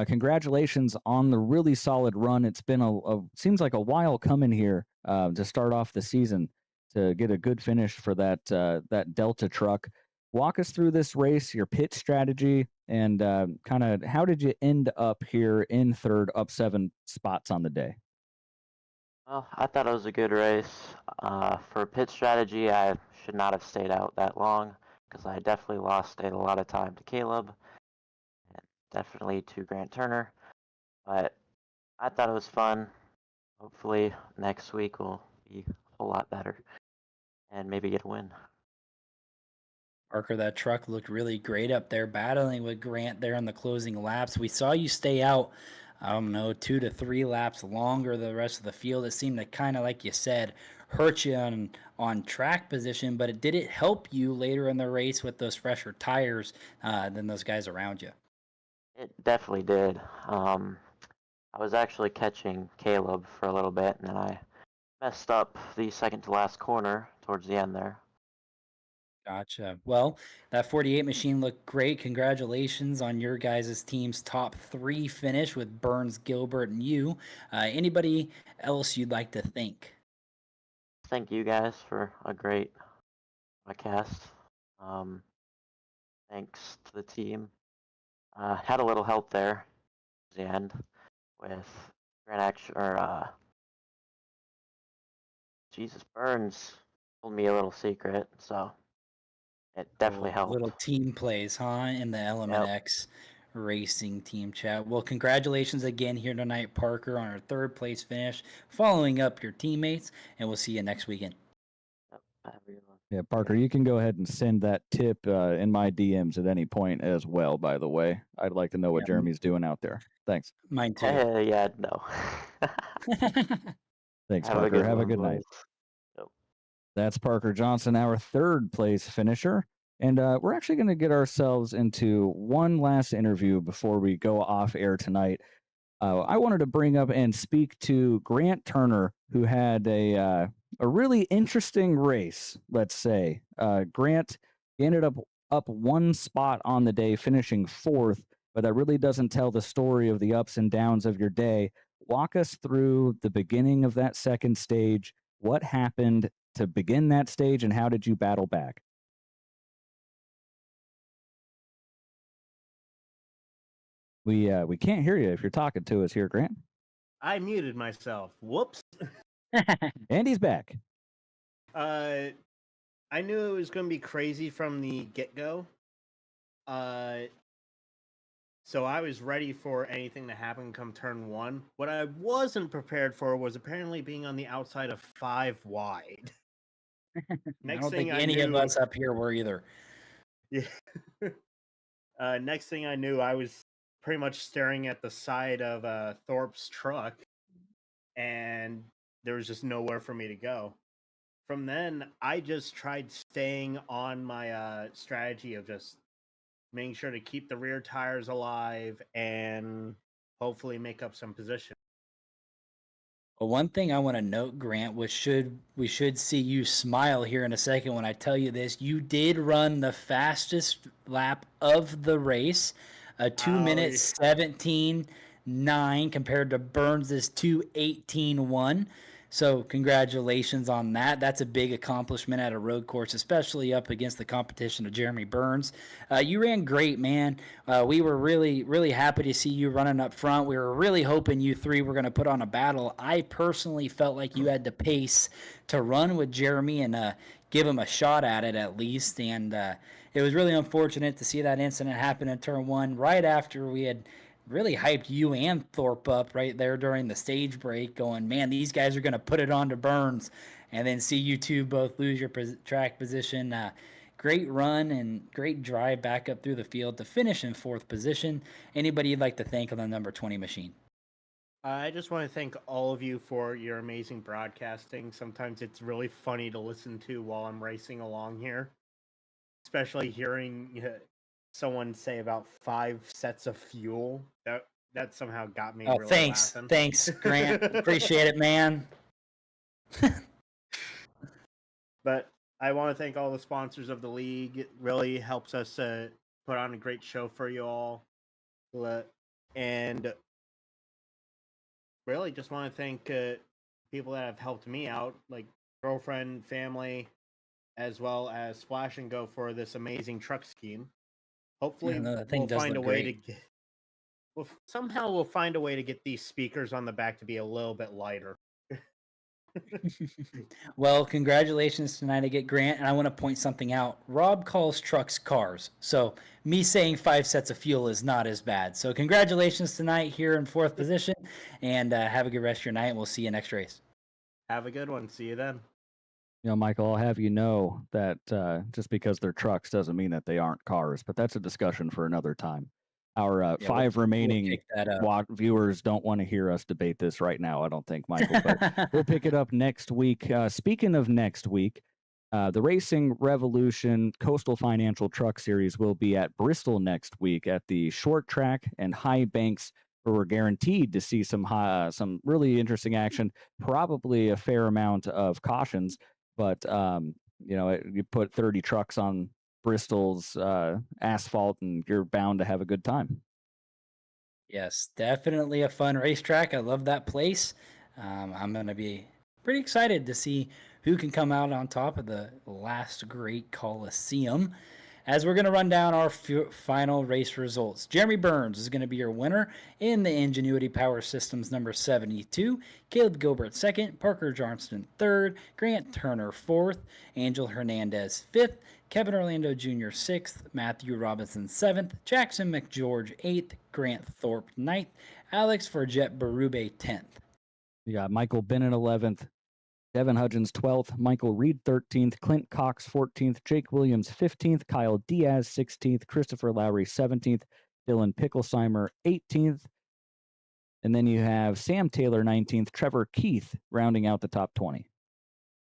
Congratulations on the really solid run. It's been seems like a while coming here to start off the season to get a good finish for that Delta truck. Walk us through this race, your pit strategy, and kind of how did you end up here in third, up 7 spots on the day?
Well, I thought it was a good race. For pit strategy, I should not have stayed out that long because I definitely lost a lot of time to Caleb and definitely to Grant Turner. But I thought it was fun. Hopefully next week will be a whole lot better and maybe get a win.
Parker, that truck looked really great up there, battling with Grant there in the closing laps. We saw you stay out, I don't know, 2 to 3 laps longer than the rest of the field. It seemed to kind of, like you said, hurt you on track position, but did it help you later in the race with those fresher tires than those guys around you?
It definitely did. I was actually catching Caleb for a little bit, and then I messed up the second to last corner towards the end there.
Gotcha. Well, that 48 machine looked great. Congratulations on your guys' team's top 3 finish with Burns, Gilbert, and you. Anybody else you'd like to thank?
Thank you guys for a great podcast. Thanks to the team. Had a little help there at the end with Grant Action or Jesus Burns told me a little secret, so it definitely helped.
Little team plays, huh? In the Element
Yep.
X racing team chat. Well, congratulations again here tonight, Parker, on our 3rd place finish, following up your teammates, and we'll see you next weekend.
Yep. Have a good one.
Yeah, Parker, you can go ahead and send that tip in my DMs at any point as well, by the way. I'd like to know what
Yeah.
Jeremy's doing out there. Thanks.
Mine too.
Yeah, no.
Thanks,
Have a
Parker.
good
Have a
one,
good night.
boys. Yep.
That's Parker Johnson, our 3rd place finisher. And we're actually going to get ourselves into one last interview before we go off air tonight. I wanted to bring up and speak to Grant Turner, who had a really interesting race, let's say. Grant ended up 1 spot on the day, finishing 4th, but that really doesn't tell the story of the ups and downs of your day. Walk us through the beginning of that second stage. What happened to begin that stage, and how did you battle back? We can't hear you if you're talking to us here, Grant.
I muted myself. Whoops.
And he's back.
I knew it was going to be crazy from the get-go. So I was ready for anything to happen come turn 1. What I wasn't prepared for was apparently being on the outside of 5 wide.
I don't think any of us up here were either.
Yeah. Next thing I knew, I was pretty much staring at the side of Thorpe's truck, and there was just nowhere for me to go. From then, I just tried staying on my strategy of just making sure to keep the rear tires alive and hopefully make up some position.
Well, one thing I want to note, Grant, we should see you smile here in a second when I tell you this. You did run the fastest lap of the race, a 2 minutes 17.9 compared to Burns's 2:18.1. So congratulations on that. That's a big accomplishment at a road course, especially up against the competition of Jeremy Burns. You ran great, man. We were really, really happy to see you running up front. We were really hoping you three were going to put on a battle. I personally felt like you had the pace to run with Jeremy and give him a shot at it at least. And it was really unfortunate to see that incident happen in turn one right after we had really hyped you and Thorpe up right there during the stage break, going, man, these guys are going to put it on to Burns, and then see you two both lose your track position. Great run and great drive back up through the field to finish in fourth position. Anybody you'd like to thank on the number 20 machine?
I just want to thank all of you for your amazing broadcasting. Sometimes it's really funny to listen to while I'm racing along here, especially hearing someone say about 5 sets of fuel. That somehow got me really laughing.
Thanks, Grant. Appreciate it, man.
But I want to thank all the sponsors of the league. It really helps us put on a great show for you all. And really just want to thank people that have helped me out, like girlfriend, family, as well as Splash and Go for this amazing truck scheme. Hopefully we'll find a way to get we'll find a way to get these speakers on the back to be a little bit lighter.
Well, congratulations tonight to get Grant, and I want to point something out. Rob calls trucks cars, so me saying 5 sets of fuel is not as bad. So congratulations tonight here in fourth position, and have a good rest of your night, and we'll see you next race.
Have a good one. See you then.
You know, Michael, I'll have you know that just because they're trucks doesn't mean that they aren't cars, but that's a discussion for another time. Our 5 remaining viewers don't want to hear us debate this right now, I don't think, Michael, but we'll pick it up next week. Speaking of next week, the Racing Revolution Coastal Financial Truck Series will be at Bristol next week at the short track and high banks, where we're guaranteed to see some really interesting action, probably a fair amount of cautions, but you put 30 trucks on Bristol's asphalt and you're bound to have a good time.
Yes, definitely a fun racetrack. I love that place. I'm going to be pretty excited to see who can come out on top of the last great Coliseum. As we're going to run down our final race results, Jeremy Burns is going to be your winner in the Enginuity Power Systems number 72, Caleb Gilbert second, Parker Johnston third, Grant Turner fourth, Angel Hernandez fifth, Kevin Orlando Jr. 6th, Matthew Robinson 7th, Jackson McGeorge 8th, Grant Thorpe 9th, Alex Forget Berube 10th.
You got Michael Bennett 11th, Devin Hudgens 12th, Michael Reed 13th, Clint Cox 14th, Jake Williams 15th, Kyle Diaz 16th, Christopher Lowry 17th, Dylan Picklesheimer 18th, and then you have Sam Taylor 19th, Trevor Keith rounding out the top 20.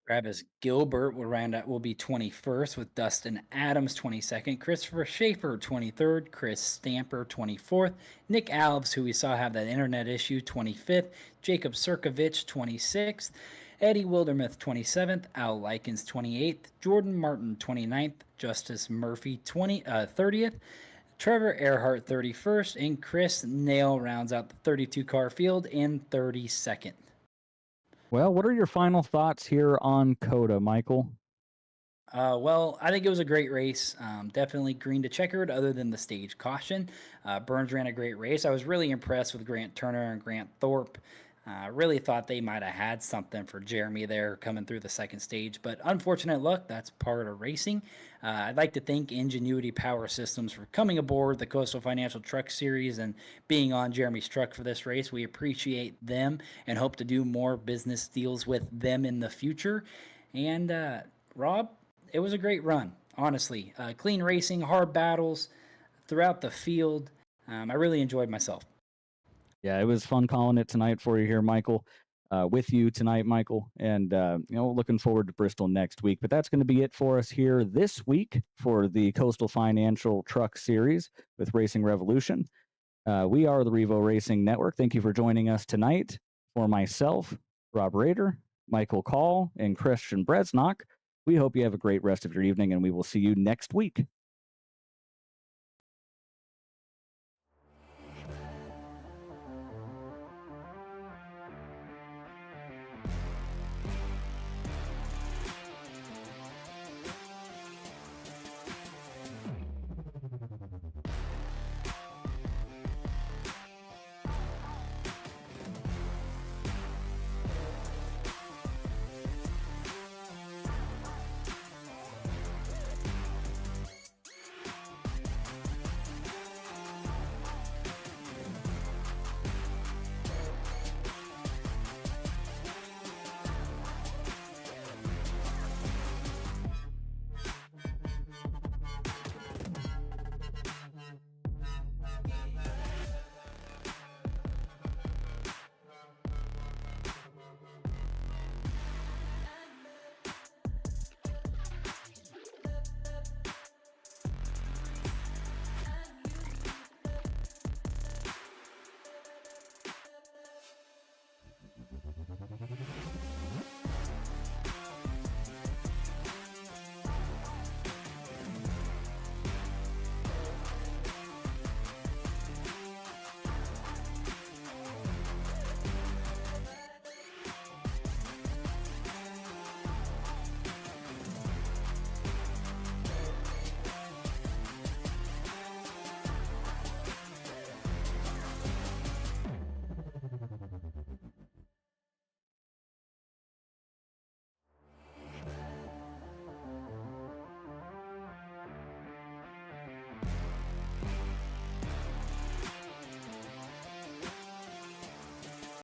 Travis Gilbert will be 21st with Dustin Adams 22nd, Christopher Schaefer 23rd, Chris Stamper 24th, Nick Alves, who we saw have that internet issue, 25th, Jacob Sirkovich 26th, Eddie Wildermuth 27th, Al Likens 28th, Jordan Martin 29th, Justice Murphy 30th, Trevor Earhart 31st, and Chris Nail rounds out the 32 car field in 32nd.
Well, what are your final thoughts here on COTA, Michael?
Well, I think it was a great race. Definitely green to checkered, other than the stage caution. Burns ran a great race. I was really impressed with Grant Turner and Grant Thorpe. Really thought they might have had something for Jeremy there coming through the second stage, but unfortunate luck, that's part of racing. I'd like to thank Enginuity Power Systems for coming aboard the Coastal Financial Truck Series and being on Jeremy's truck for this race. We appreciate them and hope to do more business deals with them in the future. And Rob, it was a great run, honestly. Clean racing, hard battles throughout the field. I really enjoyed myself.
Yeah, it was fun calling it tonight for you here, Michael, with you tonight, Michael. And, looking forward to Bristol next week. But that's going to be it for us here this week for the Coastal Financial Truck Series with Racing Revolution. We are the Revo Racing Network. Thank you for joining us tonight. For myself, Rob Rader, Michael Call, and Christian Bresnock. We hope you have a great rest of your evening, and we will see you next week.